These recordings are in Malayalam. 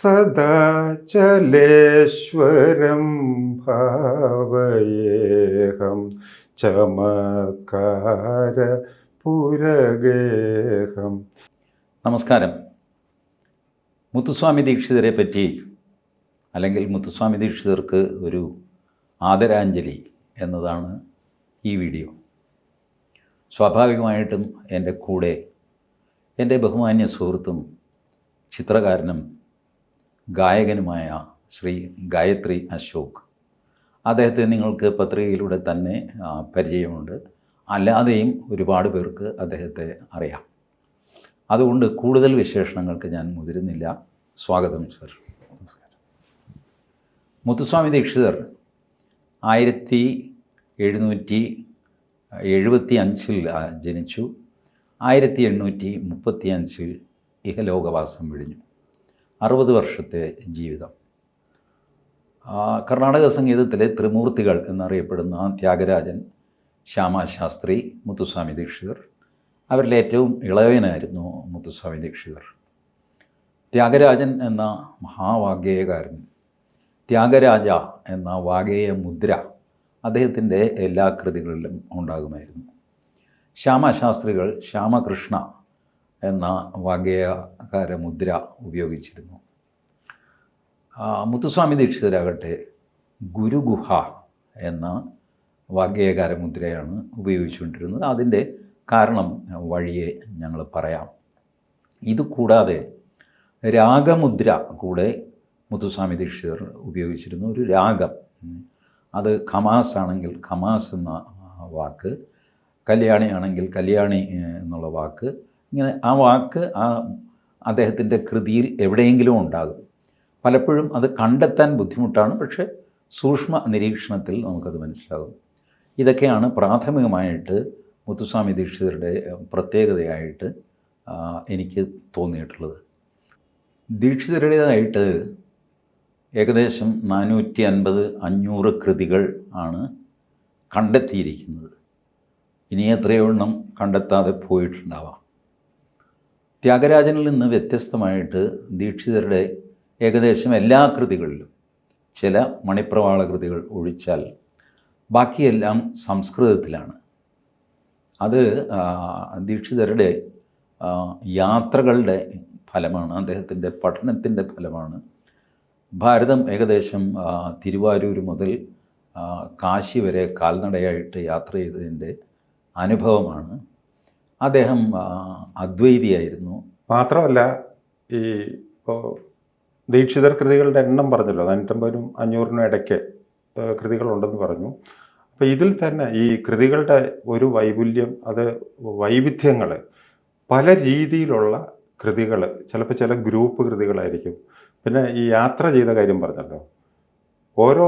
സദാചലേശ്വരം ഭാവയേഹം ചമത്കാര പുരഗേഹം. നമസ്കാരം. മുത്തുസ്വാമി ദീക്ഷിതരെ പറ്റി അല്ലെങ്കിൽ മുത്തുസ്വാമി ദീക്ഷിതർക്ക് ഒരു ആദരാഞ്ജലി എന്നതാണ് ഈ വീഡിയോ. സ്വാഭാവികമായിട്ടും എൻ്റെ കൂടെ എൻ്റെ ബഹുമാന്യ സുഹൃത്തും ചിത്രകാരനും ഗായകനുമായ ശ്രീ ഗായത്രി അശോക്. അദ്ദേഹത്തെ നിങ്ങൾക്ക് പത്രികയിലൂടെ തന്നെ പരിചയമുണ്ട്. അല്ലാതെയും ഒരുപാട് പേർക്ക് അദ്ദേഹത്തെ അറിയാം. അതുകൊണ്ട് കൂടുതൽ വിശേഷണങ്ങൾക്ക് ഞാൻ മുതിരുന്നില്ല. സ്വാഗതം സർ. നമസ്കാരം. മുത്തുസ്വാമി ദീക്ഷിതർ 1775 ജനിച്ചു. 1835 ഇഹലോകവാസം വെടിഞ്ഞു. 60 വർഷത്തെ ജീവിതം. കർണാടക സംഗീതത്തിലെ ത്രിമൂർത്തികൾ എന്നറിയപ്പെടുന്ന ത്യാഗരാജൻ, ശ്യാമാശാസ്ത്രി, മുത്തുസ്വാമി ദീക്ഷിതർ, അവരിൽ ഏറ്റവും ഇളയവനായിരുന്നു മുത്തുസ്വാമി ദീക്ഷിതർ. ത്യാഗരാജൻ എന്ന മഹാവാഗ്ഗേയകാരൻ, ത്യാഗരാജ എന്ന വാഗ്ഗേയ മുദ്ര അദ്ദേഹത്തിൻ്റെ എല്ലാ കൃതികളിലും ഉണ്ടാകുമായിരുന്നു. ശ്യാമശാസ്ത്രികൾ ശ്യാമകൃഷ്ണ എന്ന വാഗ്ഗേയകാര മുദ്ര ഉപയോഗിച്ചിരുന്നു. മുത്തുസ്വാമി ദീക്ഷിതരാകട്ടെ ഗുരുഗുഹ എന്ന വാഗ്ഗേയകാര മുദ്രയാണ് ഉപയോഗിച്ചുകൊണ്ടിരുന്നത്. അതിൻ്റെ കാരണം വഴിയെ ഞങ്ങൾ പറയാം. ഇതുകൂടാതെ രാഗമുദ്ര കൂടെ മുത്തുസ്വാമി ദീക്ഷിതർ ഉപയോഗിച്ചിരുന്നു. ഒരു രാഗം, അത് ഖമാസ് ആണെങ്കിൽ ഖമാസ് എന്ന വാക്ക്, കല്യാണി ആണെങ്കിൽ കല്യാണി എന്നുള്ള വാക്ക്, ഇങ്ങനെ ആ വാക്ക് അദ്ദേഹത്തിൻ്റെ കൃതിയിൽ എവിടെയെങ്കിലും ഉണ്ടാകും. പലപ്പോഴും അത് കണ്ടെത്താൻ ബുദ്ധിമുട്ടാണ്, പക്ഷേ സൂക്ഷ്മ നിരീക്ഷണത്തിൽ നമുക്കത് മനസ്സിലാകും. ഇതൊക്കെയാണ് പ്രാഥമികമായിട്ട് മുത്തുസ്വാമി ദീക്ഷിതരുടെ പ്രത്യേകതയായിട്ട് എനിക്ക് തോന്നിയിട്ടുള്ളത്. ദീക്ഷിതരുടേതായിട്ട് ഏകദേശം 450-500 കൃതികൾ ആണ് കണ്ടെത്തിയിരിക്കുന്നത്. ഇനി എത്രയോ എണ്ണം കണ്ടെത്താതെ പോയിട്ടുണ്ടാവാം. ത്യാഗരാജനിൽ നിന്ന് വ്യത്യസ്തമായിട്ട് ദീക്ഷിതരുടെ ഏകദേശം എല്ലാ കൃതികളിലും, ചില മണിപ്രവാള കൃതികൾ ഒഴിച്ചാൽ ബാക്കിയെല്ലാം സംസ്കൃതത്തിലാണ്. അത് ദീക്ഷിതരുടെ യാത്രകളുടെ ഫലമാണ്, അദ്ദേഹത്തിൻ്റെ പഠനത്തിൻ്റെ ഫലമാണ്. ഭാരതം ഏകദേശം തിരുവാരൂർ മുതൽ കാശി വരെ കാൽനടയായിട്ട് യാത്ര ചെയ്തതിൻ്റെ അനുഭവമാണ്. അദ്ദേഹം അദ്വൈതിയായിരുന്നു. മാത്രമല്ല, ഈ ഇപ്പോൾ ദീക്ഷിതർ കൃതികളുടെ എണ്ണം പറഞ്ഞല്ലോ, 450-നും 500-നും ഇടയ്ക്ക് കൃതികളുണ്ടെന്ന് പറഞ്ഞു. അപ്പോൾ ഇതിൽ തന്നെ ഈ കൃതികളുടെ ഒരു വൈപുല്യം, അത് വൈവിധ്യങ്ങൾ, പല രീതിയിലുള്ള കൃതികൾ, ചിലപ്പോൾ ചില ഗ്രൂപ്പ് കൃതികളായിരിക്കും. പിന്നെ ഈ യാത്ര ചെയ്ത കാര്യം പറഞ്ഞല്ലോ, ഓരോ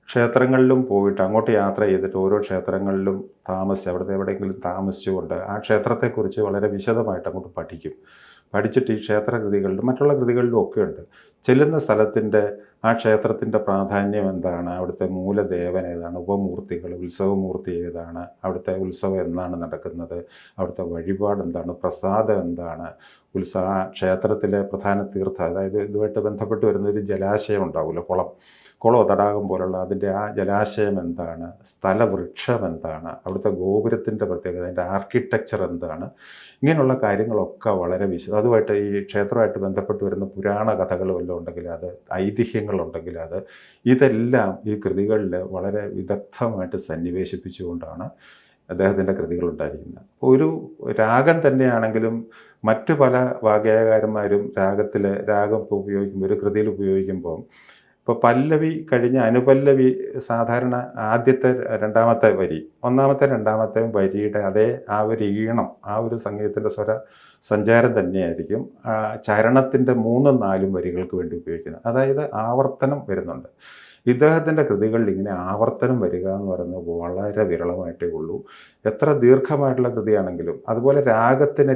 ക്ഷേത്രങ്ങളിലും പോയിട്ട് അങ്ങോട്ട് യാത്ര ചെയ്തിട്ട് ഓരോ ക്ഷേത്രങ്ങളിലും താമസിച്ച് അവിടുത്തെ എവിടെയെങ്കിലും താമസിച്ചുകൊണ്ട് ആ ക്ഷേത്രത്തെക്കുറിച്ച് വളരെ വിശദമായിട്ട് അങ്ങോട്ട് പഠിക്കും. പഠിച്ചിട്ട് ഈ ക്ഷേത്രകൃതികളിലും മറ്റുള്ള കൃതികളിലും ഒക്കെ ഉണ്ട്. ചെല്ലുന്ന സ്ഥലത്തിൻ്റെ ആ ക്ഷേത്രത്തിൻ്റെ പ്രാധാന്യം എന്താണ്, അവിടുത്തെ മൂലദേവൻ ഏതാണ്, ഉപമൂർത്തികൾ, ഉത്സവമൂർത്തി ഏതാണ്, അവിടുത്തെ ഉത്സവം എന്നാണ് നടക്കുന്നത്, അവിടുത്തെ വഴിപാട് എന്താണ്, പ്രസാദം എന്താണ്, ക്ഷേത്രത്തിലെ പ്രധാന തീർത്ഥം, അതായത് ഇതുമായിട്ട് ബന്ധപ്പെട്ട് വരുന്ന ഒരു ജലാശയം ഉണ്ടാവുമല്ലോ, കുളമോ തടാകം പോലുള്ള, അതിൻ്റെ ആ ജലാശയം എന്താണ്, സ്ഥലവൃക്ഷം എന്താണ്, അവിടുത്തെ ഗോപുരത്തിൻ്റെ പ്രത്യേകത, അതിൻ്റെ ആർക്കിടെക്ചർ എന്താണ്, ഇങ്ങനെയുള്ള കാര്യങ്ങളൊക്കെ വളരെ അതുമായിട്ട് ഈ ക്ഷേത്രമായിട്ട് ബന്ധപ്പെട്ട് വരുന്ന പുരാണ കഥകൾ വല്ലതും ഉണ്ടെങ്കിൽ അത്, ഐതിഹ്യങ്ങളുണ്ടെങ്കിൽ അത്, ഇതെല്ലാം ഈ കൃതികളിൽ വളരെ വിദഗ്ധമായിട്ട് സന്നിവേശിപ്പിച്ചുകൊണ്ടാണ് അദ്ദേഹത്തിൻ്റെ കൃതികളുണ്ടായിരിക്കുന്നത്. ഒരു രാഗം തന്നെയാണെങ്കിലും മറ്റു പല വാഗ്ഗേയകാരന്മാരും രാഗം ഉപയോഗിക്കുമ്പോൾ, ഒരു കൃതിയിൽ ഉപയോഗിക്കുമ്പോൾ, ഇപ്പോൾ പല്ലവി കഴിഞ്ഞ് അനുപല്ലവി സാധാരണ ആദ്യത്തെ രണ്ടാമത്തെ വരി, ഒന്നാമത്തെ രണ്ടാമത്തെ വരിയുടെ അതേ ആ ഒരു ഈണം, ആ ഒരു സംഗീതത്തിൻ്റെ സ്വര സഞ്ചാരം തന്നെയായിരിക്കും ചരണത്തിൻ്റെ 3-4 വരികൾക്ക് വേണ്ടി ഉപയോഗിക്കുന്നത്. അതായത് ആവർത്തനം വരുന്നുണ്ട്. ഇദ്ദേഹത്തിൻ്റെ കൃതികളിൽ ഇങ്ങനെ ആവർത്തനം വരിക എന്ന് പറയുന്നത് വളരെ വിരളമായിട്ടേ ഉള്ളൂ. എത്ര ദീർഘമായിട്ടുള്ള കൃതിയാണെങ്കിലും, അതുപോലെ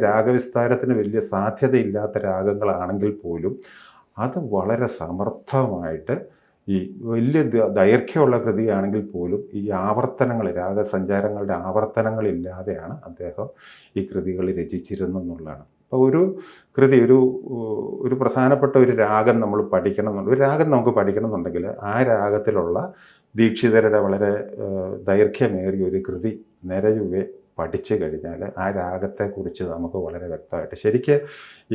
രാഗവിസ്താരത്തിന് വലിയ സാധ്യതയില്ലാത്ത രാഗങ്ങളാണെങ്കിൽ പോലും അത് വളരെ സമർത്ഥമായിട്ട്, ഈ വലിയ ദൈർഘ്യമുള്ള കൃതിയാണെങ്കിൽ പോലും ഈ ആവർത്തനങ്ങൾ, രാഗസഞ്ചാരങ്ങളുടെ ആവർത്തനങ്ങളില്ലാതെയാണ് അദ്ദേഹം ഈ കൃതികൾ രചിച്ചിരുന്നെന്നുള്ളതാണ്. അപ്പോൾ ഒരു കൃതി ഒരു പ്രധാനപ്പെട്ട ഒരു രാഗം നമ്മൾ പഠിക്കണമെന്നുണ്ട്, ഒരു രാഗം നമുക്ക് പഠിക്കണമെന്നുണ്ടെങ്കിൽ ആ രാഗത്തിലുള്ള ദീക്ഷിതരുടെ വളരെ ദൈർഘ്യമേറിയ ഒരു കൃതി നേരെ ചൊവ്വേ പഠിച്ചു കഴിഞ്ഞാൽ ആ രാഗത്തെക്കുറിച്ച് നമുക്ക് വളരെ വ്യക്തമായിട്ട് ശരിക്ക്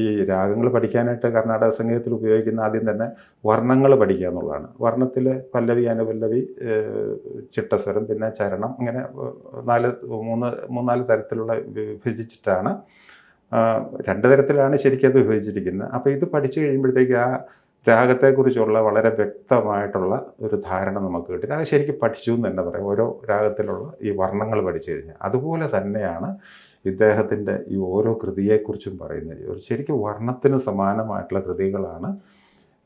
ഈ രാഗങ്ങൾ പഠിക്കാനായിട്ട് കർണാടക സംഗീതത്തിൽ ഉപയോഗിക്കുന്ന ആദ്യം തന്നെ വർണ്ണങ്ങൾ പഠിക്കുക എന്നുള്ളതാണ്. വർണ്ണത്തിൽ പല്ലവി, അനുപല്ലവി, ചിട്ടസ്വരം, പിന്നെ ചരണം, അങ്ങനെ മൂന്നാല് തരത്തിലുള്ള വിഭജിച്ചിട്ടാണ്, 2 തരത്തിലാണ് ശരിക്കും അത് വിഭജിച്ചിരിക്കുന്നത്. അപ്പോൾ ഇത് പഠിച്ചു കഴിയുമ്പോഴത്തേക്ക് ആ രാഗത്തെക്കുറിച്ചുള്ള വളരെ വ്യക്തമായിട്ടുള്ള ഒരു ധാരണ നമുക്ക് കിട്ടി. രാഗം ശരിക്കും പഠിച്ചു എന്ന് തന്നെ പറയാം, ഓരോ രാഗത്തിലുള്ള ഈ വർണ്ണങ്ങൾ പഠിച്ചു കഴിഞ്ഞാൽ. അതുപോലെ തന്നെയാണ് ഇദ്ദേഹത്തിൻ്റെ ഈ ഓരോ കൃതിയെക്കുറിച്ചും പറയുന്നത്. ശരിക്കും വർണ്ണത്തിന് സമാനമായിട്ടുള്ള കൃതികളാണ്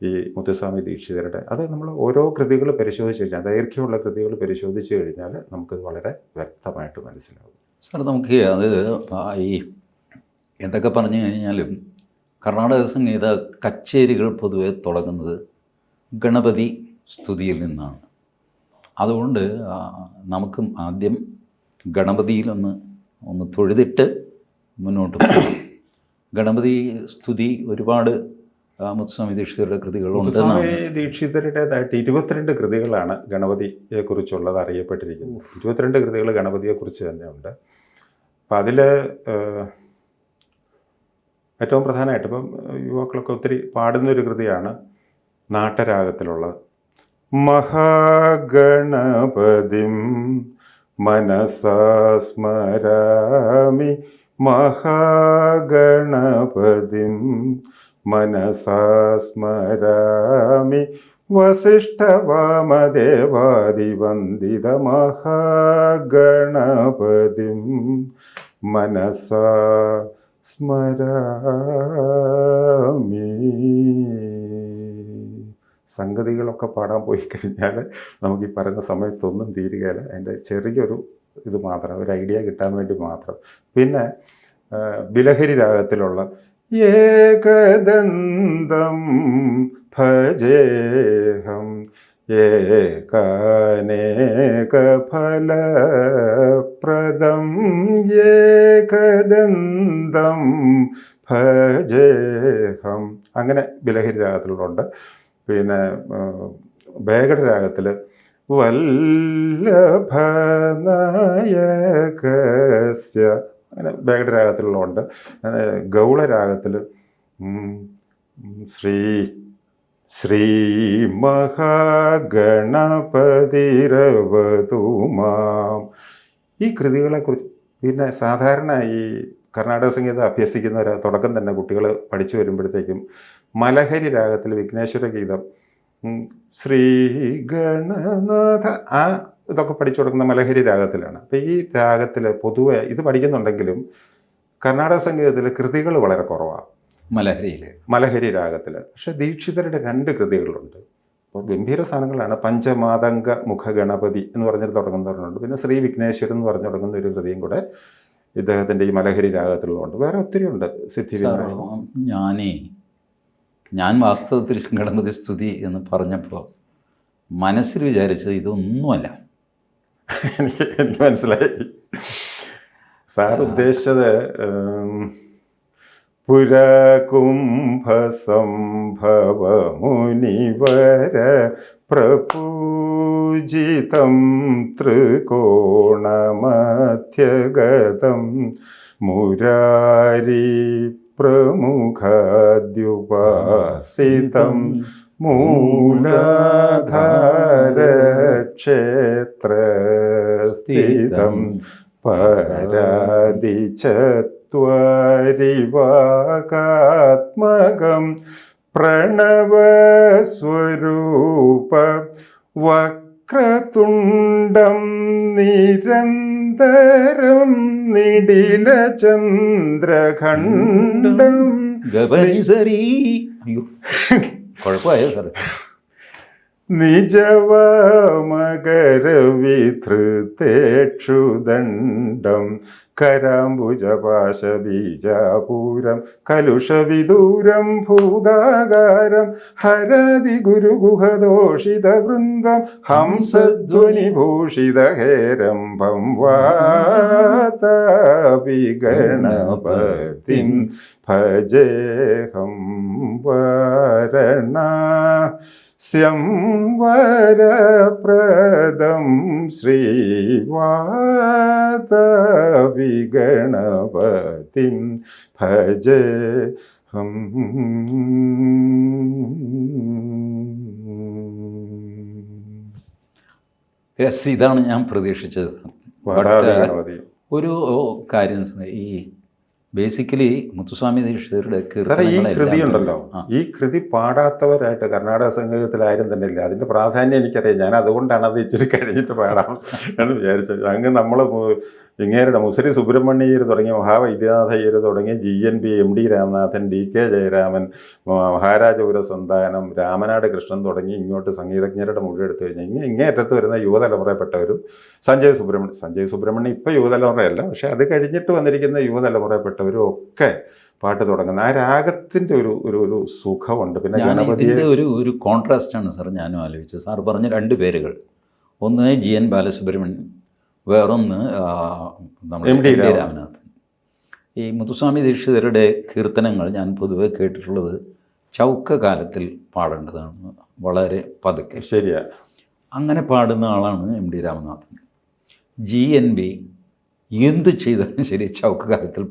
ഈ മുത്തുസ്വാമി ദീക്ഷിതരുടെ. അത് നമ്മൾ ഓരോ കൃതികൾ പരിശോധിച്ച് കഴിഞ്ഞാൽ, ദൈർഘ്യമുള്ള കൃതികൾ പരിശോധിച്ച് കഴിഞ്ഞാൽ നമുക്കത് വളരെ വ്യക്തമായിട്ട് മനസ്സിലാവും. സാർ, നമുക്ക് അത് ഈ എന്തൊക്കെ പറഞ്ഞു കഴിഞ്ഞാലും കർണാടക സംഗീത കച്ചേരികൾ പൊതുവെ തുടങ്ങുന്നത് ഗണപതി സ്തുതിയിൽ നിന്നാണ്. അതുകൊണ്ട് നമുക്കും ആദ്യം ഗണപതിയിലൊന്ന് തൊഴുതിട്ട് മുന്നോട്ട് പോകും. ഗണപതി സ്തുതി ഒരുപാട് മുത്തുസ്വാമി ദീക്ഷിതരുടെ കൃതികളുണ്ട്. ദീക്ഷിതരുടേതായിട്ട് 22 കൃതികളാണ് ഗണപതിയെ കുറിച്ചുള്ളത് അറിയപ്പെട്ടിരിക്കുന്നത്. 22 കൃതികൾ ഗണപതിയെക്കുറിച്ച് തന്നെ ഉണ്ട്. അപ്പം അതിൽ ഏറ്റവും പ്രധാനമായിട്ട് ഇപ്പം യുവാക്കളൊക്കെ ഒത്തിരി പാടുന്നൊരു കൃതിയാണ് നാട്ടരാഗത്തിലുള്ളത്. മഹാഗണപതിം മനസാ സ്മരാമി, മഹാഗണപതിം മനസാ സ്മരാമി, വസിഷ്ഠവാമദേവാദിവന്ദിത മഹാഗണപതിം മനസാ സ്മരാമി. സംഗതികളൊക്കെ പാടാൻ പോയി കഴിഞ്ഞാൽ നമുക്ക് ഈ പറയുന്ന സമയത്തൊന്നും തീരുകയില്ല. അതിൻ്റെ ചെറിയൊരു ഇത് മാത്രം, ഒരു ഐഡിയ കിട്ടാൻ വേണ്ടി മാത്രം. പിന്നെ ബിലഹരി രാഗത്തിലുള്ള ഏകദന്തം ഭജേഹം ഏകാനേകഫലപ്രദം ഏകദന്തം ഭജേഹം, അങ്ങനെ ബിലഹരി രാഗത്തിലുണ്ട്. പിന്നെ ബേഗഡ രാഗത്തിൽ വല്ലഭനായകസ്യ, അങ്ങനെ ബേഗഡ രാഗത്തിലുള്ളതുണ്ട്. ഗൗള രാഗത്തിൽ ശ്രീ മഹാഗണപതിരവതു മാം. ഈ കൃതികളെക്കുറിച്ച് പിന്നെ സാധാരണ ഈ കർണാടക സംഗീതം അഭ്യസിക്കുന്നവർ തുടക്കം തന്നെ കുട്ടികൾ പഠിച്ചു വരുമ്പോഴത്തേക്കും മലഹരി രാഗത്തിൽ വിഘ്നേശ്വര ഗീതം, ശ്രീ ഗണനാഥ, ആ ഇതൊക്കെ പഠിച്ചു കൊടുക്കുന്ന മലഹരി രാഗത്തിലാണ്. അപ്പം ഈ രാഗത്തിൽ പൊതുവെ ഇത് പഠിക്കുന്നുണ്ടെങ്കിലും കർണാടക സംഗീതത്തിൽ കൃതികൾ വളരെ കുറവാണ് മലഹരി രാഗത്തിൽ. പക്ഷെ ദീക്ഷിതരുടെ 2 കൃതികളുണ്ട്. അപ്പോൾ ഗംഭീര സാധനങ്ങളാണ്. പഞ്ചമാതംഗ മുഖഗണപതി എന്ന് പറഞ്ഞിട്ട് തുടങ്ങുന്നവരുണ്ട്. പിന്നെ ശ്രീ വിഘ്നേശ്വരൻ എന്ന് പറഞ്ഞു തുടങ്ങുന്ന ഒരു കൃതിയും കൂടെ ഇദ്ദേഹത്തിൻ്റെ ഈ മലഹരി രാഗത്തിലുള്ളതുണ്ട്. വേറെ ഒത്തിരി ഉണ്ട്. ഞാൻ വാസ്തവത്തിൽ ഗണപതി സ്തുതി എന്ന് പറഞ്ഞപ്പോൾ മനസ്സിൽ വിചാരിച്ചത് ഇതൊന്നുമല്ല. എനിക്ക് മനസ്സിലായി. സാർ ഉദ്ദേശിച്ചത് പുരകുംഭസംഭവ മുനിവര പ്രപൂജിതം ത്രികോണമധ്യഗതം മുരാരി പ്രമുഖാദ്യുപാസിതം മൂലാധാരക്ഷേത്രസ്ഥിതം പരാദിചത്വരിവാകാത്മകം പ്രണവസ്വരൂപ വക്രതുണ്ടം നിരന്തരം നിടിലചന്ദ്രഖണ്ഡം. അയ്യോ കുഴപ്പമായോ സാർ? നിജവമകരവിധൃതേക്ഷുദണ്ഡം കരാംബുജപാശബീജാപൂരം കലുഷവിദൂരം ഭൂതാകാരം ഹരതി ഗുരുഗുഹദോഷിതവൃന്ദം ഹംസധ്വനിഭൂഷിതഹേരംഭം വാതാപി ഗണപതിം ഭജേഹം വാരണാസ്യം വരപ്രദം ശ്രീവാതാപി ഗണപതിം ഭജേഹം. യെസ്, ഇതാണ് ഞാൻ പ്രതീക്ഷിച്ചത്. വാതാപി ഗണപതി. ഒരു കാര്യം, ഈ ബേസിക്കലി മുത്തുസ്വാമി ദീക്ഷിതരുടെ സാറേ, ഈ കൃതി ഉണ്ടല്ലോ, ആ. ഈ കൃതി പാടാത്തവരായിട്ട് കർണാടക സംഗീതത്തിൽ ആരും തന്നെ ഇല്ല. അതിന്റെ പ്രാധാന്യം എനിക്കറിയാം. ഞാൻ അതുകൊണ്ടാണ് അത് ഇച്ചിരി കഴിഞ്ഞിട്ട് പാടാം എന്ന് വിചാരിച്ചത്. അങ്ങ് നമ്മൾ ഇങ്ങേരുടെ മുസരി സുബ്രഹ്മണ്യർ തുടങ്ങിയ മഹാവൈദ്യനാഥയ്യർ തുടങ്ങിയ GNB, MD Ramanathan, DK Jayaraman, മഹാരാജപുര സന്താനം, രാമനാട് കൃഷ്ണൻ തുടങ്ങി ഇങ്ങോട്ട് സംഗീതജ്ഞരുടെ മുഴുവൻ എടുത്തു കഴിഞ്ഞാൽ ഇങ്ങേയറ്റത്ത് വരുന്ന യുവതലമുറയിൽപ്പെട്ടവരും സഞ്ജയ് സുബ്രഹ്മണ്യം ഇപ്പം യുവതലമുറയല്ല, പക്ഷെ അത് കഴിഞ്ഞിട്ട് വന്നിരിക്കുന്ന യുവതലമുറയിൽപ്പെട്ടവരും ഒക്കെ പാട്ട് തുടങ്ങുന്ന ആ രാഗത്തിൻ്റെ ഒരു സുഖമുണ്ട്. പിന്നെ ഇതിൻ്റെ ഒരു കോൺട്രാസ്റ്റാണ് സാർ ഞാനും ആലോചിച്ചത്. സാർ പറഞ്ഞ രണ്ട് പേരുകൾ, ഒന്ന് GN ബാലസുബ്രഹ്മണ്യം, വേറൊന്ന് നമ്മുടെ MD രാമനാഥൻ. ഈ മുത്തുസ്വാമി ദീക്ഷിതരുടെ കീർത്തനങ്ങൾ ഞാൻ പൊതുവെ കേട്ടിട്ടുള്ളത് ചൗക്ക കാലത്തിൽ പാടേണ്ടതാണ്, വളരെ പതുക്കെ. ശരിയാ. അങ്ങനെ പാടുന്ന ആളാണ് MD രാമനാഥൻ. GNB എന്ത് ചെയ്താലും ശരി ചൗക്ക കാലത്തിൽ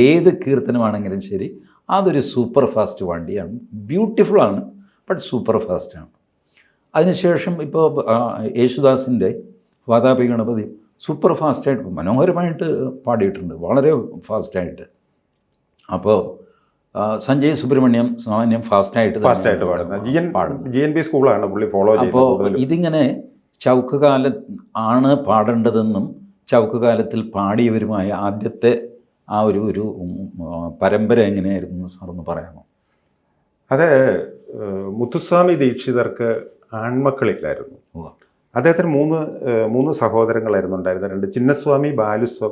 ഏത് കീർത്തനമാണെങ്കിലും ശരി അതൊരു സൂപ്പർ ഫാസ്റ്റ് വണ്ടിയാണ്. ബ്യൂട്ടിഫുള്ളാണ്, ബട്ട് സൂപ്പർ ഫാസ്റ്റാണ്. അതിനുശേഷം ഇപ്പോൾ യേശുദാസിൻ്റെ വാതാപി ഗണപതി സൂപ്പർ ഫാസ്റ്റായിട്ട് മനോഹരമായിട്ട് പാടിയിട്ടുണ്ട്, വളരെ ഫാസ്റ്റായിട്ട്. അപ്പോൾ സഞ്ജയ് സുബ്രഹ്മണ്യം സാമാന്യം ഫാസ്റ്റായിട്ട് പാടുന്നത്. GNB സ്കൂളാണ് പുള്ളി ഫോളോ ചെയ്യുന്നത്. അപ്പോൾ ഇതിങ്ങനെ ചൗക്ക് കാലം ആണ് പാടേണ്ടതെന്നും ചൗക്ക് കാലത്തിൽ പാടിയവരുമായ ആദ്യത്തെ ആ ഒരു പരമ്പര എങ്ങനെയായിരുന്നു സാറൊന്ന് പറയാമോ? അത് മുത്തുസ്വാമി ദീക്ഷിതർക്ക് ആൺമക്കളില്ലായിരുന്നു. അദ്ദേഹത്തിന് മൂന്ന് സഹോദരങ്ങളായിരുന്നു ഉണ്ടായിരുന്നത്. രണ്ട്, ചിന്നസ്വാമി,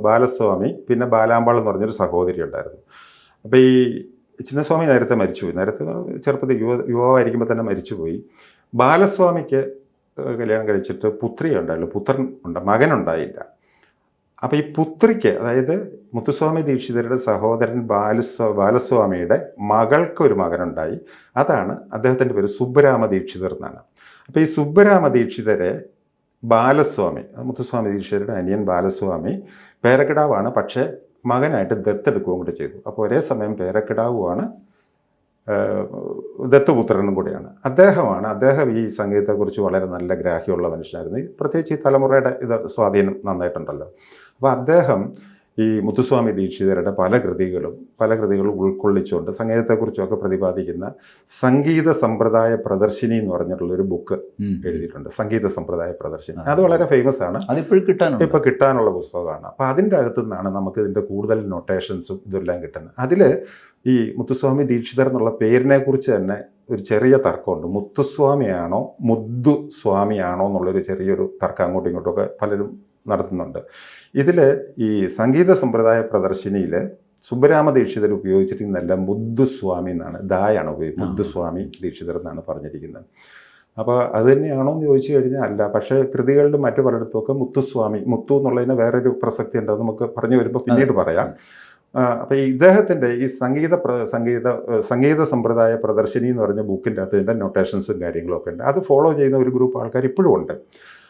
ബാലസ്വാമി, പിന്നെ ബാലാമ്പാൾ എന്ന് പറഞ്ഞൊരു സഹോദരി ഉണ്ടായിരുന്നു. അപ്പോൾ ഈ ചിന്നസ്വാമി നേരത്തെ മരിച്ചുപോയി. നേരത്തെ ചെറുപ്പത്തിൽ യുവാവായിരിക്കുമ്പോൾ തന്നെ മരിച്ചുപോയി. ബാലസ്വാമിക്ക് കല്യാണം കഴിച്ചിട്ട് പുത്രി ഉണ്ടായുള്ളൂ, മകനുണ്ടായില്ല. അപ്പോൾ ഈ പുത്രിക്ക്, അതായത് മുത്തുസ്വാമി ദീക്ഷിതരുടെ സഹോദരൻ ബാലസ്വാമിയുടെ മകൾക്ക് ഒരു മകനുണ്ടായി. അതാണ് അദ്ദേഹത്തിൻ്റെ പേര് സുബ്ബരാമ ദീക്ഷിതർ എന്നാണ്. അപ്പോൾ ഈ സുബ്ബരാമ ദീക്ഷിതരെ ബാലസ്വാമി, മുത്തുസ്വാമി ദീക്ഷിതരുടെ അനിയൻ ബാലസ്വാമി പേരക്കിടാവാണ്, പക്ഷേ മകനായിട്ട് ദത്തെടുക്കുകയും കൂടി ചെയ്തു. അപ്പോൾ ഒരേ സമയം പേരക്കിടാവുമാണ് ദത്തുപുത്രനും കൂടിയാണ്. അദ്ദേഹം ഈ സംഗീതത്തെക്കുറിച്ച് വളരെ നല്ല ഗ്രാഹ്യമുള്ള മനുഷ്യനായിരുന്നു. പ്രത്യേകിച്ച് ഈ തലമുറയുടെ സ്വാധീനം നന്നായിട്ടുണ്ടല്ലോ. അപ്പോൾ അദ്ദേഹം ഈ മുത്തുസ്വാമി ദീക്ഷിതരുടെ പല കൃതികളും ഉൾക്കൊള്ളിച്ചുകൊണ്ട് സംഗീതത്തെക്കുറിച്ചൊക്കെ പ്രതിപാദിക്കുന്ന സംഗീത സമ്പ്രദായ പ്രദർശിനി എന്ന് പറഞ്ഞിട്ടുള്ളൊരു ബുക്ക് എഴുതിയിട്ടുണ്ട്. സംഗീത സമ്പ്രദായ പ്രദർശിനി, അത് വളരെ ഫേമസ് ആണ്, ഇപ്പോൾ കിട്ടാനുള്ള പുസ്തകമാണ്. അപ്പോൾ അതിൻ്റെ അകത്തു നിന്നാണ് നമുക്ക് ഇതിൻ്റെ കൂടുതൽ നൊട്ടേഷൻസും ഇതെല്ലാം കിട്ടുന്നത്. അതിൽ ഈ മുത്തുസ്വാമി ദീക്ഷിതർ എന്നുള്ള പേരിനെ കുറിച്ച് തന്നെ ഒരു ചെറിയ തർക്കമുണ്ട്. മുത്തുസ്വാമിയാണോ മുദ്ദുസ്വാമിയാണോ എന്നുള്ളൊരു ചെറിയൊരു തർക്കം അങ്ങോട്ടും ഇങ്ങോട്ടുമൊക്കെ പലരും നടത്തുന്നുണ്ട്. ഇതിൽ ഈ സംഗീത സമ്പ്രദായ പ്രദർശിനിയിൽ സുബ്ബരാമ ദീക്ഷിതർ ഉപയോഗിച്ചിരിക്കുന്നതല്ല മുദ്ദുസ്വാമി എന്നാണ്, ദായാണ് മുദ്ദുസ്വാമി ദീക്ഷിതർ എന്നാണ് പറഞ്ഞിരിക്കുന്നത്. അപ്പോൾ അത് തന്നെയാണോ എന്ന് ചോദിച്ചു കഴിഞ്ഞാൽ അല്ല. പക്ഷേ കൃതികളിലും മറ്റു പലയിടത്തുമൊക്കെ മുത്തു എന്നുള്ളതിന് വേറൊരു പ്രസക്തി ഉണ്ട്, അത് നമുക്ക് പറഞ്ഞു വരുമ്പോൾ പിന്നീട് പറയാം. അപ്പോൾ ഇദ്ദേഹത്തിൻ്റെ ഈ സംഗീത സമ്പ്രദായ പ്രദർശിനി എന്ന് പറഞ്ഞ ബുക്കിൻ്റെ അകത്ത് ഇതിൻ്റെ നൊട്ടേഷൻസും കാര്യങ്ങളൊക്കെ ഉണ്ട്. അത് ഫോളോ ചെയ്യുന്ന ഒരു ഗ്രൂപ്പ് ആൾക്കാർ ഇപ്പോഴും ഉണ്ട്.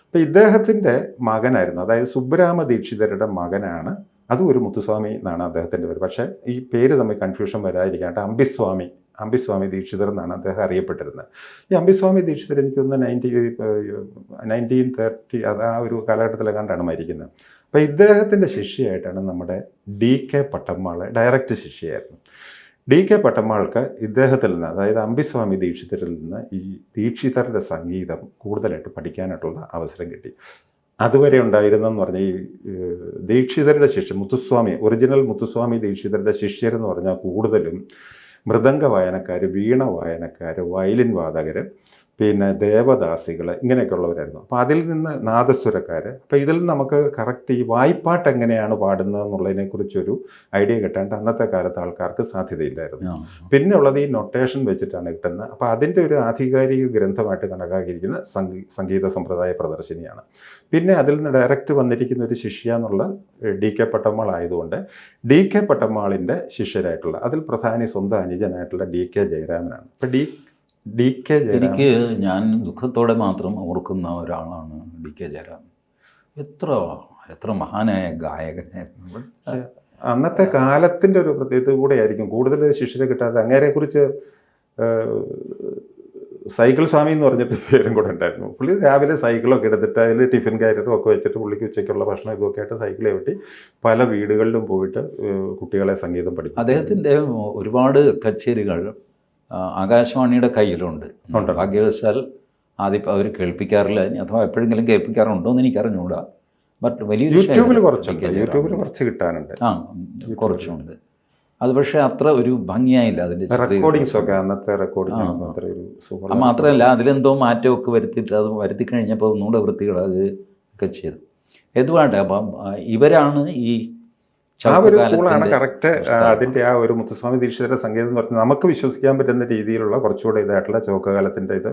അപ്പോൾ ഇദ്ദേഹത്തിൻ്റെ മകനായിരുന്നു, അതായത് സുബ്ബരാമ ദീക്ഷിതരുടെ മകനാണ്, അതും ഒരു മുത്തുസ്വാമി എന്നാണ് അദ്ദേഹത്തിൻ്റെ പേര്. പക്ഷേ ഈ പേര് തമ്മിൽ കൺഫ്യൂഷൻ വരാതിരിക്കാണ്ട് അംബിസ്വാമി ദീക്ഷിതർ എന്നാണ് അദ്ദേഹം അറിയപ്പെട്ടിരുന്നത്. ഈ അംബിസ്വാമി ദീക്ഷിതർ എനിക്കൊന്ന് 1930 അത് ആ ഒരു കാലഘട്ടത്തിലെങ്ങാണ്ടാണ് മരിക്കുന്നത്. അപ്പോൾ ഇദ്ദേഹത്തിൻ്റെ ശിഷ്യയായിട്ടാണ് നമ്മുടെ DK പട്ടമ്മാൾ, ഡയറക്റ്റ് ശിഷ്യയായിരുന്നു. DK പട്ടമ്മാൾക്ക് ഇദ്ദേഹത്തിൽ നിന്ന്, അതായത് അംബിസ്വാമി ദീക്ഷിതരിൽ നിന്ന് ഈ ദീക്ഷിതരുടെ സംഗീതം കൂടുതലായിട്ട് പഠിക്കാനായിട്ടുള്ള അവസരം കിട്ടി. അതുവരെ ഉണ്ടായിരുന്നെന്ന് പറഞ്ഞാൽ ഈ ദീക്ഷിതരുടെ ശിഷ്യർ ഒറിജിനൽ മുത്തുസ്വാമി ദീക്ഷിതരുടെ ശിഷ്യരെന്ന് പറഞ്ഞാൽ കൂടുതലും മൃദംഗ വായനക്കാർ, വീണ വായനക്കാർ, വയലിൻ വാദകർ, പിന്നെ ദേവദാസികൾ, ഇങ്ങനെയൊക്കെയുള്ളവരായിരുന്നു. അപ്പോൾ അതിൽ നിന്ന് നാദസ്വരക്കാർ. അപ്പോൾ ഇതിൽ നമുക്ക് കറക്റ്റ് ഈ വായ്പാട്ട് എങ്ങനെയാണ് പാടുന്നത് എന്നുള്ളതിനെക്കുറിച്ചൊരു ഐഡിയ കിട്ടാണ്ട് അന്നത്തെ കാലത്ത് ആൾക്കാർക്ക് സാധ്യതയില്ലായിരുന്നു. പിന്നെ ഉള്ളത് ഈ നൊട്ടേഷൻ വെച്ചിട്ടാണ് കിട്ടുന്നത്. അപ്പോൾ അതിൻ്റെ ഒരു ആധികാരിക ഗ്രന്ഥമായിട്ട് കണക്കാക്കിയിരിക്കുന്ന സംഗീത സമ്പ്രദായ പ്രദർശിനിയാണ്. പിന്നെ അതിൽ നിന്ന് ഡയറക്റ്റ് വന്നിരിക്കുന്ന ഒരു ശിഷ്യ എന്നുള്ള DK പട്ടമ്മാൾ ആയതുകൊണ്ട് DK പട്ടമ്മാളിൻ്റെ ശിഷ്യരായിട്ടുള്ള അതിൽ പ്രധാനി സ്വന്തം അനുജനായിട്ടുള്ള DK ജയരാമനാണ്. അപ്പോൾ DK ജയരാമൻ എനിക്ക് ഞാൻ ദുഃഖത്തോടെ മാത്രം ഓർക്കുന്ന ഒരാളാണ് DK ജയരാമൻ. എത്ര മഹാനായ ഗായകനായിരുന്നു. അന്നത്തെ കാലത്തിൻ്റെ ഒരു പ്രത്യേകത കൂടെ ആയിരിക്കും കൂടുതൽ ശിഷ്യരെ കിട്ടാതെ. അങ്ങേരെക്കുറിച്ച് സൈക്കിൾ സ്വാമി എന്ന് പറഞ്ഞിട്ട് പേരും കൂടെ ഉണ്ടായിരുന്നു. പുള്ളി രാവിലെ സൈക്കിളൊക്കെ എടുത്തിട്ട് അതിൽ ടിഫിൻ കാരിയറും ഒക്കെ വെച്ചിട്ട് പുള്ളിക്ക് ഉച്ചയ്ക്കുള്ള ഭക്ഷണം ഇതൊക്കെ ആയിട്ട് സൈക്കിളെ വെട്ടി പല വീടുകളിലും പോയിട്ട് കുട്ടികളെ സംഗീതം പഠിക്കും. അദ്ദേഹത്തിൻ്റെ ഒരുപാട് കച്ചേരികൾ ആകാശവാണിയുടെ കയ്യിലുണ്ട്. ഭാഗ്യവശാൽ ആദ്യം അവർ കേൾപ്പിക്കാറില്ല, അഥവാ എപ്പോഴെങ്കിലും കേൾപ്പിക്കാറുണ്ടോ എന്ന് എനിക്ക് അറിഞ്ഞുകൂടാ. ബട്ട് വലിയൊരു യൂട്യൂബിൽ കുറച്ച് കിട്ടാനുണ്ട്. കുറച്ചുണ്ട്. അത് പക്ഷേ അത്ര ഒരു ഭംഗിയായില്ല അതിൻ്റെ റെക്കോർഡിങ്സ് ഒക്കെ. അന്നത്തെ റെക്കോർഡിംഗ് മാത്രമല്ല അതിലെന്തോ മാറ്റമൊക്കെ വരുത്തിയിട്ട് അത് വരുത്തി കഴിഞ്ഞപ്പോൾ ഒന്നുകൂടെ വൃത്തികളത് ഒക്കെ ചെയ്തു. എന്തുവാട്ടെ, അപ്പം ഇവരാണ് ഈ ആ ഒരു സ്കൂളാണ് കറക്റ്റ്. അതിൻ്റെ ആ ഒരു മുത്തുസ്വാമി ദീക്ഷിതരുടെ സംഗീതം എന്ന് പറഞ്ഞാൽ നമുക്ക് വിശ്വസിക്കാൻ പറ്റുന്ന രീതിയിലുള്ള കുറച്ചുകൂടെ ഇതായിട്ടുള്ള ചൗക്കകാലത്തിൻ്റെ ഇത്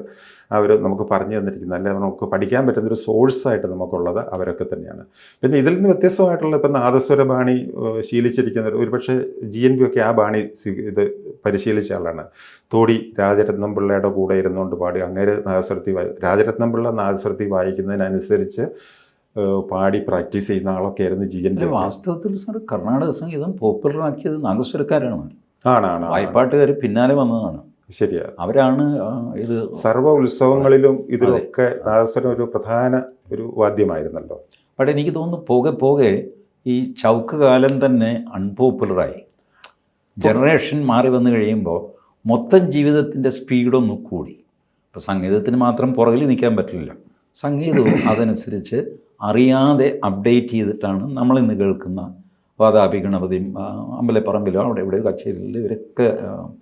അവർ നമുക്ക് പറഞ്ഞു തന്നിരിക്കുന്നത്, അല്ലെ നമുക്ക് പഠിക്കാൻ പറ്റുന്നൊരു സോഴ്സായിട്ട് നമുക്കുള്ളത് അവരൊക്കെ തന്നെയാണ്. പിന്നെ ഇതിൽ നിന്ന് വ്യത്യസ്തമായിട്ടുള്ള ഇപ്പം നാദസ്വര ബാണി ശീലിച്ചിരിക്കുന്ന ഒരുപക്ഷെ GNB ഒക്കെ ആ ബാണി ഇത് പരിശീലിച്ച ആളാണ്. തോടി രാജരത്നം പിള്ളയുടെ കൂടെ ഇരുന്നുകൊണ്ട് പാടി അങ്ങേര് നാദസ്വരത്തിൽ രാജരത്നം പിള്ള നാദസ്വരത്തിൽ വായിക്കുന്നതിനനുസരിച്ച് പാടി പ്രാക്ടീസ് ചെയ്യുന്ന ആളൊക്കെ ആയിരുന്നു GNB. വാസ്തവത്തിൽ സാർ കർണാടക സംഗീതം പോപ്പുലറാക്കിയത് നാദസ്വരക്കാരാണ്. ആണ് വായ്പാട്ടുകാർ പിന്നാലെ വന്നതാണ്. ശരിയാണ്. അവരാണ് ഇത് സർവ്വ ഉത്സവങ്ങളിലും ഇതിലൊക്കെ നാദസ്വരം ഒരു പ്രധാന ഒരു വാദ്യമായിരുന്നല്ലോ. പക്ഷേ എനിക്ക് തോന്നുന്നു പോകെ പോകെ ഈ ചൗക്ക് കാലം തന്നെ അൺപോപ്പുലറായി. ജനറേഷൻ മാറി വന്നു കഴിയുമ്പോൾ മൊത്തം ജീവിതത്തിൻ്റെ സ്പീഡൊന്നും കൂടി. ഇപ്പോൾ സംഗീതത്തിന് മാത്രം പുറകിൽ നിൽക്കാൻ പറ്റില്ല. സംഗീതവും അതനുസരിച്ച് അറിയാതെ അപ്ഡേറ്റ് ചെയ്തിട്ടാണ് നമ്മളിന്ന് കേൾക്കുന്ന വാതാപി ഗണപതിയും അമ്പലപ്പറമ്പിലോ അവിടെ ഇവിടെ കച്ചേരിയിൽ ഇവരൊക്കെ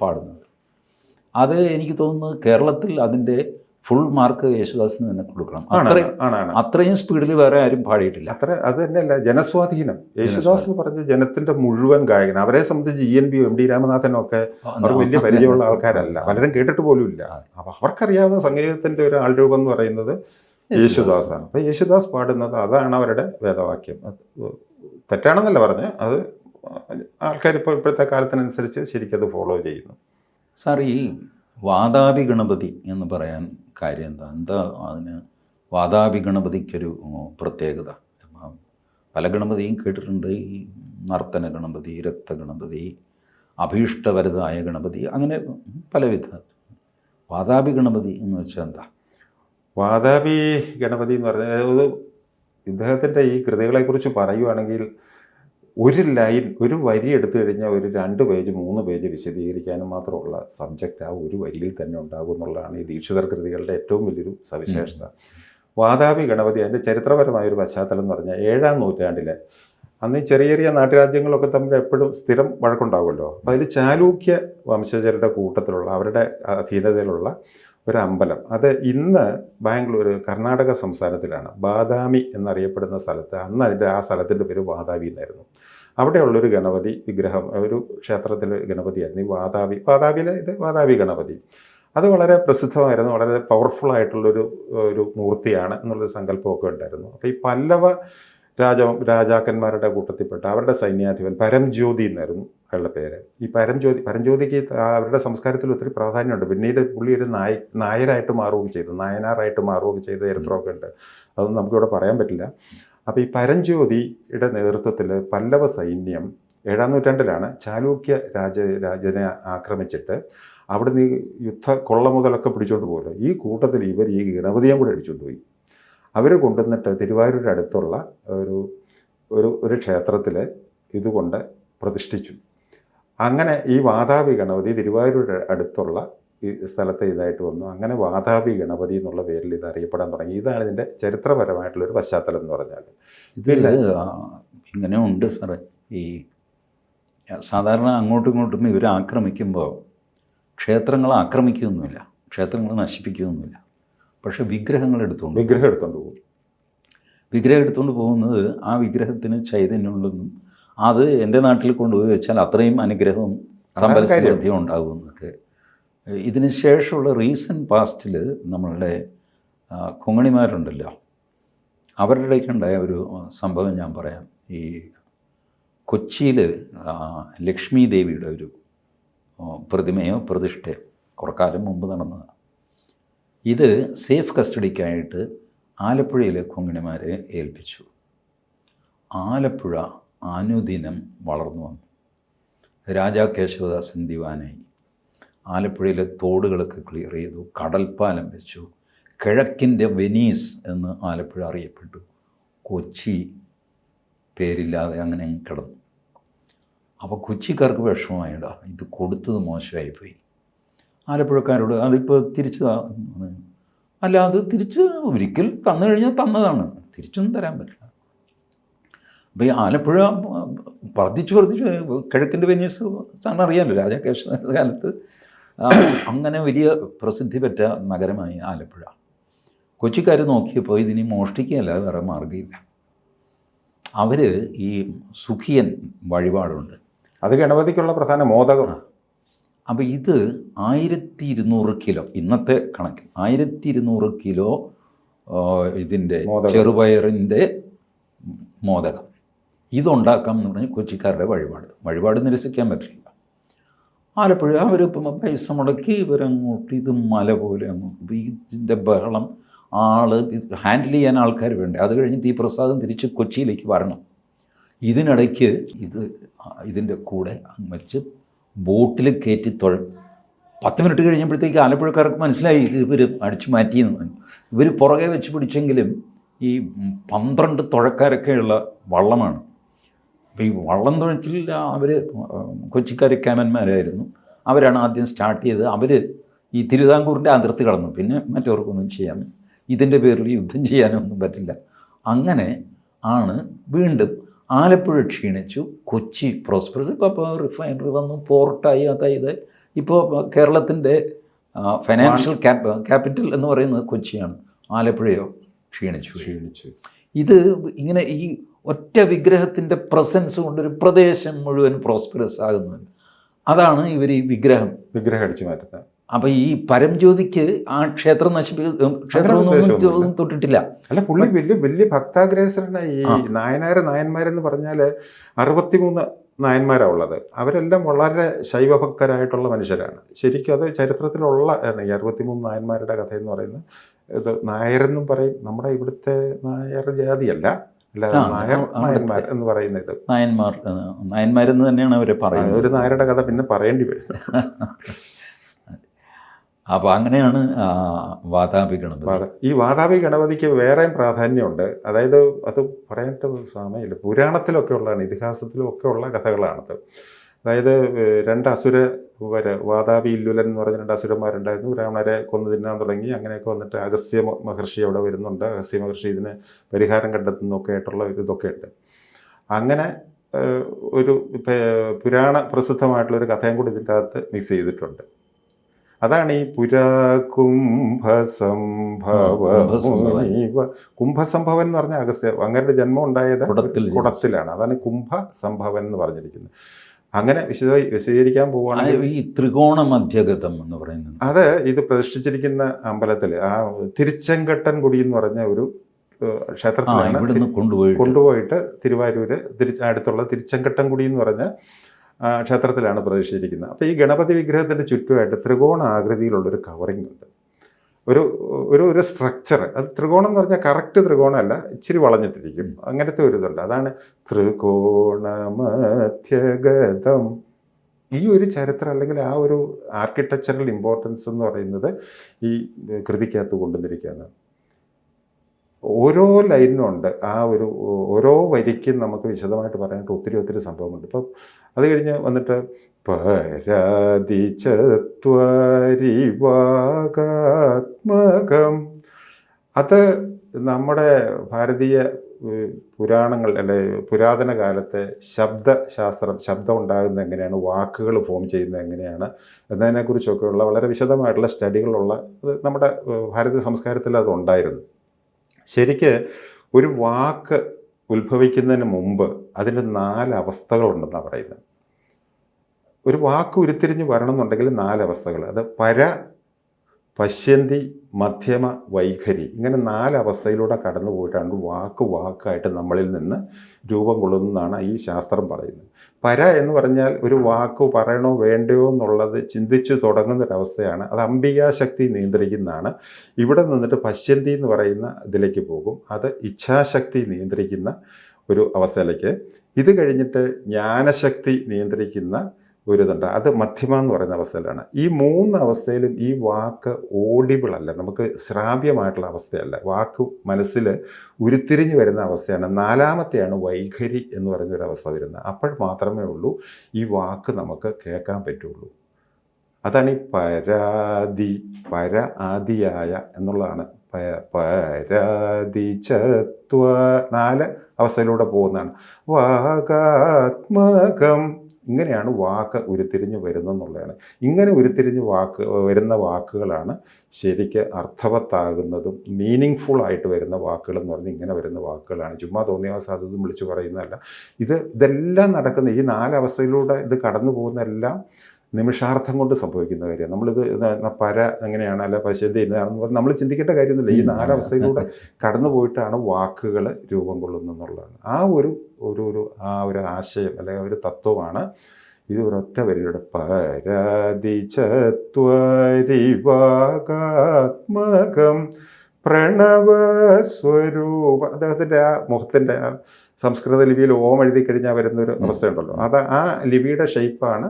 പാടുന്നത്. അത് എനിക്ക് തോന്നുന്നു കേരളത്തിൽ അതിൻ്റെ ഫുൾ മാർക്ക് യേശുദാസിന് തന്നെ കൊടുക്കണം. അത്രയും സ്പീഡിൽ വേറെ ആരും പാടിയിട്ടില്ല. അത് തന്നെയല്ല ജനസ്വാധീനം. യേശുദാസ് എന്ന് പറഞ്ഞ ജനത്തിന്റെ മുഴുവൻ ഗായകൻ. അവരെ സംബന്ധിച്ച് GNB MD രാമനാഥനും ഒക്കെ അവർ വലിയ പരിചയമുള്ള ആൾക്കാരല്ല, പലരും കേട്ടിട്ട് പോലും ഇല്ല. അപ്പൊ അവർക്കറിയാവുന്ന സംഗീതത്തിന്റെ ഒരു ആൾരൂപം എന്ന് പറയുന്നത് യേശുദാസാണ്. അപ്പൊ യേശുദാസ് പാടുന്നത് അതാണ് അവരുടെ വേദവാക്യം. തെറ്റാണെന്നല്ല പറഞ്ഞ്, അത് ആൾക്കാർ ഇപ്പോൾ ഇപ്പോഴത്തെ കാലത്തിനനുസരിച്ച് ശരിക്കത് ഫോളോ ചെയ്യുന്നു. സാർ, ഈ വാതാപി ഗണപതി എന്ന് പറയാൻ കാര്യം എന്താ അതിന് വാതാപി ഗണപതിക്കൊരു പ്രത്യേകത? പല ഗണപതിയും കേട്ടിട്ടുണ്ട്. ഈ നർത്തന ഗണപതി, രക്തഗണപതി, അഭീഷ്ടവരതായ ഗണപതി, അങ്ങനെ പലവിധ. വാതാപി ഗണപതി എന്ന് വെച്ചാൽ എന്താ? വാതാപി ഗണപതി എന്ന് പറഞ്ഞാൽ ഇദ്ദേഹത്തിൻ്റെ ഈ കൃതികളെക്കുറിച്ച് പറയുവാണെങ്കിൽ ഒരു വരി എടുത്തു കഴിഞ്ഞാൽ ഒരു 2 പേജ് 3 പേജ് വിശദീകരിക്കാനും മാത്രമുള്ള സബ്ജക്റ്റ് ആ ഒരു വരിയിൽ തന്നെ ഉണ്ടാകും എന്നുള്ളതാണ് ഈ ദീക്ഷിതർ കൃതികളുടെ ഏറ്റവും വലിയൊരു സവിശേഷത. വാതാപി ഗണപതി അതിൻ്റെ ചരിത്രപരമായൊരു പശ്ചാത്തലം എന്ന് പറഞ്ഞാൽ 7-ാം നൂറ്റാണ്ടിലെ അന്ന് ഈ ചെറിയ ചെറിയ നാട്ടുരാജ്യങ്ങളൊക്കെ തമ്മിൽ എപ്പോഴും സ്ഥിരം വഴക്കുണ്ടാകുമല്ലോ. അപ്പോൾ അതിൽ ചാലൂക്യ വംശജരുടെ കൂട്ടത്തിലുള്ള അവരുടെ അധീനതയിലുള്ള ഒരമ്പലം, അത് ഇന്ന് ബാംഗ്ലൂർ കർണാടക സംസ്ഥാനത്തിലാണ്. ബാദാമി എന്നറിയപ്പെടുന്ന സ്ഥലത്ത് അന്ന് ആ സ്ഥലത്തിൻ്റെ പേര് വാതാപി എന്നായിരുന്നു. അവിടെയുള്ളൊരു ഗണപതി വിഗ്രഹം, ഒരു ക്ഷേത്രത്തിലെ ഗണപതിയായിരുന്നു ഈ വാതാപിയിലെ ഇത് വാതാപി ഗണപതി. അത് വളരെ പ്രസിദ്ധമായിരുന്നു, വളരെ പവർഫുൾ ആയിട്ടുള്ളൊരു മൂർത്തിയാണ് എന്നുള്ളൊരു സങ്കല്പമൊക്കെ ഉണ്ടായിരുന്നു. അപ്പോൾ ഈ പല്ലവ രാജാക്കന്മാരുടെ കൂട്ടത്തിൽപ്പെട്ട അവരുടെ സൈന്യാധിപൻ പരംജ്യോതി എന്നായിരുന്നു അയാളുടെ പേര്. ഈ പരംജ്യോതിക്ക് അവരുടെ സംസ്കാരത്തിൽ ഒത്തിരി പ്രാധാന്യമുണ്ട്. പിന്നീട് പുള്ളി ഒരു നായരായിട്ട് മാറുകയും ചെയ്തു, നായനാറായിട്ട് മാറുകയും ചെയ്ത ചരിത്രമൊക്കെ ഉണ്ട്. അതൊന്നും നമുക്കിവിടെ പറയാൻ പറ്റില്ല. അപ്പോൾ ഈ പരംജ്യോതിയുടെ നേതൃത്വത്തിൽ പല്ലവ സൈന്യം 7-ാം നൂറ്റാണ്ടിലാണ് ചാലൂക്യ രാജനെ ആക്രമിച്ചിട്ട് അവിടുന്ന് ഈ കൊള്ള മുതലൊക്കെ പിടിച്ചോണ്ട് പോകുമല്ലോ, ഈ കൂട്ടത്തിൽ ഇവർ ഈ ഗണപതിയും കൂടെ അടിച്ചുകൊണ്ട് പോയി. അവർ കൊണ്ടുവന്നിട്ട് തിരുവാരൂർ അടുത്തുള്ള ഒരു ക്ഷേത്രത്തിൽ ഇതുകൊണ്ട് പ്രതിഷ്ഠിച്ചു. അങ്ങനെ ഈ വാതാപി ഗണപതി തിരുവാരൂർ അടുത്തുള്ള ഈ സ്ഥലത്തെ ഇതായിട്ട് വന്നു. അങ്ങനെ വാതാപി ഗണപതി എന്നുള്ള പേരിൽ ഇത് അറിയപ്പെടാൻ തുടങ്ങി. ഇതാണ് ഇതിൻ്റെ ചരിത്രപരമായിട്ടുള്ളൊരു പശ്ചാത്തലം എന്ന് പറഞ്ഞാൽ. ഇതിൽ ഇങ്ങനെ ഉണ്ട് സാറേ, ഈ സാധാരണ അങ്ങോട്ടും ഇങ്ങോട്ടും ഇവർ ആക്രമിക്കുമ്പോൾ ക്ഷേത്രങ്ങളെ ആക്രമിക്കുകയൊന്നുമില്ല, ക്ഷേത്രങ്ങൾ നശിപ്പിക്കുകയൊന്നുമില്ല. പക്ഷെ വിഗ്രഹങ്ങൾ എടുത്തുകൊണ്ട് വിഗ്രഹം എടുത്തുകൊണ്ട് പോകും. വിഗ്രഹം എടുത്തുകൊണ്ട് പോകുന്നത് ആ വിഗ്രഹത്തിന് ചൈതന്യമുള്ളതെന്നും അത് എൻ്റെ നാട്ടിൽ കൊണ്ടുപോയി വെച്ചാൽ അത്രയും അനുഗ്രഹവും സമ്പൽ സമൃദ്ധിയും ഉണ്ടാകുമെന്നൊക്കെ. ഇതിന് ശേഷമുള്ള റീസെൻറ്റ് പാസ്റ്റിൽ നമ്മളുടെ കൊങ്ങണിമാരുണ്ടല്ലോ, അവരുടെ ഇടയ്ക്കുണ്ടായ ഒരു സംഭവം ഞാൻ പറയാം. ഈ കൊച്ചിയിൽ ലക്ഷ്മി ദേവിയുടെ ഒരു പ്രതിമയോ പ്രതിഷ്ഠയോ കുറക്കാലം മുമ്പ് നടന്നതാണ്. ഇത് സേഫ് കസ്റ്റഡിക്കായിട്ട് ആലപ്പുഴയിലെ കൊങ്ങിണിമാരെ ഏൽപ്പിച്ചു. ആലപ്പുഴ അനുദിനം വളർന്നു വന്നു. രാജാ കേശവദാസൻ ദിവാനായി. ആലപ്പുഴയിലെ തോടുകളൊക്കെ ക്ലിയർ ചെയ്തു, കടൽപ്പാലം വെച്ചു, കിഴക്കിൻ്റെ വെനീസ് എന്ന് ആലപ്പുഴ അറിയപ്പെട്ടു. കൊച്ചി പേരില്ലാതെ അങ്ങനെ കിടന്നു. അപ്പോൾ കൊച്ചിക്കാർക്ക് വിഷമമായിടാ, ഇത് കൊടുത്തത് മോശമായിപ്പോയി. ആലപ്പുഴക്കാരോട് അതിപ്പോൾ തിരിച്ചു അല്ല, അത് തിരിച്ച് ഒരിക്കൽ തന്നു കഴിഞ്ഞാൽ തന്നതാണ്, തിരിച്ചൊന്നും തരാൻ പറ്റില്ല. അപ്പോൾ ഈ ആലപ്പുഴ വർദ്ധിച്ചു കിഴക്കിൻ്റെ വെനീസ് സാറിന് അറിയാമല്ലോ, രാജാകേശവ കാലത്ത് അങ്ങനെ വലിയ പ്രസിദ്ധി പെറ്റ നഗരമായി ആലപ്പുഴ. കൊച്ചിക്കാർ നോക്കിയപ്പോൾ ഇതിനി മോഷ്ടിക്കുകയല്ലാതെ വേറെ മാർഗ്ഗമില്ല. അവർ ഈ സുഖിയൻ വഴിപാടുണ്ട്, അത് ഗണപതിക്കുള്ള പ്രധാന മോദകമാണ്. അപ്പോൾ ഇത് 1200 കിലോ, ഇന്നത്തെ കണക്കിൽ 1200 കിലോ ഇതിൻ്റെ ചെറുപയറിൻ്റെ മോദകം ഇതുണ്ടാക്കാം എന്ന് പറഞ്ഞ് കൊച്ചിക്കാരുടെ വഴിപാട് നിരസിക്കാൻ പറ്റില്ല. ആലപ്പുഴ അവർ പൈസ മുടക്കി ഇവരങ്ങോട്ട്, ഇത് മല പോലെ അങ്ങോട്ട്, ഇതിൻ്റെ ബഹളം, ഹാൻഡിൽ ചെയ്യാൻ ആൾക്കാർ വേണ്ടേ. അത് കഴിഞ്ഞിട്ട് ഈ പ്രസാദം തിരിച്ച് കൊച്ചിയിലേക്ക് വരണം. ഇതിനിടയ്ക്ക് ഇതിൻ്റെ കൂടെ വെച്ച് ബോട്ടിൽ കയറ്റി 10 മിനിറ്റ് കഴിഞ്ഞപ്പോഴത്തേക്ക് ആലപ്പുഴക്കാർക്ക് മനസ്സിലായി ഇത് ഇവർ അടിച്ചു മാറ്റിയെന്ന് പറഞ്ഞു. ഇവർ പുറകെ വെച്ച് പിടിച്ചെങ്കിലും ഈ 12 തുഴക്കാരൊക്കെയുള്ള വള്ളമാണ്. അപ്പോൾ ഈ വള്ളം തുഴച്ചിൽ അവർ കൊച്ചിക്കാർ ക്യാമന്മാരായിരുന്നു. അവരാണ് ആദ്യം സ്റ്റാർട്ട് ചെയ്തത്. അവർ ഈ തിരുവിതാംകൂറിൻ്റെ അതിർത്തി കടന്നു. പിന്നെ മറ്റവർക്കൊന്നും ചെയ്യാൻ, ഇതിൻ്റെ പേരിൽ യുദ്ധം ചെയ്യാനൊന്നും പറ്റില്ല. അങ്ങനെ ആണ് വീണ്ടും ആലപ്പുഴ ക്ഷീണിച്ചു, കൊച്ചി പ്രോസ്പെറസ്. ഇപ്പോൾ റിഫൈനറി വന്നു, പോർട്ടായി, അതായത് ഇപ്പോൾ കേരളത്തിൻ്റെ ഫൈനാൻഷ്യൽ ക്യാപിറ്റൽ എന്ന് പറയുന്നത് കൊച്ചിയാണ്. ആലപ്പുഴയോ ക്ഷീണിച്ചു. ഇത് ഇങ്ങനെ ഈ ഒറ്റ വിഗ്രഹത്തിൻ്റെ പ്രസൻസ് കൊണ്ടൊരു പ്രദേശം മുഴുവൻ പ്രോസ്പെറസ് ആകുന്നു. അതാണ് ഇവർ ഈ വിഗ്രഹം അടിച്ചു മാറ്റുന്നത്. അപ്പോൾ ഈ പരംജ്യോതിക്ക് ആ ക്ഷേത്രം ക്ഷേത്രമൊന്നും തൊട്ടിട്ടില്ല. അല്ല, പുള്ളി വലിയ ഭക്താഗ്രേസരനായി. ഈ നായന്മാരെന്ന് പറഞ്ഞാൽ 63 നായന്മാരാണ് ഉള്ളത്. അവരെല്ലാം വളരെ ശൈവഭക്തരായിട്ടുള്ള മനുഷ്യരാണ്. ശരിക്കും അത് ചരിത്രത്തിലുള്ള 63 നായന്മാരുടെ കഥയെന്ന് പറയുന്നത്. ഇത് നായരെന്നും പറയും, നമ്മുടെ ഇവിടുത്തെ നായർ ജാതിയല്ല, അല്ലാതെ നായന്മാർ എന്ന് പറയുന്നത്. നായന്മാരെന്ന് തന്നെയാണ് അവരെ പറയുന്നത്. ഒരു നായരുടെ കഥ പിന്നെ പറയേണ്ടി വരും. അപ്പോൾ അങ്ങനെയാണ് വാതാപി ഗണപതി. ഈ വാതാപി ഗണപതിക്ക് വേറെയും പ്രാധാന്യമുണ്ട്. അതായത് അത് പറയേണ്ട സമയമില്ല, പുരാണത്തിലൊക്കെ ഉള്ളതാണ്, ഇതിഹാസത്തിലും ഒക്കെ ഉള്ള കഥകളാണത്. അതായത് 2 അസുരവര്, വാതാപി ഇല്ലുലൻ എന്ന് പറഞ്ഞ 2 അസുരന്മാരുണ്ടായിരുന്നു. രാവണരെ കൊന്നു തിന്നാൻ തുടങ്ങി. അങ്ങനെയൊക്കെ വന്നിട്ട് അഗസ്ത്യ മഹർഷി അവിടെ വരുന്നുണ്ട്. അഗസ്ത്യ മഹർഷി ഇതിന് പരിഹാരം കണ്ടെത്തുന്നൊക്കെ ആയിട്ടുള്ള ഒരു ഇതൊക്കെ ഉണ്ട്. അങ്ങനെ ഒരു പുരാണ പ്രസിദ്ധമായിട്ടുള്ളൊരു കഥയും കൂടി ഇതിൻ്റെ അകത്ത് മിക്സ് ചെയ്തിട്ടുണ്ട്. അതാണ് ഈ കുംഭസംഭവൻ എന്ന് പറഞ്ഞ അഗസ്ത്യ അങ്ങരുടെ ജന്മം ഉണ്ടായത് കുടത്തിലാണ്. അതാണ് കുംഭസംഭവൻ എന്ന് പറഞ്ഞിരിക്കുന്നത്. അങ്ങനെ വിശദീകരിക്കാൻ പോവുകയാണെങ്കിൽ ഈ ത്രികോണ മധ്യഗതം എന്ന് പറയുന്നത്, അത് ഇത് പ്രതിഷ്ഠിച്ചിരിക്കുന്ന അമ്പലത്തിൽ ആ തിരുച്ചെങ്കട്ടൻകുടി എന്ന് പറഞ്ഞ ഒരു ക്ഷേത്രത്തിലാണ് കൊണ്ടുപോയിട്ട് തിരുവാരൂര് അടുത്തുള്ള തിരുച്ചെങ്കട്ടൻകുടി എന്ന് പറഞ്ഞ ക്ഷേത്രത്തിലാണ് പ്രതിഷ്ഠിച്ചിരിക്കുന്നത്. അപ്പോൾ ഈ ഗണപതി വിഗ്രഹത്തിൻ്റെ ചുറ്റുമായിട്ട് ത്രികോണ ആകൃതിയിലുള്ളൊരു കവറിങ് ഉണ്ട്, ഒരു സ്ട്രക്ചർ. അത് ത്രികോണം എന്ന് പറഞ്ഞാൽ കറക്റ്റ് ത്രികോണമല്ല, ഇച്ചിരി വളഞ്ഞിട്ടിരിക്കും. അങ്ങനത്തെ ഒരു ഇതുണ്ട്. അതാണ് ത്രികോണമധ്യഗതം. ഈ ഒരു ചരിത്രം അല്ലെങ്കിൽ ആ ഒരു ആർക്കിടെക്ചറൽ ഇമ്പോർട്ടൻസ് എന്ന് പറയുന്നത് ഈ കൃതിക്കകത്ത് കൊണ്ടുവന്നിരിക്കുകയാണ്. ഓരോ ലൈനും ഉണ്ട്. ആ ഒരു ഓരോ വരിക്കും നമുക്ക് വിശദമായിട്ട് പറയാനായിട്ട് ഒത്തിരി സംഭവമുണ്ട്. ഇപ്പം അത് കഴിഞ്ഞ് വന്നിട്ട് പരാതിചത്വരിവാകാത്മകം, അത് നമ്മുടെ ഭാരതീയ പുരാണങ്ങൾ അല്ലെ പുരാതന കാലത്തെ ശബ്ദശാസ്ത്രം, ശബ്ദം ഉണ്ടാകുന്നത് എങ്ങനെയാണ്, വാക്കുകൾ ഫോം ചെയ്യുന്നത് എങ്ങനെയാണ് എന്നതിനെക്കുറിച്ചൊക്കെയുള്ള വളരെ വിശദമായിട്ടുള്ള സ്റ്റഡികളുള്ള നമ്മുടെ ഭാരതീയ സംസ്കാരത്തിൽ അതുണ്ടായിരുന്നു. ശരിക്ക് ഒരു വാക്ക് ഉത്ഭവിക്കുന്നതിന് മുമ്പ് അതിന് 4 അവസ്ഥകളുണ്ടെന്നാണ് പറയുന്നത്. ഒരു വാക്ക് ഉരുത്തിരിഞ്ഞ് വരണമെന്നുണ്ടെങ്കിൽ 4 അവസ്ഥകൾ. അത് പര, പശ്യന്തി, മധ്യമ, വൈഖരി, ഇങ്ങനെ 4 അവസ്ഥയിലൂടെ കടന്നു പോയിട്ടാണ് വാക്കായിട്ട് നമ്മളിൽ നിന്ന് രൂപം കൊള്ളുന്നതാണ് ഈ ശാസ്ത്രം പറയുന്നത്. പര എന്ന് പറഞ്ഞാൽ ഒരു വാക്ക് പറയണോ വേണ്ടയോ എന്നുള്ളത് ചിന്തിച്ചു തുടങ്ങുന്നൊരവസ്ഥയാണ്. അത് അംബികാശക്തി നിയന്ത്രിക്കുന്നതാണ്. ഇവിടെ നിന്നിട്ട് പശ്യന്തി എന്ന് പറയുന്ന ഇതിലേക്ക് പോകും. അത് ഇച്ഛാശക്തി നിയന്ത്രിക്കുന്ന ഒരു അവസ്ഥയിലേക്ക്. ഇത് കഴിഞ്ഞിട്ട് ജ്ഞാനശക്തി നിയന്ത്രിക്കുന്ന ഒരിതുണ്ട്, അത് മധ്യമ എന്ന് പറയുന്ന അവസ്ഥയിലാണ്. ഈ 3 അവസ്ഥയിലും ഈ വാക്ക് ഓഡിബിൾ അല്ല, നമുക്ക് ശ്രാവ്യമായിട്ടുള്ള അവസ്ഥയല്ല, വാക്ക് മനസ്സിൽ ഉരുത്തിരിഞ്ഞ് വരുന്ന അവസ്ഥയാണ്. 4മത്തെയാണ് വൈഖരി എന്ന് പറയുന്നൊരു അവസ്ഥ വരുന്നത്. അപ്പോൾ മാത്രമേ ഉള്ളൂ ഈ വാക്ക് നമുക്ക് കേൾക്കാൻ പറ്റുള്ളൂ. അതാണ് ഈ പര ആദിയായ എന്നുള്ളതാണ്. പരാതി ചത്വ 4 അവസ്ഥയിലൂടെ പോകുന്നതാണ്. വാഗാത്മകം, ഇങ്ങനെയാണ് വാക്ക് ഉരുത്തിരിഞ്ഞ് വരുന്നതെന്നുള്ളതാണ്. ഇങ്ങനെ ഉരുത്തിരിഞ്ഞ് വരുന്ന വാക്കുകളാണ് ശരിക്ക് അർത്ഥവത്താകുന്നതും മീനിങ് ആയിട്ട് വരുന്ന വാക്കുകൾ എന്ന് പറഞ്ഞാൽ ഇങ്ങനെ വരുന്ന വാക്കുകളാണ്. ചുമ്മാ തോന്നിയ സാധ്യതയും വിളിച്ചു പറയുന്നതല്ല. ഇതെല്ലാം നടക്കുന്ന ഈ 4 അവസ്ഥയിലൂടെ ഇത് കടന്നു പോകുന്നതെല്ലാം നിമിഷാർത്ഥം കൊണ്ട് സംഭവിക്കുന്ന കാര്യമാണ്. നമ്മളിത് പര എങ്ങനെയാണ് അല്ല പശ്യന്തി എന്നാണെന്ന് പറഞ്ഞാൽ നമ്മൾ ചിന്തിക്കേണ്ട കാര്യമൊന്നുമില്ല. ഈ 4 അവസ്ഥയിലൂടെ കടന്നു പോയിട്ടാണ് വാക്കുകൾ രൂപം കൊള്ളുന്നതെന്നുള്ളതാണ്. ആ ഒരു ആശയം അല്ലെങ്കിൽ ഒരു തത്വമാണ് ഇത് ഒരൊറ്റ വരിയുടെ പരാതി ചത്വരിവാകാത്മകം പ്രണവസ്വരൂപ. അദ്ദേഹത്തിൻ്റെ ആ മുഖത്തിൻ്റെ ആ സംസ്കൃത ലിപിയിൽ ഓം എഴുതി കഴിഞ്ഞാൽ വരുന്നൊരു അവസ്ഥയുണ്ടല്ലോ, അത് ആ ലിപിയുടെ ഷേപ്പാണ്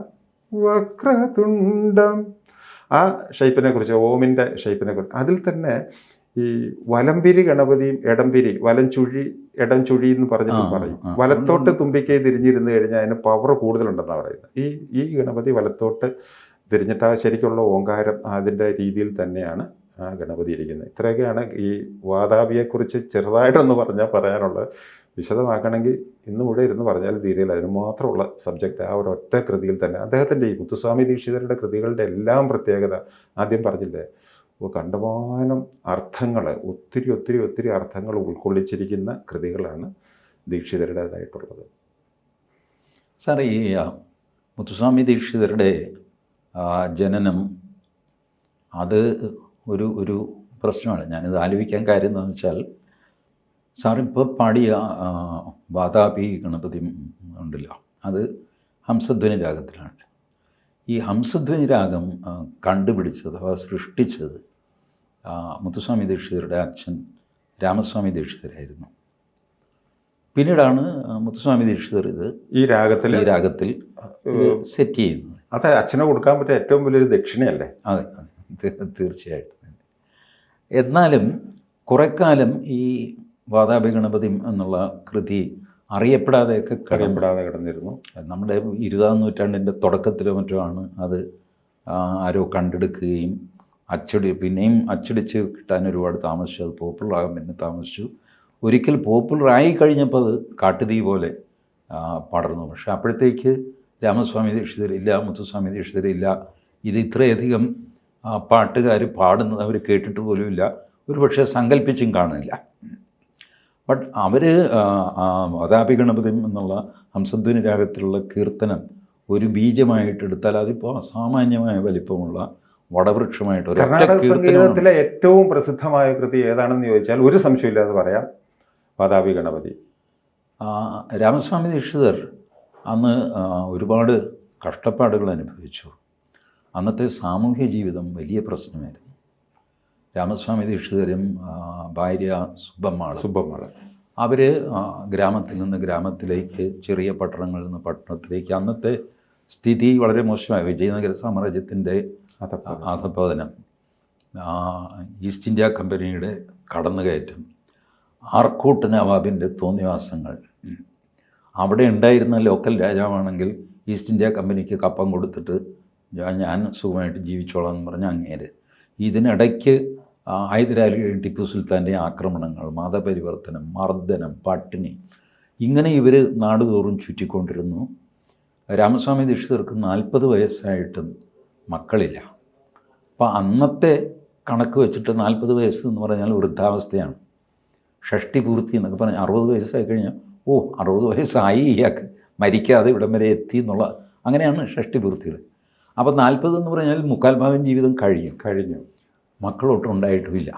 വക്രതുണ്ടം. ആ ഷേപ്പിനെ കുറിച്ച്, ഓമിൻ്റെ ഷേപ്പിനെ കുറിച്ച്, അതിൽ തന്നെ ഈ വലംപിരി ഗണപതിയും ഇടംപിരി, വലംചുഴി ഇടംചുഴി എന്ന് പറഞ്ഞിട്ട് പറയും. വലത്തോട്ട് തുമ്പിക്കൈ തിരിഞ്ഞിരുന്ന് കഴിഞ്ഞാൽ അതിന് പവർ കൂടുതലുണ്ടെന്നാണ് പറയുന്നത്. ഈ ഗണപതി വലത്തോട്ട് തിരിഞ്ഞിട്ട് ആ ശരിക്കുള്ള ഓങ്കാരം അതിൻ്റെ രീതിയിൽ തന്നെയാണ് ആ ഗണപതി ഇരിക്കുന്നത്. ഇത്രയൊക്കെയാണ് ഈ വാതാപിയെക്കുറിച്ച് ചെറുതായിട്ടൊന്ന് പറയാനുള്ളത്. വിശദമാക്കണമെങ്കിൽ ഇന്ന് മുഴുവൻ ഇരുന്ന് പറഞ്ഞാൽ തീരെയില്ല. അതിന് മാത്രമുള്ള സബ്ജക്റ്റ് ആ ഒരൊറ്റ കൃതിയിൽ തന്നെ. അദ്ദേഹത്തിൻ്റെ ഈ മുത്തുസ്വാമി ദീക്ഷിതരുടെ കൃതികളുടെ എല്ലാം പ്രത്യേകത ആദ്യം പറഞ്ഞില്ലേ, കണ്ടമാനം അർത്ഥങ്ങൾ, ഒത്തിരി അർത്ഥങ്ങൾ ഉൾക്കൊള്ളിച്ചിരിക്കുന്ന കൃതികളാണ് ദീക്ഷിതരുടേതായിട്ടുള്ളത്. സാർ, ഈ മുത്തുസ്വാമി ദീക്ഷിതരുടെ ജനനം അത് ഒരു പ്രശ്നമാണ്. ഞാനിത് ആലോചിക്കാൻ കാര്യം എന്താണെന്ന് വെച്ചാൽ, സാറിപ്പോൾ പാടിയ വാതാപി ഗണപതി ഉണ്ടല്ലോ, അത് ഹംസധ്വനി രാഗത്തിലാണ്. ഈ ഹംസധ്വനി രാഗം കണ്ടുപിടിച്ചത് അഥവാ സൃഷ്ടിച്ചത് മുത്തുസ്വാമി ദീക്ഷിതരുടെ അച്ഛൻ രാമസ്വാമി ദീക്ഷിതരായിരുന്നു. പിന്നീടാണ് മുത്തുസ്വാമി ദീക്ഷിതർ ഈ രാഗത്തിൽ സെറ്റ് ചെയ്യുന്നത്. അത് അച്ഛനെ കൊടുക്കാൻ പറ്റിയ ഏറ്റവും വലിയൊരു ദക്ഷിണയല്ലേ? അതെ, തീർച്ചയായിട്ടും. എന്നാലും കുറേക്കാലം ഈ വാതാപി ഗണപതി എന്നുള്ള കൃതി അറിയപ്പെടാതെയൊക്കെ കിടന്നിരുന്നു. നമ്മുടെ 20-ാം നൂറ്റാണ്ടിൻ്റെ തുടക്കത്തിലോ മറ്റോ ആണ് അത് ആരോ കണ്ടെടുക്കുകയും പിന്നെയും അച്ചടിച്ച് കിട്ടാൻ ഒരുപാട് താമസിച്ചു. അത് പോപ്പുലറാകാൻ പിന്നെ താമസിച്ചു. ഒരിക്കൽ പോപ്പുലറായി കഴിഞ്ഞപ്പോൾ അത് കാട്ടുതീ പോലെ പടർന്നു. പക്ഷെ അപ്പോഴത്തേക്ക് രാമസ്വാമി ദീക്ഷിതരില്ല, മുത്തുസ്വാമി ദീക്ഷിതരില്ല. ഇത് ഇത്രയധികം പാട്ടുകാർ പാടുന്നത് അവർ കേട്ടിട്ട് പോലുമില്ല, ഒരു പക്ഷേ സങ്കല്പിച്ചും കാണില്ല. ബട്ട് അവർ വാതാപി ഗണപതി എന്നുള്ള ഹംസധ്വനി രാഗത്തിലുള്ള കീർത്തനം ഒരു ബീജമായിട്ടെടുത്താൽ അതിപ്പോൾ അസാമാന്യമായ വലിപ്പമുള്ള വടവൃക്ഷമായിട്ട് കർണാടക സംഗീതത്തിലെ ഏറ്റവും പ്രസിദ്ധമായ കൃതി ഏതാണെന്ന് ചോദിച്ചാൽ ഒരു സംശയമില്ലാതെ പറയാം, വാതാപി ഗണപതി. രാമസ്വാമി ദീക്ഷിതർ അന്ന് ഒരുപാട് കഷ്ടപ്പാടുകൾ അനുഭവിച്ചു. അന്നത്തെ സാമൂഹ്യ ജീവിതം വലിയ പ്രശ്നമായിരുന്നു. രാമസ്വാമി ദീക്ഷിതരും ഭാര്യ സുബ്ബമ്മാൾ അവർ ഗ്രാമത്തിൽ നിന്ന് ഗ്രാമത്തിലേക്ക്, ചെറിയ പട്ടണങ്ങളിൽ നിന്ന് പട്ടണത്തിലേക്ക്. അന്നത്തെ സ്ഥിതി വളരെ മോശമായി. വിജയനഗര സാമ്രാജ്യത്തിൻ്റെ അധപതനം, ഈസ്റ്റ് ഇന്ത്യ കമ്പനിയുടെ കടന്നുകയറ്റം, ആർക്കോട്ട് നവാബിൻ്റെ തോന്നിവാസങ്ങൾ, അവിടെ ഉണ്ടായിരുന്ന ലോക്കൽ രാജാവാണെങ്കിൽ ഈസ്റ്റ് ഇന്ത്യ കമ്പനിക്ക് കപ്പം കൊടുത്തിട്ട് ഞാൻ സുഖമായിട്ട് ജീവിച്ചോളാം എന്ന് പറഞ്ഞ അങ്ങേര്. ഇതിനിടയ്ക്ക് ഹൈദരാലിയുടെയും ടിപ്പു സുൽത്താൻ്റെ ആക്രമണങ്ങൾ, മതപരിവർത്തനം, മർദ്ദനം, പട്ടിണി, ഇങ്ങനെ ഇവർ നാടുതോറും ചുറ്റിക്കൊണ്ടിരുന്നു. രാമസ്വാമി ദീക്ഷിതർക്ക് 40 വയസ്സായിട്ടും മക്കളില്ല. അപ്പോൾ അന്നത്തെ കണക്ക് വെച്ചിട്ട് 40 വയസ്സ് എന്ന് പറഞ്ഞാൽ വൃദ്ധാവസ്ഥയാണ്. ഷഷ്ടി പൂർത്തി എന്നൊക്കെ പറഞ്ഞാൽ 60 വയസ്സായി കഴിഞ്ഞാൽ 60 വയസ്സായി ഇയാൾക്ക്, മരിക്കാതെ ഇവിടം വരെ എത്തി എന്നുള്ള, അങ്ങനെയാണ് ഷഷ്ടി പൂർത്തികൾ. അപ്പോൾ 40 എന്ന് പറഞ്ഞാൽ 3/4 ജീവിതം കഴിഞ്ഞു, മക്കളൊട്ടും ഉണ്ടായിട്ടുമില്ല.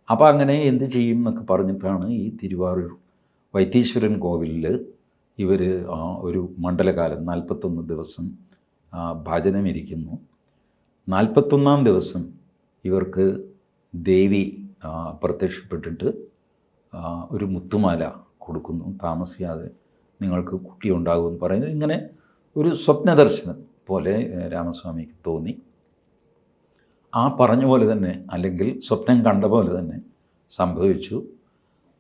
അപ്പോൾ അങ്ങനെ എന്ത് ചെയ്യും എന്നൊക്കെ പറഞ്ഞിട്ടാണ് ഈ തിരുവാറൂർ വൈത്തീശ്വരൻ കോവിലിൽ ഇവർ ഒരു മണ്ഡലകാലം 41 ദിവസം ഭജനമിരിക്കുന്നു. 41-ാം ദിവസം ഇവർക്ക് ദേവി പ്രത്യക്ഷപ്പെട്ടിട്ട് ഒരു മുത്തുമാല കൊടുക്കുന്നു. താമസിയാതെ നിങ്ങൾക്ക് കുട്ടി ഉണ്ടാകുമെന്ന് പറയുന്നത്, ഇങ്ങനെ ഒരു സ്വപ്നദർശനം പോലെ രാമസ്വാമിക്ക് തോന്നി. ആ പറഞ്ഞ പോലെ തന്നെ, അല്ലെങ്കിൽ സ്വപ്നം കണ്ട പോലെ തന്നെ സംഭവിച്ചു.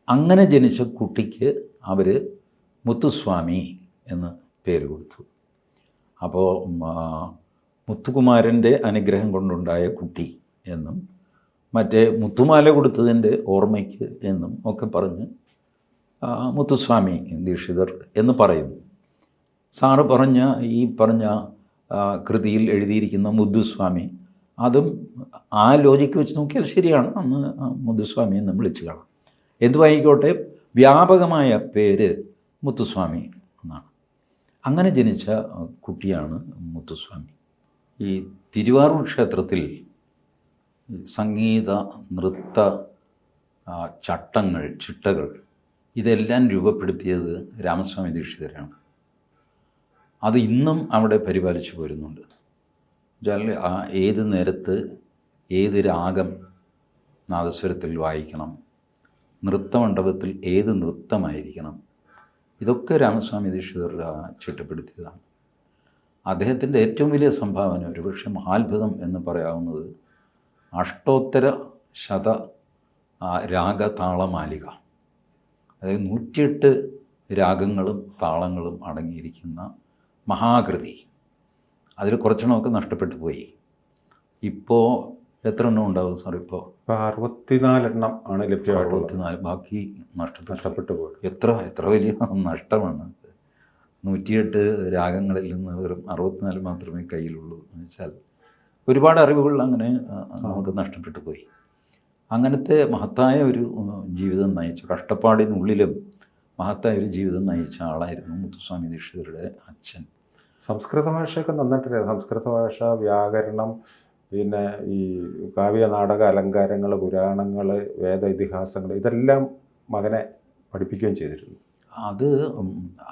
അങ്ങനെ ജനിച്ച കുട്ടിക്ക് അവർ മുത്തുസ്വാമി എന്ന് പേര് കൊടുത്തു. അപ്പോൾ മുത്തുകുമാരൻ്റെ അനുഗ്രഹം കൊണ്ടുണ്ടായ കുട്ടി എന്നും മറ്റേ മുത്തുമാല കൊടുത്തതിൻ്റെ ഓർമ്മയ്ക്ക് എന്നും ഒക്കെ പറഞ്ഞ് മുത്തുസ്വാമി ദീക്ഷിതർ എന്ന് പറയുന്നു. സാറ് ഈ പറഞ്ഞ കൃതിയിൽ എഴുതിയിരിക്കുന്ന മുത്തുസ്വാമി, അതും ആ ലോജിക്ക് വെച്ച് നോക്കിയാൽ ശരിയാണ്. അന്ന് മുത്തുസ്വാമി എന്ന് വിളിച്ചു കാണാം. എന്തുവായിക്കോട്ടെ, വ്യാപകമായ പേര് മുത്തുസ്വാമി എന്നാണ്. അങ്ങനെ ജനിച്ച കുട്ടിയാണ് മുത്തുസ്വാമി. ഈ തിരുവാറൂർ ക്ഷേത്രത്തിൽ സംഗീത നൃത്ത ചട്ടങ്ങൾ, ചിട്ടകൾ, ഇതെല്ലാം രൂപപ്പെടുത്തിയത് രാമസ്വാമി ദീക്ഷിതരാണ്. അത് ഇന്നും അവിടെ പരിപാലിച്ചു പോരുന്നുണ്ട്. ഏത് നേരത്ത് ഏത് രാഗം നാദസ്വരത്തിൽ വായിക്കണം, നൃത്തമണ്ഡപത്തിൽ ഏത് നൃത്തമായിരിക്കണം, ഇതൊക്കെ രാമസ്വാമി ദീക്ഷിതർ ചിട്ടപ്പെടുത്തിയതാണ്. അദ്ദേഹത്തിൻ്റെ ഏറ്റവും വലിയ സംഭാവന, ഒരുപക്ഷെ മഹാത്ഭുതം എന്ന് പറയാവുന്നത്, അഷ്ടോത്തര ശത രാഗതാളമാലിക, അതായത് 108 രാഗങ്ങളും താളങ്ങളും അടങ്ങിയിരിക്കുന്ന മഹാകൃതി. അതിൽ കുറച്ചെണ്ണമൊക്കെ നഷ്ടപ്പെട്ടു പോയി. ഇപ്പോൾ എത്ര എണ്ണം ഉണ്ടാവും സാർ? ഇപ്പോൾ 64 എണ്ണം ആണ് ലഭ്യമായിട്ടുള്ളത്. 64, ബാക്കി നഷ്ടപ്പെട്ടു പോയി. എത്ര വലിയ നഷ്ടമാണ്. 108 രാഗങ്ങളിൽ നിന്ന് വെറും 64 മാത്രമേ കയ്യിലുള്ളൂ എന്ന് വെച്ചാൽ ഒരുപാട് അറിവുകൾ അങ്ങനെ നമുക്ക് നഷ്ടപ്പെട്ടു പോയി. അങ്ങനത്തെ മഹത്തായ ഒരു ജീവിതം നയിച്ച, കഷ്ടപ്പാടിനുള്ളിലും മഹത്തായ ഒരു ജീവിതം നയിച്ച ആളായിരുന്നു മുത്തുസ്വാമി ദീക്ഷിതരുടെ അച്ഛൻ. സംസ്കൃത ഭാഷയൊക്കെ നന്നായിട്ടറിയാം. സംസ്കൃത ഭാഷ, വ്യാകരണം, പിന്നെ ഈ കാവ്യ നാടക അലങ്കാരങ്ങൾ, പുരാണങ്ങൾ, വേദ ഇതിഹാസങ്ങൾ, ഇതെല്ലാം മകനെ പഠിപ്പിക്കുകയും ചെയ്തിരുന്നു.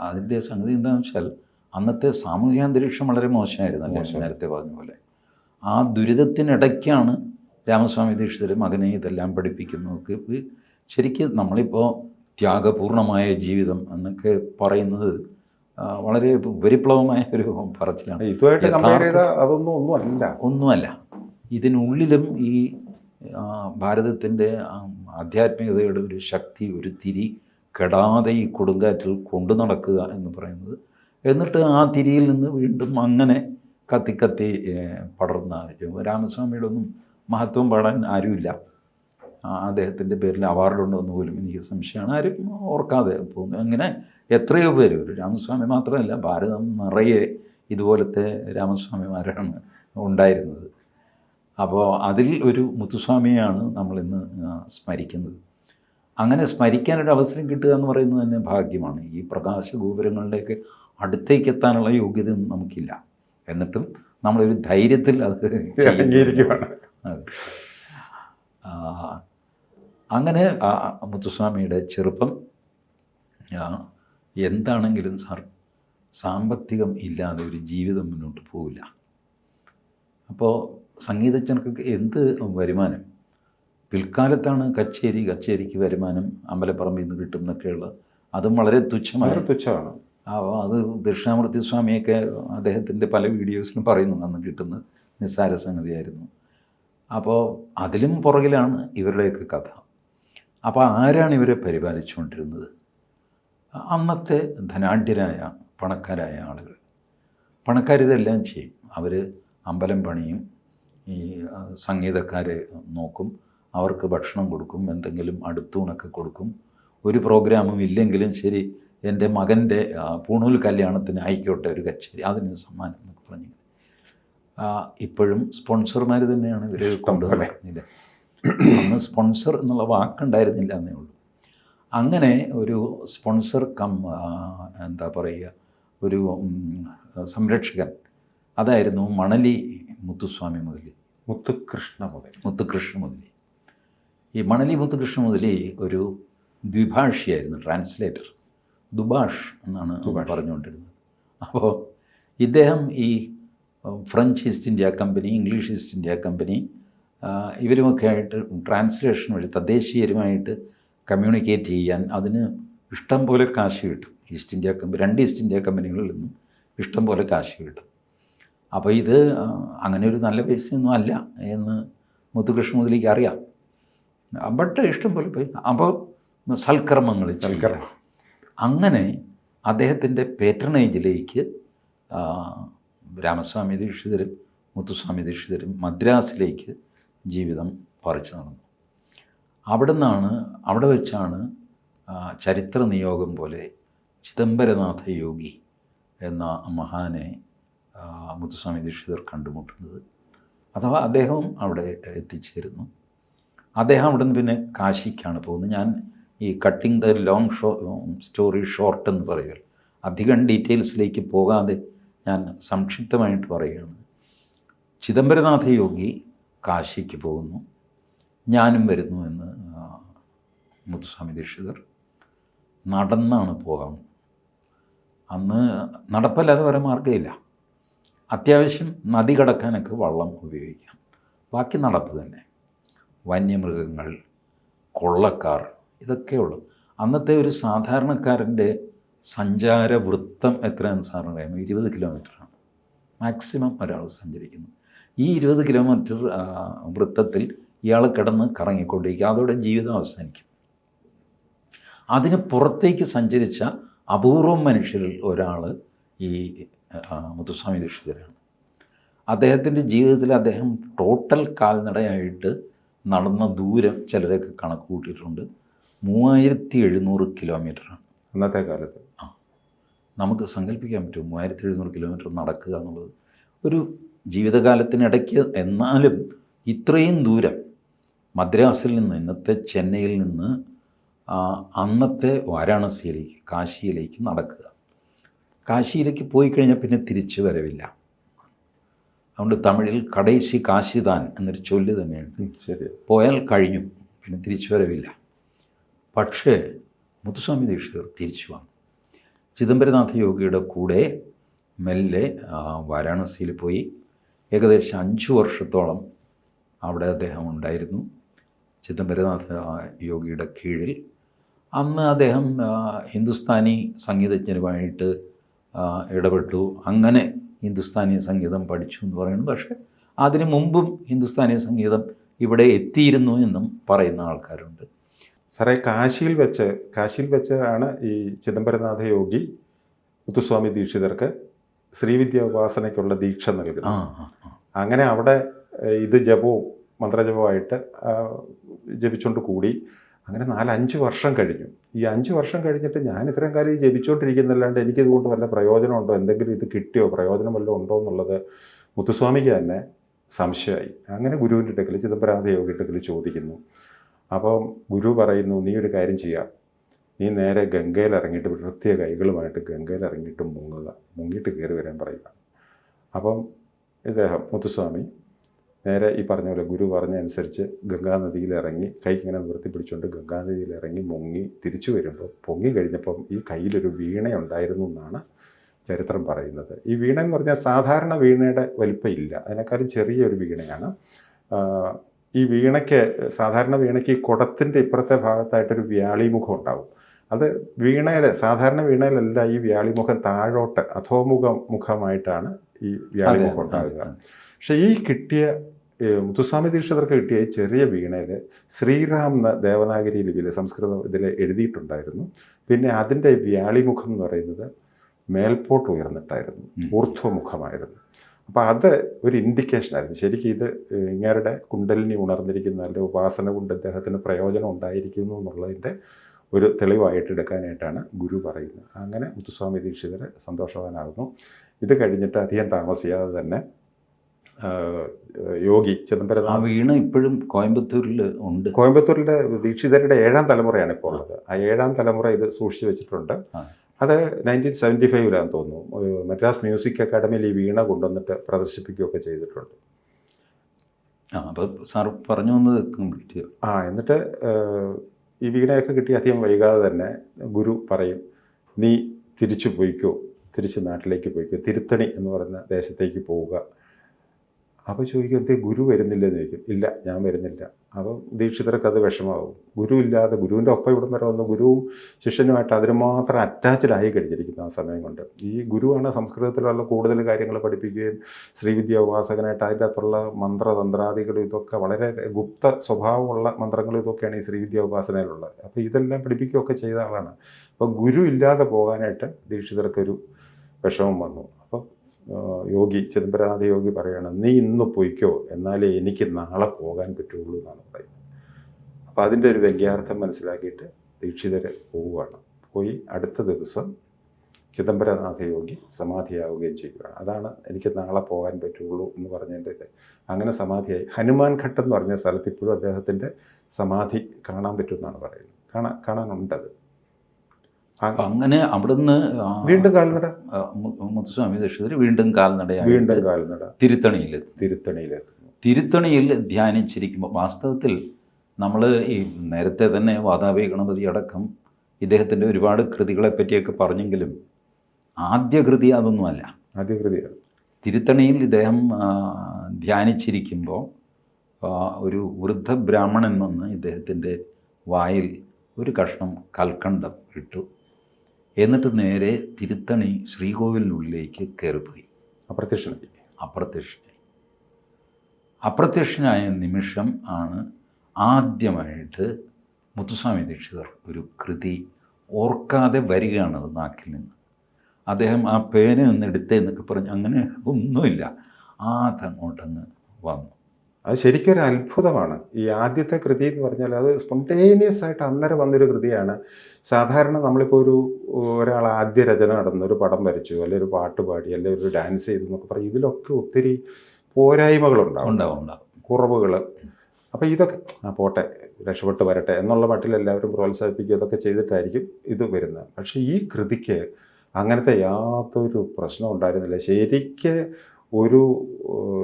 അതിൻ്റെ സംഗതി എന്താണെന്ന് വെച്ചാൽ, അന്നത്തെ സാമൂഹ്യ അന്തരീക്ഷം വളരെ മോശമായിരുന്നു. നേരത്തെ പറഞ്ഞ പോലെ ആ ദുരിതത്തിനിടയ്ക്കാണ് രാമസ്വാമി ദീക്ഷിതർ മകനെ ഇതെല്ലാം പഠിപ്പിക്കുന്നതൊക്കെ. ശരിക്കും നമ്മളിപ്പോൾ ത്യാഗപൂർണമായ ജീവിതം എന്നൊക്കെ പറയുന്നത് വളരെ ഉപരിപ്ലവമായ ഒരു പറച്ചിലാണ്. ഇതുമായിട്ട് കമ്പയർ ചെയ്താൽ ഒന്നുമല്ല. ഇതിനുള്ളിലും ഈ ഭാരതത്തിൻ്റെ ആധ്യാത്മികതയുടെ ഒരു ശക്തി, ഒരു തിരി കെടാതെ ഈ കൊടുങ്കാറ്റിൽ കൊണ്ടു നടക്കുക എന്ന് പറയുന്നത്, എന്നിട്ട് ആ തിരിയിൽ നിന്ന് വീണ്ടും അങ്ങനെ കത്തി പടർന്ന രാമസ്വാമിയുടെ ഒന്നും മഹത്വം പാടാൻ ആരുമില്ല. അദ്ദേഹത്തിൻ്റെ പേരിൽ അവാർഡുണ്ടോ എന്ന് പോലും എനിക്ക് സംശയമാണ്. ആരും ഓർക്കാതെ പോകുന്നു. അങ്ങനെ എത്രയോ പേര്, ഒരു രാമസ്വാമി മാത്രമല്ല, ഭാരതം നിറയെ ഇതുപോലത്തെ രാമസ്വാമിമാരാണ് ഉണ്ടായിരുന്നത്. അപ്പോൾ അതിൽ ഒരു മുത്തുസ്വാമിയെയാണ് നമ്മളിന്ന് സ്മരിക്കുന്നത്. അങ്ങനെ സ്മരിക്കാനൊരു അവസരം കിട്ടുക എന്ന് പറയുന്നത് തന്നെ ഭാഗ്യമാണ്. ഈ പ്രകാശ ഗോപുരങ്ങളുടെയൊക്കെ അടുത്തേക്ക് എത്താനുള്ള യോഗ്യതയൊന്നും നമുക്കില്ല. എന്നിട്ടും നമ്മളൊരു ധൈര്യത്തിൽ അത് അംഗീകരിക്കുകയാണ്. അതെ. അങ്ങനെ മുത്തുസ്വാമിയുടെ ചെറുപ്പം, എന്താണെങ്കിലും സാർ, സാമ്പത്തികം ഇല്ലാതെ ഒരു ജീവിതം മുന്നോട്ട് പോവില്ല. അപ്പോൾ സംഗീതജ്ഞർക്കൊക്കെ എന്ത് വരുമാനം? പിൽക്കാലത്താണ് കച്ചേരിക്ക് വരുമാനം അമ്പലപ്പറമ്പിൽ നിന്ന് കിട്ടും എന്നൊക്കെയുള്ള, അതും വളരെ തുച്ഛമാണ്. അത് ദക്ഷിണാമൂർത്തി സ്വാമിയൊക്കെ അദ്ദേഹത്തിൻ്റെ പല വീഡിയോസിലും പറയുന്നു, അന്ന് കിട്ടുന്ന നിസ്സാര സംഗതിയായിരുന്നു. അപ്പോൾ അതിലും പുറകിലാണ് ഇവരുടെയൊക്കെ കഥ. അപ്പോൾ ആരാണ് ഇവരെ പരിപാലിച്ചുകൊണ്ടിരുന്നത്? അന്നത്തെ ധനാഢ്യരായ പണക്കാരായ ആളുകൾ. പണക്കാരിതെല്ലാം ചെയ്യും. അവർ അമ്പലം പണിയും, ഈ സംഗീതക്കാരെ നോക്കും, അവർക്ക് ഭക്ഷണം കൊടുക്കും, എന്തെങ്കിലും അടുത്തൂണൊക്കെ കൊടുക്കും. ഒരു പ്രോഗ്രാമും ഇല്ലെങ്കിലും ശരി, എൻ്റെ മകൻ്റെ പൂണൂൽ കല്യാണത്തിന് ആയിക്കോട്ടെ ഒരു കച്ചേരി, അതിന് സമ്മാനം എന്നൊക്കെ പറഞ്ഞു. ഇപ്പോഴും സ്പോൺസർമാർ തന്നെയാണ് ഇവർ കൊണ്ട് നടക്കുന്നില്ല. അന്ന് സ്പോൺസർ എന്നുള്ള വാക്കുണ്ടായിരുന്നില്ല എന്നേ ഉള്ളൂ. അങ്ങനെ ഒരു സ്പോൺസർ എന്താ പറയുക, ഒരു സംരക്ഷകൻ, അതായിരുന്നു മണലി മുത്തുസ്വാമി മുതലി, മുത്തുകൃഷ്ണ മുതലി. ഈ മണലി മുത്തുകൃഷ്ണ മുതലി ഒരു ദ്വിഭാഷിയായിരുന്നു, ട്രാൻസ്ലേറ്റർ, ദുഭാഷ് എന്നാണ് പറഞ്ഞുകൊണ്ടിരുന്നത്. അപ്പോൾ ഇദ്ദേഹം ഈ French East India company, English East India company, ഇവരുമൊക്കെ ആയിട്ട് ട്രാൻസ്ലേഷൻ വഴി തദ്ദേശീയരുമായിട്ട് കമ്മ്യൂണിക്കേറ്റ് ചെയ്യാൻ അതിന് ഇഷ്ടം പോലെ കാശ് കിട്ടും. East India company, 2 east India കമ്പനികളിൽ നിന്നും ഇഷ്ടം പോലെ കാശ് കിട്ടും. അപ്പോൾ ഇത് അങ്ങനെ ഒരു നല്ല പൈസയൊന്നും അല്ല എന്ന് മുത്തുകൃഷ്ണ മുതലിക്ക് അറിയാം. ബട്ട് ഇഷ്ടം പോലെ പോയി. അപ്പോൾ സൽക്കർമ്മങ്ങൾ അങ്ങനെ അദ്ദേഹത്തിൻ്റെ പേട്രണേജിലേക്ക് രാമസ്വാമി ദീക്ഷിതരും മുത്തുസ്വാമി ദീക്ഷിതരും മദ്രാസിലേക്ക് ജീവിതം പറിച്ചു നടന്നു. അവിടെ വെച്ചാണ് ചരിത്ര നിയോഗം പോലെ ചിദംബരനാഥ യോഗി എന്ന മഹാനെ മുത്തുസ്വാമി ദീക്ഷിതർ കണ്ടുമുട്ടുന്നത്. അഥവാ അദ്ദേഹവും അവിടെ എത്തിച്ചേരുന്നു. അദ്ദേഹം അവിടെ നിന്ന് പിന്നെ കാശിക്കാണ് പോകുന്നത്. ഞാൻ ഈ cutting the long story short എന്ന് പറയുക, അധികം ഡീറ്റെയിൽസിലേക്ക് പോകാതെ ഞാൻ സംക്ഷിപ്തമായിട്ട് പറയുകയാണ്. ചിദംബരനാഥ യോഗി കാശിക്ക് പോകുന്നു, ഞാനും വരുന്നു എന്ന് മുത്തുസ്വാമി ദീക്ഷിതർ. നടന്നാണ് പോകാൻ. അന്ന് നടപ്പല്ലാതെ വരെ മാർഗ്ഗമില്ല. അത്യാവശ്യം നദി കടക്കാനൊക്കെ വള്ളം ഉപയോഗിക്കാം, ബാക്കി നടപ്പ് തന്നെ. വന്യമൃഗങ്ങൾ, കൊള്ളക്കാർ, ഇതൊക്കെയുള്ളൂ. അന്നത്തെ ഒരു സാധാരണക്കാരൻ്റെ സഞ്ചാരവൃത്തം എത്രയാണെന്ന് സാറിന് അറിയാമോ? 20 കിലോമീറ്ററാണ് മാക്സിമം ഒരാൾ സഞ്ചരിക്കുന്നത്. ഈ 20 കിലോമീറ്റർ വൃത്തത്തിൽ ഇയാൾ കിടന്ന് കറങ്ങിക്കൊണ്ടിരിക്കുക, അതോടെ ജീവിതം അവസാനിക്കും. അതിന് പുറത്തേക്ക് സഞ്ചരിച്ച അപൂർവം മനുഷ്യരിൽ ഒരാൾ ഈ മുത്തുസ്വാമി ദീക്ഷിതരാണ്. അദ്ദേഹത്തിൻ്റെ ജീവിതത്തിൽ അദ്ദേഹം ടോട്ടൽ കാൽനടയായിട്ട് നടന്ന ദൂരം ചിലരൊക്കെ കണക്ക് കൂട്ടിയിട്ടുണ്ട്. 3700 കിലോമീറ്ററാണ് അന്നത്തെ കാലത്ത്. നമുക്ക് സങ്കല്പിക്കാൻ പറ്റും 3700 കിലോമീറ്റർ നടക്കുക എന്നുള്ളത് ഒരു ജീവിതകാലത്തിനിടയ്ക്ക്. എന്നാലും ഇത്രയും ദൂരം മദ്രാസിൽ നിന്ന്, ഇന്നത്തെ ചെന്നൈയിൽ നിന്ന് അന്നത്തെ വാരാണസിയിലേക്ക്, കാശിയിലേക്ക് നടക്കുക. കാശിയിലേക്ക് പോയി കഴിഞ്ഞാൽ പിന്നെ തിരിച്ചു വരവില്ല. അതുകൊണ്ട് തമിഴിൽ കടൈശി കാശിതാൻ എന്നൊരു ചൊല്ല് തന്നെയുണ്ട്. ശരി, പോയാൽ കഴിഞ്ഞു, പിന്നെ തിരിച്ചു വരവില്ല. പക്ഷേ മുത്തുസ്വാമി ദീക്ഷിതർ തിരിച്ചു വന്നു. ചിദംബരനാഥ യോഗിയുടെ കൂടെ മെല്ലെ വാരാണസിയിൽ പോയി. ഏകദേശം 5 വർഷത്തോളം അവിടെ അദ്ദേഹം ഉണ്ടായിരുന്നു, ചിദംബരനാഥ യോഗിയുടെ കീഴിൽ. അന്ന് അദ്ദേഹം ഹിന്ദുസ്ഥാനി സംഗീതജ്ഞരുമായിട്ട് ഇടപെട്ടു. അങ്ങനെ ഹിന്ദുസ്ഥാനി സംഗീതം പഠിച്ചു എന്ന് പറയുന്നു. പക്ഷേ അതിനു മുമ്പും ഹിന്ദുസ്ഥാനി സംഗീതം ഇവിടെ എത്തിയിരുന്നു എന്നും പറയുന്ന ആൾക്കാരുണ്ട്. സാറേ, കാശിയിൽ വെച്ച് ആണ് ഈ ചിദംബരനാഥ യോഗി മുത്തുസ്വാമി ദീക്ഷിതർക്ക് ശ്രീവിദ്യ ഉപാസനയ്ക്കുള്ള ദീക്ഷ നൽകുന്നത്. അങ്ങനെ അവിടെ ഇത് ജപവും മന്ത്രജപമായിട്ട് ജപിച്ചുകൊണ്ട് കൂടി. അങ്ങനെ 4-5 വർഷം കഴിഞ്ഞു. ഈ 5 വർഷം കഴിഞ്ഞിട്ട് ഞാൻ ഇത്രയും കാലം ഈ ജപിച്ചുകൊണ്ടിരിക്കുന്നല്ലാണ്ട് എനിക്കിതുകൊണ്ട് വല്ല പ്രയോജനമുണ്ടോ, എന്തെങ്കിലും ഇത് കിട്ടിയോ, പ്രയോജനം വല്ലതും ഉണ്ടോ എന്നുള്ളത് മുത്തുസ്വാമിക്ക് തന്നെ സംശയമായി. അങ്ങനെ ഗുരുവിൻ്റെ അടുക്കൽ, ചിദംബരനാഥ യോഗിയുടെ അടുക്കൽ ചോദിക്കുന്നു. അപ്പം ഗുരു പറയുന്നു, നീ ഒരു കാര്യം ചെയ്യാം, നീ നേരെ ഗംഗയിൽ ഇറങ്ങിയിട്ട് വൃത്തിയ കൈകളുമായിട്ട് ഗംഗയിൽ ഇറങ്ങിയിട്ട് മുങ്ങിയിട്ട് കയറി വരാൻ പറയുക. അപ്പം ഇദ്ദേഹം മുത്തുസ്വാമി നേരെ ഈ പറഞ്ഞ പോലെ ഗുരു പറഞ്ഞ അനുസരിച്ച് ഗംഗാനദിയിൽ ഇറങ്ങി, കൈക്കിങ്ങനെ നിവർത്തി പിടിച്ചുകൊണ്ട് ഗംഗാനദിയിൽ ഇറങ്ങി മുങ്ങി തിരിച്ചു വരുമ്പോൾ, പൊങ്ങി കഴിഞ്ഞപ്പം ഈ കയ്യിലൊരു വീണ ഉണ്ടായിരുന്നു എന്നാണ് ചരിത്രം പറയുന്നത്. ഈ വീണ എന്ന് പറഞ്ഞാൽ സാധാരണ വീണയുടെ വലിപ്പം ഇല്ല, അതിനേക്കാളും ചെറിയൊരു വീണയാണ്. ഈ വീണയ്ക്ക്, സാധാരണ വീണയ്ക്ക് ഈ കുടത്തിൻ്റെ ഇപ്പുറത്തെ ഭാഗത്തായിട്ടൊരു വ്യാളിമുഖം ഉണ്ടാവും. അത് വീണയുടെ, സാധാരണ വീണയിലല്ല ഈ വ്യാളിമുഖം താഴോട്ട് അധോമുഖമായിട്ടാണ് ഈ വ്യാളിമുഖം ഉണ്ടാകുക. പക്ഷേ ഈ കിട്ടിയ മുത്തുസ്വാമി ദീക്ഷിതർക്ക് കിട്ടിയ ഈ ചെറിയ വീണയിൽ ശ്രീറാം എന്ന ദേവനാഗരി ലിപിയിൽ, സംസ്കൃതം ഇതിൽ എഴുതിയിട്ടുണ്ടായിരുന്നു. പിന്നെ അതിൻ്റെ വ്യാളിമുഖം എന്ന് പറയുന്നത് മേൽപോട്ട് ഉയർന്നിട്ടായിരുന്നു, ഊർധ്വമുഖമായിരുന്നു. അപ്പോൾ അത് ഒരു ഇൻഡിക്കേഷനായിരുന്നു. ശരിക്കും ഇത് ഇങ്ങേരുടെ കുണ്ടലിനി ഉണർന്നിരിക്കുന്ന, അല്ലെങ്കിൽ ഉപാസന കൊണ്ട് ഇദ്ദേഹത്തിന് പ്രയോജനം ഉണ്ടായിരിക്കുന്നു എന്നുള്ളതിൻ്റെ ഒരു തെളിവായിട്ട് എടുക്കാനായിട്ടാണ് ഗുരു പറയുന്നത്. അങ്ങനെ മുത്തുസ്വാമി ദീക്ഷിതർ സന്തോഷവാനാകുന്നു. ഇത് കഴിഞ്ഞിട്ട് അധികം താമസിയാതെ തന്നെ യോഗി ചിദംബരനാഥ് വീണ ഇപ്പോഴും കോയമ്പത്തൂരിൽ ഉണ്ട്. കോയമ്പത്തൂരിലെ ദീക്ഷിതരുടെ 7ാം തലമുറയാണ് ഇപ്പോൾ ഉള്ളത്. ആ 7ാം തലമുറ ഇത് സൂക്ഷിച്ചു വെച്ചിട്ടുണ്ട്. അത് 1975 തോന്നുന്നു മദ്രാസ് മ്യൂസിക് അക്കാഡമിയിൽ ഈ വീണ കൊണ്ടുവന്നിട്ട് പ്രദർശിപ്പിക്കുകയൊക്കെ ചെയ്തിട്ടുണ്ട്. അപ്പോൾ സാർ പറഞ്ഞു വന്നത് കംപ്ലീറ്റ്. എന്നിട്ട് ഈ വീണയൊക്കെ കിട്ടി അധികം വൈകാതെ തന്നെ ഗുരു പറയും, നീ തിരിച്ചു പോയിക്കോ, തിരിച്ച് നാട്ടിലേക്ക് പോയിക്കോ, തിരുത്തണി എന്ന് പറയുന്ന ദേശത്തേക്ക് പോവുക. അപ്പോൾ ചോദിക്കും, എന്തേ ഗുരു വരുന്നില്ലെന്ന് ചോദിക്കും. ഇല്ല, ഞാൻ വരുന്നില്ല. അപ്പം ദീക്ഷിതർക്ക് അത് വിഷമാവും. ഗുരു ഇല്ലാതെ, ഗുരുവിൻ്റെ ഒപ്പം ഇവിടം വരെ വന്ന് ഗുരുവും ശിഷ്യനുമായിട്ട് അതിന് മാത്രം അറ്റാച്ച്ഡ് ആയി കഴിഞ്ഞിരിക്കുന്നു ആ സമയം കൊണ്ട്. ഈ ഗുരുവാണ് സംസ്കൃതത്തിലുള്ള കൂടുതൽ കാര്യങ്ങൾ പഠിപ്പിക്കുകയും ശ്രീവിദ്യ ഉപാസകനായിട്ട് അതിൻ്റെ അകത്തുള്ള മന്ത്രതന്ത്രാദികളും ഇതൊക്കെ വളരെ ഗുപ്ത സ്വഭാവമുള്ള മന്ത്രങ്ങളും ഇതൊക്കെയാണ് ഈ ശ്രീവിദ്യ ഉപാസനയിലുള്ളത്. അപ്പോൾ ഇതെല്ലാം പഠിപ്പിക്കുകയൊക്കെ ചെയ്ത ആളാണ്. അപ്പോൾ ഗുരു ഇല്ലാതെ പോകാനായിട്ട് ദീക്ഷിതർക്കൊരു വിഷമം വന്നു. അപ്പം യോഗി ചിദംബരനാഥ യോഗി പറയുകയാണ്, നീ ഇന്ന് പോയിക്കോ, എന്നാലേ എനിക്ക് നാളെ പോകാൻ പറ്റുള്ളൂ എന്നാണ് പറയുന്നത്. അപ്പോൾ അതിൻ്റെ ഒരു വ്യംഗ്യാർത്ഥം മനസ്സിലാക്കിയിട്ട് ദീക്ഷിതർ പോവുകയാണ്. പോയി അടുത്ത ദിവസം ചിദംബരനാഥ യോഗി സമാധിയാവുകയും ചെയ്യുകയാണ്. അതാണ് എനിക്ക് നാളെ പോകാൻ പറ്റുള്ളൂ എന്ന് പറഞ്ഞതിൻ്റെ ഇത്. അങ്ങനെ സമാധിയായി. ഹനുമാൻ ഘട്ടം എന്ന് പറഞ്ഞ സ്ഥലത്ത് ഇപ്പോഴും അദ്ദേഹത്തിൻ്റെ സമാധി കാണാൻ പറ്റുമെന്നാണ് പറയുന്നത്. കാണാനുണ്ടത്. അങ്ങനെ അവിടുന്ന് വീണ്ടും കാൽനട മുത്തുസ്വാമി ദീക്ഷിതർ വീണ്ടും കാൽനട തിരുത്തണിയിൽ ധ്യാനിച്ചിരിക്കുമ്പോൾ വാസ്തവത്തിൽ നമ്മൾ ഈ നേരത്തെ തന്നെ വാതാപി ഗണപതി അടക്കം ഇദ്ദേഹത്തിൻ്റെ ഒരുപാട് കൃതികളെ പറ്റിയൊക്കെ പറഞ്ഞെങ്കിലും ആദ്യ കൃതി അതൊന്നുമല്ല. തിരുത്തണിയിൽ ഇദ്ദേഹം ധ്യാനിച്ചിരിക്കുമ്പോൾ ഒരു വൃദ്ധ ബ്രാഹ്മണൻ വന്ന് ഇദ്ദേഹത്തിൻ്റെ വായിൽ ഒരു കഷ്ണം കൽക്കണ്ടം ഇട്ടു. എന്നിട്ട് നേരെ തിരുത്തണി ശ്രീകോവിലിനുള്ളിലേക്ക് കയറിപ്പോയി. അപ്രത്യക്ഷനായ നിമിഷം ആണ് ആദ്യമായിട്ട് മുത്തുസ്വാമി ദീക്ഷിതർ ഒരു കൃതി ഓർക്കാതെ വരികയാണത് നാക്കിൽ നിന്ന്. അദ്ദേഹം ആ പേന ഒന്ന് എടുത്തേന്നൊക്കെ പറഞ്ഞ് അങ്ങനെ ഒന്നുമില്ല, അതങ്ങോട്ടങ്ങ് വന്നു. അത് ശരിക്കും ഒരു അത്ഭുതമാണ്. ഈ ആദ്യത്തെ കൃതി എന്ന് പറഞ്ഞാൽ അത് സ്പോണ്ടേനിയസ് ആയിട്ട് അന്നേരം വന്നൊരു കൃതിയാണ്. സാധാരണ നമ്മളിപ്പോൾ ഒരാൾ ആദ്യ രചന നടന്നു, ഒരു പടം വരച്ചു, അല്ലെങ്കിൽ ഒരു പാട്ട് പാടി, അല്ലെങ്കിൽ ഒരു ഡാൻസ് ചെയ്തു എന്നൊക്കെ പറയും. ഇതിലൊക്കെ ഒത്തിരി പോരായ്മകളുണ്ടാവും, കുറവുകൾ. അപ്പോൾ ഇതൊക്കെ പോട്ടെ, രക്ഷപ്പെട്ട് വരട്ടെ എന്നുള്ള മട്ടിൽ എല്ലാവരും പ്രോത്സാഹിപ്പിക്കുക, ഇതൊക്കെ ചെയ്തിട്ടായിരിക്കും ഇത് വരുന്നത്. പക്ഷേ ഈ കൃതിക്ക് അങ്ങനത്തെ യാതൊരു പ്രശ്നം ഉണ്ടായിരുന്നില്ല. ശരിക്ക് ഒരു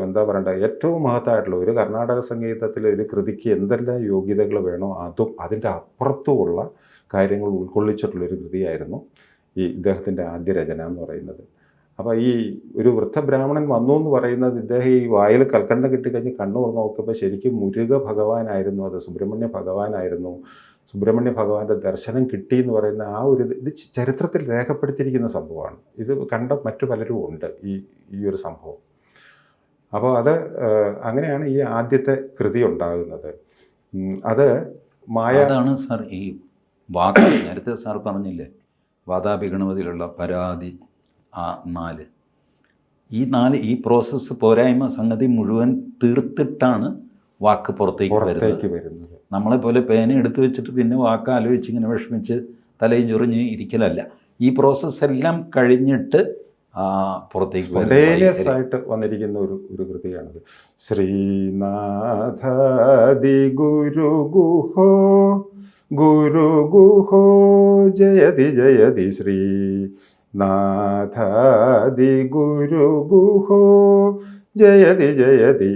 എന്താ പറയണ്ടേ, ഏറ്റവും മഹത്തായിട്ടുള്ള ഒരു കർണാടക സംഗീതത്തിലെ ഒരു കൃതിക്ക് എന്തെല്ലാം യോഗ്യതകൾ വേണോ അതും അതിൻ്റെ അപ്പുറത്തുമുള്ള കാര്യങ്ങൾ ഉൾക്കൊള്ളിച്ചിട്ടുള്ളൊരു കൃതിയായിരുന്നു ഈ ഇദ്ദേഹത്തിൻ്റെ ആദ്യ രചന എന്ന് പറയുന്നത്. അപ്പോൾ ഈ ഒരു വൃദ്ധബ്രാഹ്മണൻ വന്നു എന്ന് പറയുന്നത്, ഇദ്ദേഹം ഈ വായിൽ കൽക്കണ്ടം കിട്ടിക്കഴിഞ്ഞ് കണ്ണു തുറന്ന് നോക്കുമ്പോൾ ശരിക്കും മുരുക ഭഗവാനായിരുന്നു, അത് സുബ്രഹ്മണ്യ ഭഗവാനായിരുന്നു. സുബ്രഹ്മണ്യ ഭഗവാന്റെ ദർശനം കിട്ടി എന്ന് പറയുന്ന ആ ഒരു ഇത് ചരിത്രത്തിൽ രേഖപ്പെടുത്തിയിരിക്കുന്ന സംഭവമാണ്. ഇത് കണ്ട മറ്റു പലരും ഉണ്ട് ഈ ഒരു സംഭവം. അപ്പോൾ അത് അങ്ങനെയാണ് ഈ ആദ്യത്തെ കൃതി ഉണ്ടാകുന്നത്. അത് അതാണ് സാർ ഈ വാക്ക് നേരത്തെ സാർ പറഞ്ഞില്ലേ, വാതാപി ഗണപതിയിലുള്ള പരാതി, ആ 4 ഈ പ്രോസസ്സ് പോരായ്മ സംഗതി മുഴുവൻ തീർത്തിട്ടാണ് വാക്ക് പുറത്തേക്ക് വരുന്നത്. നമ്മളെപ്പോലെ പേന എടുത്തു വെച്ചിട്ട് പിന്നെ വാക്ക് ആലോചിച്ച് ഇങ്ങനെ വിഷമിച്ച് തലയും ചൊറിഞ്ഞ് ഇരിക്കലല്ല. ഈ പ്രോസസ്സെല്ലാം കഴിഞ്ഞിട്ട് പുറത്തേക്ക് ആയിട്ട് വന്നിരിക്കുന്ന ഒരു കൃതിയാണത്. ശ്രീനാഥാദി ഗുരുഗുഹോ ജയതി ജയതി ശ്രീനാഥാദി ഗുരുഗുഹോ ജയതി ജയതി.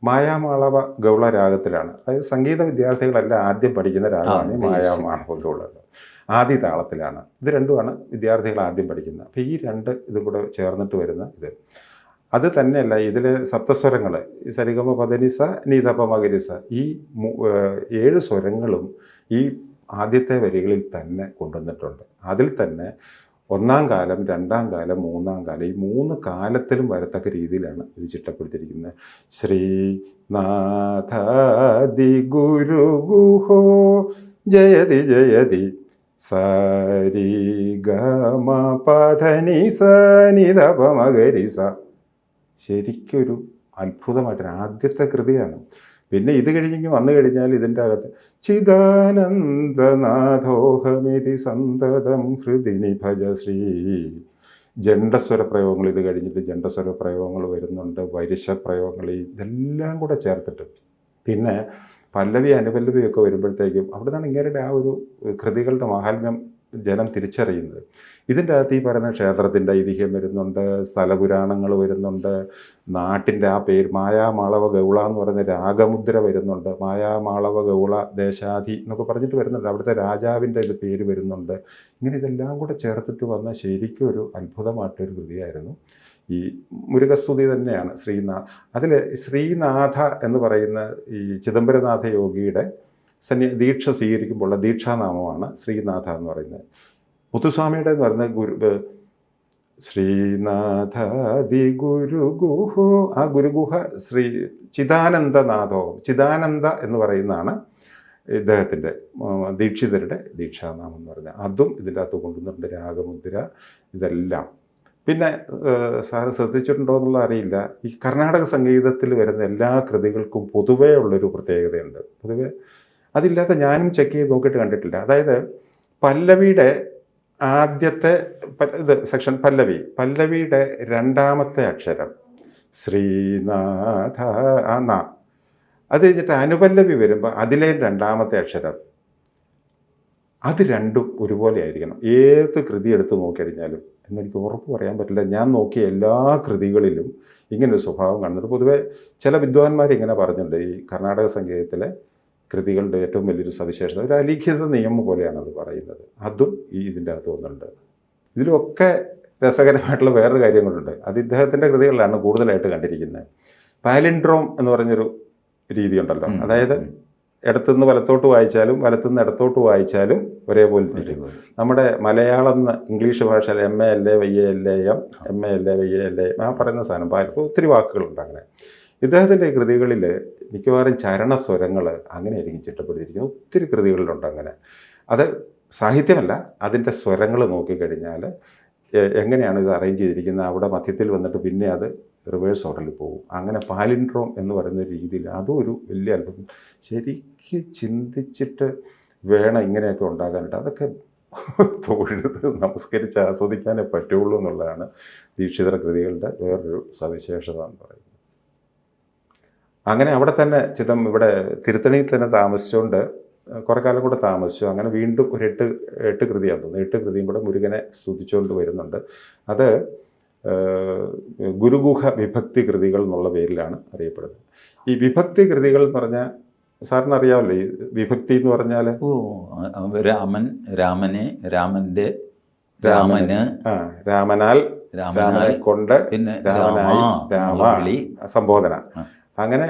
മായാമാളവ ഗൗള രാഗത്തിലാണ്. അതായത് സംഗീത വിദ്യാർത്ഥികളെല്ലാം ആദ്യം പഠിക്കുന്ന രാഗമാണ് മായാമാളവ ഗൗള. ആദ്യ താളത്തിലാണ്. ഇത് രണ്ടുമാണ് വിദ്യാർത്ഥികൾ ആദ്യം പഠിക്കുന്നത്. അപ്പോൾ ഈ 2 ഇതും കൂടെ ചേർന്നിട്ട് വരുന്ന ഇത്. അത് തന്നെയല്ല, ഇതിലെ സപ്തസ്വരങ്ങൾ സരിഗമ പദനിസ നീതപ മകരിസ, ഈ 7 സ്വരങ്ങളും ഈ ആദ്യത്തെ വരികളിൽ തന്നെ കൊണ്ടുവന്നിട്ടുണ്ട്. അതിൽ തന്നെ 1ാം കാലം, 2ാം കാലം, 3ാം കാലം, ഈ 3 കാലത്തിലും വരത്തക്ക രീതിയിലാണ് ഇത് ചിട്ടപ്പെടുത്തിയിരിക്കുന്നത്. ശ്രീനാഥാദി ഗുരുഗുഹോ ജയതി ജയതി സരി ഗമ പധനി സ നിധപ മഗരി സ. ശരിക്കൊരു അത്ഭുതമായിട്ട് ആദ്യത്തെ കൃതിയാണ്. പിന്നെ ഇത് കഴിഞ്ഞെങ്കിൽ വന്നു കഴിഞ്ഞാൽ ഇതിൻ്റെ അകത്ത് ചിദാനന്ദനാഥോഹമിതി സന്തതം ഹൃദിനി ഭജ ശ്രീ ജണ്ഡസ്വര പ്രയോഗങ്ങൾ, ഇത് കഴിഞ്ഞിട്ട് ജണ്ഡസ്വര പ്രയോഗങ്ങൾ വരുന്നുണ്ട്, വരിശ പ്രയോഗങ്ങൾ, ഇതെല്ലാം കൂടെ ചേർത്തിട്ട് പിന്നെ പല്ലവി അനുപല്ലവിയൊക്കെ വരുമ്പോഴത്തേക്കും അവിടെ നിന്നാണ് ഇങ്ങേരുടെ ആ ഒരു കൃതികളുടെ മാഹാത്മ്യം ജനം തിരിച്ചറിയുന്നത്. ഇതിൻ്റെ അകത്ത് ഈ പറയുന്ന ക്ഷേത്രത്തിൻ്റെ ഐതിഹ്യം വരുന്നുണ്ട്, സ്ഥലപുരാണങ്ങൾ വരുന്നുണ്ട്, നാട്ടിൻ്റെ ആ പേര് മായാമാളവ ഗൗള എന്ന് പറയുന്ന രാഗമുദ്ര വരുന്നുണ്ട്, മായാമാളവ ഗൗള ദേശാധി എന്നൊക്കെ പറഞ്ഞിട്ട് വരുന്നുണ്ട്, അവിടുത്തെ രാജാവിൻ്റെ ഇത് പേര് വരുന്നുണ്ട്. ഇങ്ങനെ ഇതെല്ലാം കൂടെ ചേർത്തിട്ട് വന്ന ശരിക്കും ഒരു അത്ഭുതമായിട്ടൊരു കൃതിയായിരുന്നു ഈ മുരുകസ്തുതി തന്നെയാണ് അതിൽ ശ്രീനാഥ എന്ന് പറയുന്ന ഈ ചിദംബരനാഥ യോഗിയുടെ ദീക്ഷ സ്വീകരിക്കുമ്പോഴുള്ള ദീക്ഷാനാമമാണ് ശ്രീനാഥ എന്ന് പറയുന്നത്. മുത്തുസ്വാമിയുടെ എന്ന് പറയുന്ന ശ്രീനാഥാദി ഗുരുഗുഹോ, ആ ഗുരുഗുഹ ചിദാനന്ദനാഥോ, ചിദാനന്ദ എന്ന് പറയുന്നതാണ് ഇദ്ദേഹത്തിൻ്റെ ദീക്ഷിതരുടെ ദീക്ഷാനാമം എന്ന് പറഞ്ഞാൽ. അതും ഇതിൻ്റെ അകത്ത് കൊണ്ടുവന്നിട്ടുണ്ട്, രാഗമുദ്ര ഇതെല്ലാം. പിന്നെ സാറ് ശ്രദ്ധിച്ചിട്ടുണ്ടോ എന്നുള്ള അറിയില്ല, ഈ കർണാടക സംഗീതത്തിൽ വരുന്ന എല്ലാ കൃതികൾക്കും പൊതുവേ ഉള്ളൊരു പ്രത്യേകതയുണ്ട്. പൊതുവെ അതില്ലാത്ത ഞാനും ചെക്ക് ചെയ്ത് നോക്കിയിട്ട് കണ്ടിട്ടില്ല. അതായത് പല്ലവിയുടെ ആദ്യത്തെ സെക്ഷൻ പല്ലവിയുടെ രണ്ടാമത്തെ അക്ഷരം ശ്രീനാഥ ആ, അത് കഴിഞ്ഞിട്ട് അനുപല്ലവി വരുമ്പോൾ അതിലെ രണ്ടാമത്തെ അക്ഷരം, അത് രണ്ടും ഒരുപോലെ ആയിരിക്കണം ഏത് കൃതി എടുത്ത് നോക്കിക്കഴിഞ്ഞാലും. എന്നെനിക്ക് ഉറപ്പ് പറയാൻ പറ്റില്ല, ഞാൻ നോക്കിയ എല്ലാ കൃതികളിലും ഇങ്ങനൊരു സ്വഭാവം കാണുന്നുണ്ട്. പൊതുവെ ചില വിദ്വാൻമാർ ഇങ്ങനെ പറഞ്ഞിട്ടുണ്ട്, ഈ കർണാടക സംഗീതത്തിലെ കൃതികളുടെ ഏറ്റവും വലിയൊരു സവിശേഷത ഒരു അലിഖിത നിയമം പോലെയാണ് അത് പറയുന്നത്. അതും ഇതിൻ്റെ അകത്ത് വന്നിട്ടുണ്ട്. ഇതിലൊക്കെ രസകരമായിട്ടുള്ള വേറൊരു കാര്യങ്ങളുണ്ട്, അത് ഇദ്ദേഹത്തിൻ്റെ കൃതികളിലാണ് കൂടുതലായിട്ട് കണ്ടിരിക്കുന്നത്. പാലിൻഡ്രോം എന്ന് പറഞ്ഞൊരു രീതി ഉണ്ടല്ലോ, അതായത് ഇടത്തുനിന്ന് വലത്തോട്ട് വായിച്ചാലും വലത്തുനിന്ന് ഇടത്തോട്ട് വായിച്ചാലും ഒരേപോലെ ഇരിക്കും. നമ്മുടെ മലയാളം ഇംഗ്ലീഷ് ഭാഷയിൽ MALAYALAM MALAYALAM ആ പറയുന്ന സാധനം ഒത്തിരി വാക്കുകളുണ്ട്. അങ്ങനെ ഇദ്ദേഹത്തിൻ്റെ കൃതികളിൽ മിക്കവാറും ചരണസ്വരങ്ങൾ അങ്ങനെയായിരിക്കും ചിട്ടപ്പെടുത്തിയിരിക്കുന്നത്. ഒത്തിരി കൃതികളിലുണ്ട് അങ്ങനെ. അത് സാഹിത്യമല്ല, അതിൻ്റെ സ്വരങ്ങൾ നോക്കിക്കഴിഞ്ഞാൽ എങ്ങനെയാണ് ഇത് അറേഞ്ച് ചെയ്തിരിക്കുന്നത്, അവിടെ മധ്യത്തിൽ വന്നിട്ട് പിന്നെ അത് റിവേഴ്സ് ഓർഡറിൽ പോകും. അങ്ങനെ പാലിൻഡ്രോം എന്ന് പറയുന്ന രീതിയിൽ അതും ഒരു വലിയ അത്ഭുതം. ശരിക്ക് ചിന്തിച്ചിട്ട് വേണം ഇങ്ങനെയൊക്കെ ഉണ്ടാകാനായിട്ട്. അതൊക്കെ തൊഴുത് നമസ്കരിച്ച് ആസ്വദിക്കാനേ പറ്റുള്ളൂ എന്നുള്ളതാണ് ദീക്ഷിതർ കൃതികളുടെ വേറൊരു സവിശേഷത എന്ന് പറയുന്നത്. അങ്ങനെ അവിടെ തന്നെ ഇവിടെ തിരുത്തണിയിൽ തന്നെ താമസിച്ചുകൊണ്ട് കുറേ കാലം കൂടെ താമസിച്ചു. അങ്ങനെ വീണ്ടും ഒരു എട്ട് കൃതിയാന്ന് തോന്നുന്നു, 8 കൃതിയും കൂടെ മുരുകനെ സ്തുതിച്ചുകൊണ്ട് വരുന്നുണ്ട്. അത് ഗുരുഗുഹ വിഭക്തി കൃതികൾ എന്നുള്ള പേരിലാണ് അറിയപ്പെടുന്നത്. ഈ വിഭക്തി കൃതികൾ എന്ന് പറഞ്ഞാൽ സാറിന് അറിയാമല്ലോ, ഈ വിഭക്തി എന്ന് പറഞ്ഞാൽ രാമനാൽ കൊണ്ട് പിന്നെ രാമനായി സംബോധന, അങ്ങനെ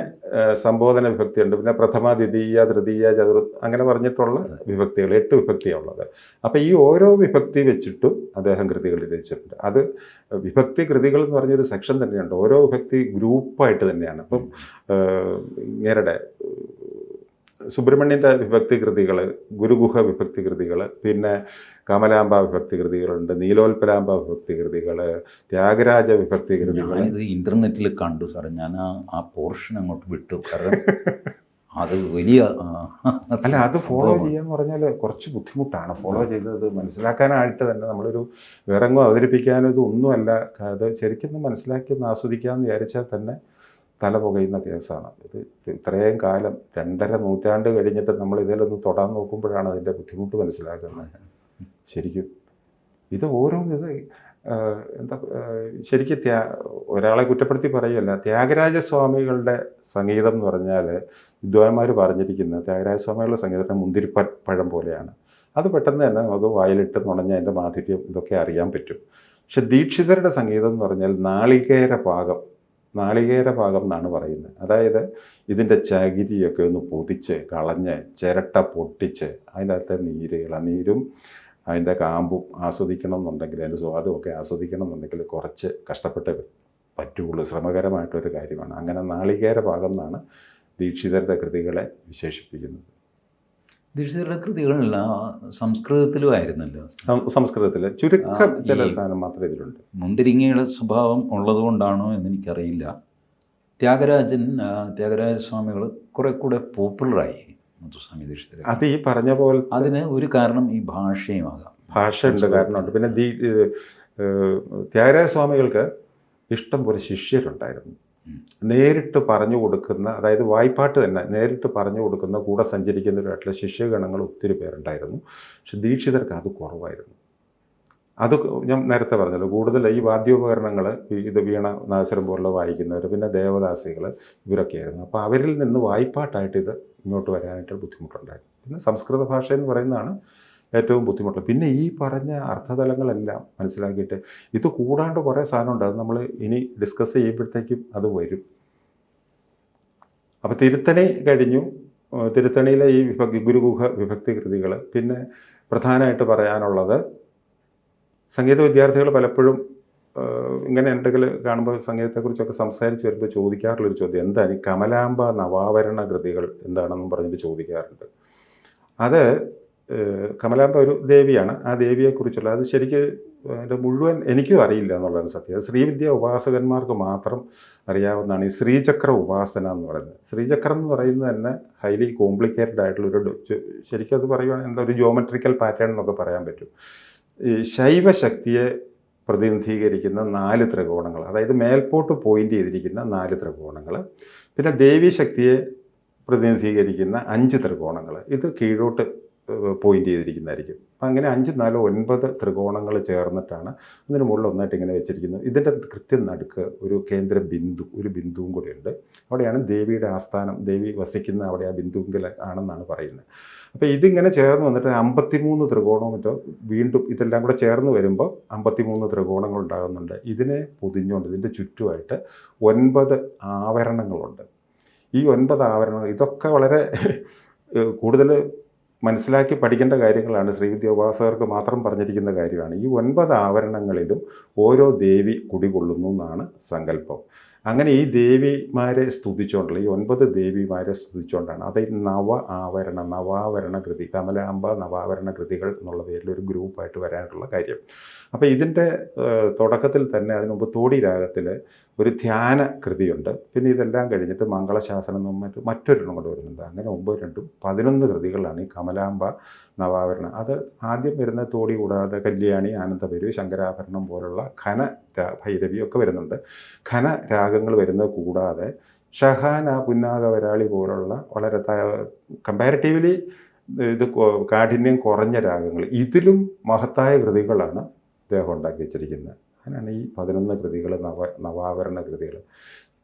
സംബോധന വിഭക്തിയുണ്ട്. പിന്നെ പ്രഥമ, ദ്വിതീയ, തൃതീയ, ചതുർത്ഥ അങ്ങനെ പറഞ്ഞിട്ടുള്ള വിഭക്തികൾ 8 വിഭക്തിയാണ് ഉള്ളത്. അപ്പം ഈ ഓരോ വിഭക്തി വെച്ചിട്ടും അദ്ദേഹം കൃതികൾ രചിച്ചിട്ടുണ്ട്. അത് വിഭക്തി കൃതികൾ എന്ന് പറഞ്ഞൊരു സെക്ഷൻ തന്നെയുണ്ട്, ഓരോ വിഭക്തി ഗ്രൂപ്പായിട്ട് തന്നെയാണ്. അപ്പം ഇങ്ങേരുടെ സുബ്രഹ്മണ്യൻ്റെ വിഭക്തി കൃതികൾ, ഗുരുഗുഹ വിഭക്തി കൃതികൾ, പിന്നെ കമലാംബ വിഭക്തി കൃതികളുണ്ട്, നീലോൽപലാംബ വിഭക്തി കൃതികൾ, ത്യാഗരാജ വിഭക്തി കൃതികൾ. ഇത് ഇന്റർനെറ്റിൽ കണ്ടു സാർ, ഞാൻ ആ പോർഷൻ അങ്ങോട്ട് വിട്ടു. കാരണം അത് വലിയ അല്ല, അത് ഫോളോ ചെയ്യാന്ന് പറഞ്ഞാൽ കുറച്ച് ബുദ്ധിമുട്ടാണ്. ഫോളോ ചെയ്തത് മനസ്സിലാക്കാനായിട്ട് തന്നെ നമ്മളൊരു വേറെങ്ങും അവതരിപ്പിക്കാനോ ഇതൊന്നുമല്ല, അത് ശരിക്കും മനസ്സിലാക്കി ഒന്ന് ആസ്വദിക്കാമെന്ന് വിചാരിച്ചാൽ തന്നെ തല പുകയുന്ന കേസാണ്. ഇത് ഇത്രയും കാലം 2.5 നൂറ്റാണ്ട് കഴിഞ്ഞിട്ട് നമ്മൾ ഇതിലൊന്ന് തൊടാൻ നോക്കുമ്പോഴാണ് അതിൻ്റെ ബുദ്ധിമുട്ട് മനസ്സിലാക്കുന്നത്. ശരിക്കും ഇത് ഓരോന്നിത് എന്താ ശരിക്കും ഒരാളെ കുറ്റപ്പെടുത്തി പറയുകയല്ല, ത്യാഗരാജസ്വാമികളുടെ സംഗീതം എന്ന് പറഞ്ഞാൽ വിദ്വാൻമാർ പറഞ്ഞിരിക്കുന്നത് ത്യാഗരാജസ്വാമികളുടെ സംഗീതത്തിൻ്റെ മുന്തിരിപ്പഴം പോലെയാണ്. അത് പെട്ടെന്ന് തന്നെ നമുക്ക് വായിലിട്ട് നുണഞ്ഞ അതിൻ്റെ മാധുര്യം ഇതൊക്കെ അറിയാൻ പറ്റും. പക്ഷെ ദീക്ഷിതരുടെ സംഗീതം എന്ന് പറഞ്ഞാൽ നാളികേര പാകം എന്നാണ് പറയുന്നത്. അതായത് ഇതിൻ്റെ ചകിരിയൊക്കെ ഒന്ന് പൊതിച്ച് കളഞ്ഞ് ചിരട്ട പൊട്ടിച്ച് അതിനകത്തെ ഇളനീരും അതിൻ്റെ കാമ്പും ആസ്വദിക്കണം എന്നുണ്ടെങ്കിൽ, അതിൻ്റെ സ്വാദുമൊക്കെ ആസ്വദിക്കണം എന്നുണ്ടെങ്കിൽ കുറച്ച് കഷ്ടപ്പെട്ടേ പറ്റുള്ളൂ. ശ്രമകരമായിട്ടൊരു കാര്യമാണ്. അങ്ങനെ നാളികേര പാകം എന്നാണ് ദീക്ഷിതരുടെ കൃതികളെ വിശേഷിപ്പിക്കുന്നത്. ദീക്ഷിതരുടെ കൃതികളെല്ലാം സംസ്കൃതത്തിലും ആയിരുന്നല്ലോ. സംസ്കൃതത്തിൽ ചുരുക്കം ചില ഈ സാധനം മാത്രമേ ഇതിലുണ്ട്. മുന്തിരിങ്ങയുടെ സ്വഭാവം ഉള്ളതുകൊണ്ടാണോ എന്നെനിക്കറിയില്ല. ത്യാഗരാജ സ്വാമികൾ കുറെ കൂടെ പോപ്പുലറായി മുത്തുസ്വാമി ദീക്ഷിതർ. അത് ഈ പറഞ്ഞ പോലെ അതിന് ഒരു കാരണം ഈ ഭാഷയുമാകാം. ഭാഷയുണ്ട്, കാരണമുണ്ട്. പിന്നെ ത്യാഗരാജ സ്വാമികൾക്ക് ഇഷ്ടം പോലെ ശിഷ്യരുണ്ടായിരുന്നു. നേരിട്ട് പറഞ്ഞു കൊടുക്കുന്ന, അതായത് വായ്പാട്ട് തന്നെ നേരിട്ട് പറഞ്ഞു കൊടുക്കുന്ന, കൂടെ സഞ്ചരിക്കുന്നവരായിട്ടുള്ള ശിഷ്യഗണങ്ങൾ ഒത്തിരി പേരുണ്ടായിരുന്നു. പക്ഷെ ദീക്ഷിതർക്ക് അത് കുറവായിരുന്നു. അത് ഞാൻ നേരത്തെ പറഞ്ഞല്ലോ, കൂടുതൽ ഈ വാദ്യോപകരണങ്ങൾ, ഇത് വീണ നാദസ്വരം പോലുള്ള വായിക്കുന്നവർ, പിന്നെ ദേവദാസികൾ, ഇവരൊക്കെയായിരുന്നു. അപ്പോൾ അവരിൽ നിന്ന് വായ്പാട്ടായിട്ട് ഇത് ഇങ്ങോട്ട് വരാനായിട്ട് ബുദ്ധിമുട്ടുണ്ടായിരുന്നു. പിന്നെ സംസ്കൃത ഭാഷ എന്ന് പറയുന്നതാണ് ഏറ്റവും ബുദ്ധിമുട്ടുള്ളത്. പിന്നെ ഈ പറഞ്ഞ അർത്ഥതലങ്ങളെല്ലാം മനസ്സിലാക്കിയിട്ട് ഇത് കൂടാണ്ട് കുറേ സാധനമുണ്ട്. അത് നമ്മൾ ഇനി ഡിസ്കസ് ചെയ്യുമ്പോഴത്തേക്കും അത് വരും. അപ്പോൾ തിരുത്തണി കഴിഞ്ഞു. തിരുത്തണിയിലെ ഈ ഗുരുഗുഹ വിഭക്തി കൃതികൾ. പിന്നെ പ്രധാനമായിട്ട് പറയാനുള്ളത്, സംഗീത വിദ്യാർത്ഥികൾ പലപ്പോഴും ഇങ്ങനെ എന്തെങ്കിലും കാണുമ്പോൾ സംഗീതത്തെക്കുറിച്ചൊക്കെ സംസാരിച്ച് വരുമ്പോൾ ചോദിക്കാറുള്ളൊരു ചോദ്യം, എന്താണ് ഈ കമലാംബ നവാവരണ കൃതികൾ എന്താണെന്നും പറഞ്ഞിട്ട് ചോദിക്കാറുണ്ട്. അത് കമലാംബ ഒരു ദേവിയാണ്. ആ ദേവിയെക്കുറിച്ചുള്ള, അത് ശരിക്ക് അതിൻ്റെ മുഴുവൻ എനിക്കും അറിയില്ല എന്നുള്ളതാണ് സത്യം. അത് ശ്രീവിദ്യ ഉപാസകന്മാർക്ക് മാത്രം അറിയാവുന്നതാണ് ഈ ശ്രീചക്ര ഉപാസന എന്ന് പറയുന്നത്. ശ്രീചക്രം എന്ന് പറയുന്നത് തന്നെ ഹൈലി കോംപ്ലിക്കേറ്റഡ് ആയിട്ടുള്ളൊരു, ശരിക്കും അത് പറയുകയാണെങ്കിൽ എന്താ ഒരു ജിയോമെട്രിക്കൽ പാറ്റേൺ എന്നൊക്കെ പറയാൻ പറ്റും. ഈ ശൈവശക്തിയെ പ്രതിനിധീകരിക്കുന്ന 4 ത്രികോണങ്ങൾ, അതായത് മേൽപോട്ട് പോയിന്റ് ചെയ്തിരിക്കുന്ന 4 ത്രികോണങ്ങൾ, പിന്നെ ദേവീശക്തിയെ പ്രതിനിധീകരിക്കുന്ന 5 ത്രികോണങ്ങൾ, ഇത് കീഴോട്ട് പോയിന്റ് ചെയ്തിരിക്കുന്നതായിരിക്കും. അപ്പം അങ്ങനെ 5, 4, 9 ത്രികോണങ്ങൾ ചേർന്നിട്ടാണ് അതിന് മുകളിൽ ഒന്നായിട്ട് ഇങ്ങനെ വെച്ചിരിക്കുന്നത്. ഇതിൻ്റെ കൃത്യം നടുക്ക് ഒരു കേന്ദ്ര ബിന്ദു, ഒരു ബിന്ദുവും കൂടെ ഉണ്ട്. അവിടെയാണ് ദേവിയുടെ ആസ്ഥാനം, ദേവി വസിക്കുന്ന അവിടെ ആ ബിന്ദുവിൽ ആണെന്നാണ് പറയുന്നത്. അപ്പോൾ ഇതിങ്ങനെ ചേർന്ന് വന്നിട്ട് 53 ത്രികോണവും മറ്റോ വീണ്ടും ഇതെല്ലാം കൂടെ ചേർന്ന് വരുമ്പോൾ 53 ത്രികോണങ്ങൾ ഉണ്ടാകുന്നുണ്ട്. ഇതിനെ പൊതിഞ്ഞുകൊണ്ട് ഇതിൻ്റെ ചുറ്റുമായിട്ട് 9 ആവരണങ്ങളുണ്ട്. ഈ 9 ആവരണങ്ങൾ, ഇതൊക്കെ വളരെ കൂടുതൽ മനസ്സിലാക്കി പഠിക്കേണ്ട കാര്യങ്ങളാണ്. ശ്രീവിദ്യ ഉപാസകർക്ക് മാത്രം പറഞ്ഞിരിക്കുന്ന കാര്യമാണ്. ഈ 9 ആവരണങ്ങളിലും ഓരോ ദേവി കുടികൊള്ളുന്നു എന്നാണ് സങ്കല്പം. അങ്ങനെ ഈ ദേവിമാരെ സ്തുതിച്ചുകൊണ്ടുള്ള, ഈ 9 ദേവിമാരെ സ്തുതിച്ചുകൊണ്ടാണ് അത് നവാവരണ കൃതി, കമലാംബ നവാവരണ കൃതികൾ എന്നുള്ള പേരിൽ ഒരു ഗ്രൂപ്പായിട്ട് വരാനുള്ള കാര്യം. അപ്പോൾ ഇതിൻ്റെ തുടക്കത്തിൽ തന്നെ അതിനുമുമ്പ് തോടി രാഗത്തിൽ ഒരു ധ്യാന കൃതിയുണ്ട്. പിന്നെ ഇതെല്ലാം കഴിഞ്ഞിട്ട് മംഗളശാസനം എന്നും മറ്റൊരെണ്ണം കൊണ്ട് വരുന്നുണ്ട്. അങ്ങനെ 9, 11 കൃതികളാണ് ഈ കമലാംബ നവാവരണം. അത് ആദ്യം വരുന്ന തോടി കൂടാതെ കല്യാണി, ആനന്ദഭൈരവി, ശങ്കരാഭരണം പോലുള്ള ഘന ഭൈരവി ഒക്കെ വരുന്നുണ്ട്. ഘന രാഗങ്ങൾ വരുന്നത് കൂടാതെ ഷഹാന, പുന്നാഗവരാളി പോലുള്ള വളരെ കമ്പാരിറ്റീവ്ലി ഇത് കാഠിന്യം കുറഞ്ഞ രാഗങ്ങൾ, ഇതിലും മഹത്തായ കൃതികളാണ് അദ്ദേഹം ഉണ്ടാക്കി വെച്ചിരിക്കുന്നത്. അങ്ങനെയാണ് ഈ 11 കൃതികൾ നവാവരണ കൃതികൾ.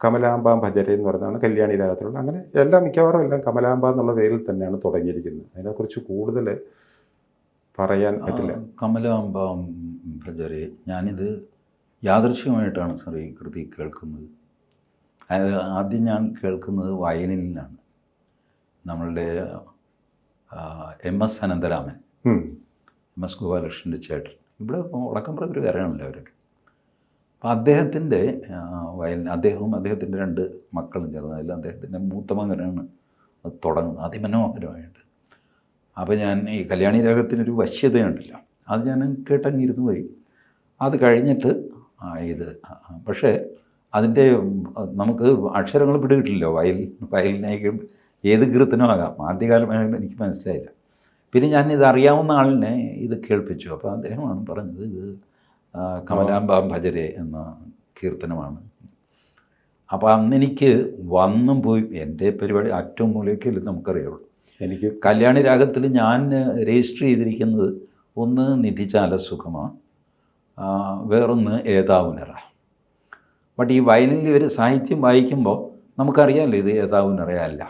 കമലാംബ ഭജര എന്ന് പറയുന്നതാണ് കല്യാണി രാഗത്തിലുള്ള. അങ്ങനെ എല്ലാം മിക്കവാറും എല്ലാം കമലാംബ എന്നുള്ള പേരിൽ തന്നെയാണ് തുടങ്ങിയിരിക്കുന്നത്. അതിനെക്കുറിച്ച് കൂടുതൽ പറയാൻ പറ്റില്ല. കമലാംബ ഭജര, ഞാനിത് യാദൃശ്ചികമായിട്ടാണ് സാർ ഈ കൃതി കേൾക്കുന്നത്. ആദ്യം ഞാൻ കേൾക്കുന്നത് വയലിനിലാണ്. നമ്മളുടെ MS അനന്തരാമൻ, MS ഗോപാലകൃഷ്ണൻ്റെ ചേട്ടൻ, ഇവിടെ വടക്കമ്പുറത്തുകാരാണല്ലോ അവരൊക്കെ. അപ്പോൾ അദ്ദേഹത്തിൻ്റെ വയലിൻ, അദ്ദേഹവും അദ്ദേഹത്തിൻ്റെ 2 മക്കളും ചേർന്ന്, അതിൽ അദ്ദേഹത്തിൻ്റെ മൂത്ത മകനാണ് അത് തുടങ്ങുന്നത് അതിമനോഹരമായിട്ട്. അപ്പോൾ ഞാൻ ഈ കല്യാണി രാഗത്തിനൊരു വശ്യതയുണ്ടല്ലോ, അത് ഞാൻ കേട്ടങ്ങിരുന്നു പോയി. അത് കഴിഞ്ഞിട്ട് ഇത്, പക്ഷേ അതിൻ്റെ നമുക്ക് അക്ഷരങ്ങൾ പിടികിട്ടില്ലല്ലോ. വയലിനായി ഏത് കീർത്തനവും ആകാം. ആദ്യകാലമായിട്ട് എനിക്ക് മനസ്സിലായില്ല. പിന്നെ ഞാൻ ഇത് അറിയാവുന്ന ആളിനെ ഇത് കേൾപ്പിച്ചു. അപ്പോൾ അദ്ദേഹമാണ് പറഞ്ഞത് ഇത് കമലാംബ ഭജരെ എന്ന കീർത്തനമാണ്. അപ്പോൾ അന്നെനിക്ക് വന്നും പോയി, എൻ്റെ പരിപാടി അറ്റവും മൂലയ്ക്ക് നമുക്കറിയുള്ളൂ. എനിക്ക് കല്യാണി രാഗത്തിൽ ഞാൻ രജിസ്റ്റർ ചെയ്തിരിക്കുന്നത് ഒന്ന് നിധിജാല സുഖമാണ്, വേറൊന്ന് ഏതാവുനറ. ബട്ട് ഈ വയലിനിൽ ഇവർ സാഹിത്യം വായിക്കുമ്പോൾ നമുക്കറിയാമല്ലോ ഇത് ഏതാവുനറയല്ല,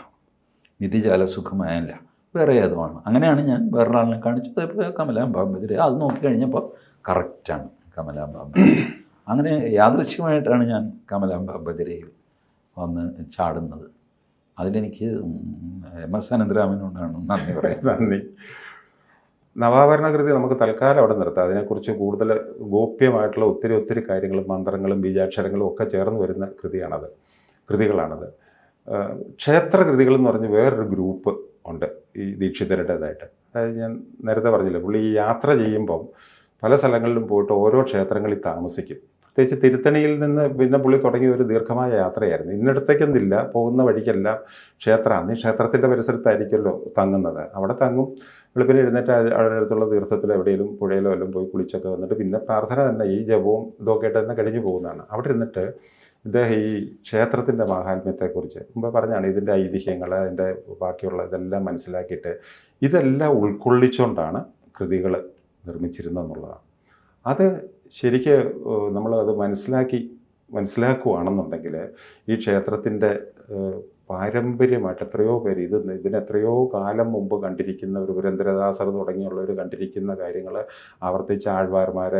നിധിജാല സുഖമല്ല, വേറെ ഏതുമാണ്. അങ്ങനെയാണ് ഞാൻ വേറൊരാളിനെ കാണിച്ചത്. ഇപ്പോൾ കമലാംബ ഭജര, അത് നോക്കിക്കഴിഞ്ഞപ്പോൾ കറക്റ്റാണ് കമലാംബ ഭജര. അങ്ങനെ യാദൃശ്ചികമായിട്ടാണ് ഞാൻ കമലാംബ ഭജരയിൽ വന്ന് ചാടുന്നത്. അതിലെനിക്ക് MS അനന്തരാമനോടാണ് നന്ദി പറയുന്നത്. നന്ദി. നവാവരണ കൃതി നമുക്ക് തൽക്കാലം അവിടെ നിർത്താം. അതിനെക്കുറിച്ച് കൂടുതൽ ഗോപ്യമായിട്ടുള്ള ഒത്തിരി കാര്യങ്ങളും മന്ത്രങ്ങളും ബീജാക്ഷരങ്ങളും ഒക്കെ ചേർന്ന് വരുന്ന കൃതികളാണത്. ക്ഷേത്ര കൃതികൾ എന്ന് പറഞ്ഞ് വേറൊരു ഗ്രൂപ്പ് ഉണ്ട് ഈ ദീക്ഷിതരുടേതായിട്ട്. അതായത് ഞാൻ നേരത്തെ പറഞ്ഞില്ലേ, പുള്ളി ഈ യാത്ര ചെയ്യുമ്പം പല സ്ഥലങ്ങളിലും പോയിട്ട് ഓരോ ക്ഷേത്രങ്ങളിൽ താമസിക്കും. പ്രത്യേകിച്ച് തിരുത്തണിയിൽ നിന്ന് പിന്നെ പുള്ളി തുടങ്ങിയ ഒരു ദീർഘമായ യാത്രയായിരുന്നു. ഇന്നിടത്തേക്കൊന്നില്ല, പോകുന്ന വഴിക്കെല്ലാം ക്ഷേത്രമാണ്. ഈ ക്ഷേത്രത്തിൻ്റെ പരിസരത്തായിരിക്കുമല്ലോ തങ്ങുന്നത്. അവിടെ തങ്ങും. വെളുപ്പിന് എഴുന്നേറ്റ് അവിടെ അടുത്തുള്ള തീർത്ഥത്തിലോ എവിടെയെങ്കിലും പുഴയിലോ എല്ലാം പോയി കുളിച്ചൊക്കെ വന്നിട്ട് പിന്നെ പ്രാർത്ഥന തന്നെ, ഈ ജപവും ഇതൊക്കെ ആയിട്ട് തന്നെ കഴിഞ്ഞു പോകുന്നതാണ്. അവിടെ ഇരുന്നിട്ട് ഇദ്ദേഹം ഈ ക്ഷേത്രത്തിൻ്റെ മാഹാത്മ്യത്തെക്കുറിച്ച് മുമ്പ് പറഞ്ഞാണ്, ഇതിൻ്റെ ഐതിഹ്യങ്ങൾ, അതിൻ്റെ ബാക്കിയുള്ള ഇതെല്ലാം മനസ്സിലാക്കിയിട്ട് ഇതെല്ലാം ഉൾക്കൊള്ളിച്ചുകൊണ്ടാണ് കൃതികൾ നിർമ്മിച്ചിരുന്നതെന്നുള്ളതാണ്. അത് ശരിക്ക് നമ്മളത് മനസ്സിലാക്കുകയാണെന്നുണ്ടെങ്കിൽ ഈ ക്ഷേത്രത്തിൻ്റെ പാരമ്പര്യമായിട്ട് എത്രയോ പേര് ഇതിനെത്രയോ കാലം മുമ്പ് കണ്ടിരിക്കുന്ന ഒരു പുരന്ദരദാസർ തുടങ്ങിയുള്ളവർ കണ്ടിരിക്കുന്ന കാര്യങ്ങൾ, ആവർത്തിച്ച ആഴ്വാർമാർ,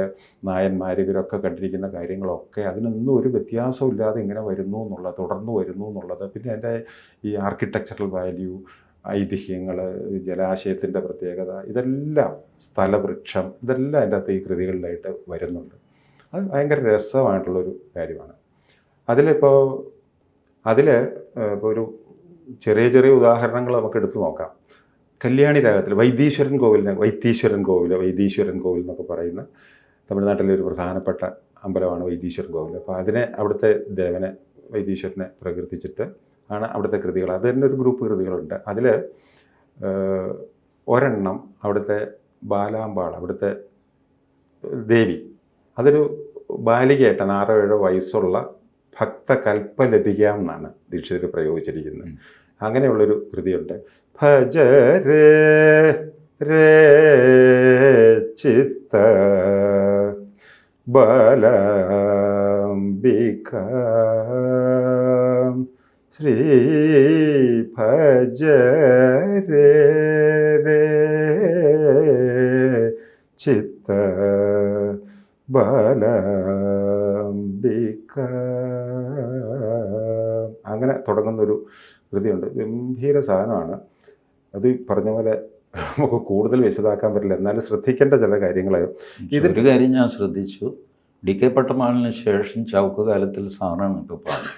നായന്മാർ, ഇവരൊക്കെ കണ്ടിരിക്കുന്ന കാര്യങ്ങളൊക്കെ അതിനൊന്നും ഒരു വ്യത്യാസവും ഇല്ലാതെ ഇങ്ങനെ വരുന്നു എന്നുള്ളത്, തുടർന്ന് വരുന്നു എന്നുള്ളത്. പിന്നെ അതിൻ്റെ ഈ ആർക്കിടെക്ചറൽ വാല്യൂ, ഐതിഹ്യങ്ങൾ, ജലാശയത്തിൻ്റെ പ്രത്യേകത, ഇതെല്ലാം സ്ഥലവൃക്ഷം, ഇതെല്ലാം അതിൻ്റെ അകത്ത് ഈ കൃതികളിലായിട്ട് വരുന്നുണ്ട്. അത് ഭയങ്കര രസമായിട്ടുള്ളൊരു കാര്യമാണ്. ഇപ്പോൾ ഒരു ചെറിയ ചെറിയ ഉദാഹരണങ്ങൾ നമുക്ക് എടുത്തു നോക്കാം. കല്യാണി രാഗത്തിൽ വൈത്തീശ്വരൻ കോവിൽ എന്നൊക്കെ പറയുന്ന തമിഴ്നാട്ടിലെ ഒരു പ്രധാനപ്പെട്ട അമ്പലമാണ് വൈത്തീശ്വരൻ കോവിൽ. അപ്പോൾ അവിടുത്തെ ദേവനെ, വൈത്തീശ്വരനെ പ്രകീർത്തിച്ചിട്ട് ആണ് അവിടുത്തെ കൃതികൾ. അത് തന്നെ ഒരു ഗ്രൂപ്പ് കൃതികളുണ്ട്. അതിൽ ഒരെണ്ണം അവിടുത്തെ ബാലാമ്പാൾ, അവിടുത്തെ ദേവി, അതൊരു ബാലികയായിട്ടാണ്, 6-7 വയസ്സുള്ള ഭക്തകൽപ്പലതികാം എന്നാണ് ദീക്ഷിതർ പ്രയോഗിച്ചിരിക്കുന്നത്. അങ്ങനെയുള്ളൊരു കൃതിയുണ്ട്. ഭജരേ രേ ചിത്ത ബാലാംബിക ശ്രീ ഭജരേ രേ ചിത്ത ബാലാംബിക, അങ്ങനെ തുടങ്ങുന്നൊരു കൃതിയുണ്ട്. ഗംഭീര സാധനമാണ്. അത് പറഞ്ഞ പോലെ നമുക്ക് കൂടുതൽ വിശദമാക്കാൻ പറ്റില്ല, എന്നാലും ശ്രദ്ധിക്കേണ്ട ചില കാര്യങ്ങൾ. ഒരു കാര്യം ഞാൻ ശ്രദ്ധിച്ചു, ഡി കെ പട്ടമാളിന് ശേഷം ചൗക്ക് കാലത്തിൽ സാറാണ് ഇപ്പോൾ പാടുന്നത്.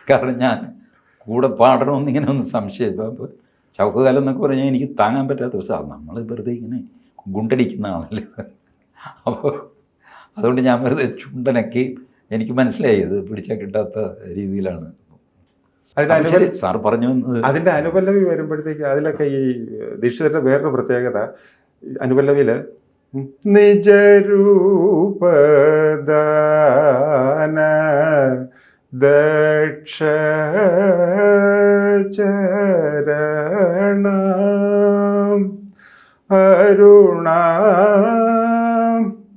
കാരണം ഞാൻ കൂടെ പാടണമെന്നിങ്ങനെ ഒന്ന് സംശയം. ഇപ്പോൾ ചൗക്ക് കാലം എന്നൊക്കെ പറഞ്ഞാൽ എനിക്ക് താങ്ങാൻ പറ്റാത്ത ഒരു സാധനം. നമ്മൾ വെറുതെ ഇങ്ങനെ ഗുണ്ടടിക്കുന്ന ആളല്ലേ. അപ്പോൾ അതുകൊണ്ട് ഞാൻ വെറുതെ ചുണ്ടനക്കി, എനിക്ക് മനസ്സിലായി ഇത് പിടിച്ചാൽ കിട്ടാത്ത രീതിയിലാണ്. സാർ പറഞ്ഞു വന്നത് അതിൻ്റെ അനുപല്ലവി വരുമ്പോഴത്തേക്ക് അതിലൊക്കെ ഈ ദീക്ഷിതരുടെ വേറൊരു പ്രത്യേകത, അനുപല്ലവിയിൽ നിജരൂപദാന ദക്ഷചരണം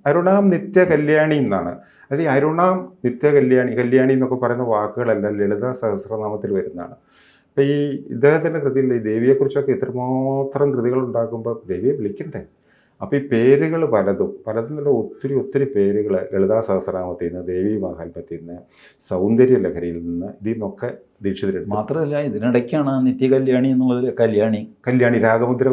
അരുണാം നിത്യ കല്യാണി എന്നാണ്. അത് ഈ അരുണാം നിത്യ കല്യാണി എന്നൊക്കെ പറയുന്ന വാക്കുകളെല്ലാം ലളിതാ സഹസ്രനാമത്തിൽ വരുന്നതാണ്. അപ്പം ഈ ഇദ്ദേഹത്തിൻ്റെ കൃതിയിൽ ഈ ദേവിയെക്കുറിച്ചൊക്കെ ഇത്രമാത്രം കൃതികൾ ഉണ്ടാക്കുമ്പോൾ ദേവിയെ വിളിക്കണ്ടേ? അപ്പോൾ ഈ പേരുകൾ പലതും നല്ല ഒത്തിരി പേരുകൾ ലളിതാ സഹസ്രനാമത്തിൽ നിന്ന്, ദേവി മാഹാത്മ്യത്തിൽ നിന്ന്, സൗന്ദര്യ ലഹരിയിൽ നിന്ന്, ഇതിൽ നിന്നൊക്കെ ദീക്ഷിതരെടുത്തു. മാത്രമല്ല ഇതിനിടയ്ക്കാണ് നിത്യ കല്യാണി എന്നുള്ളത് കല്യാണി രാഗമുദ്ര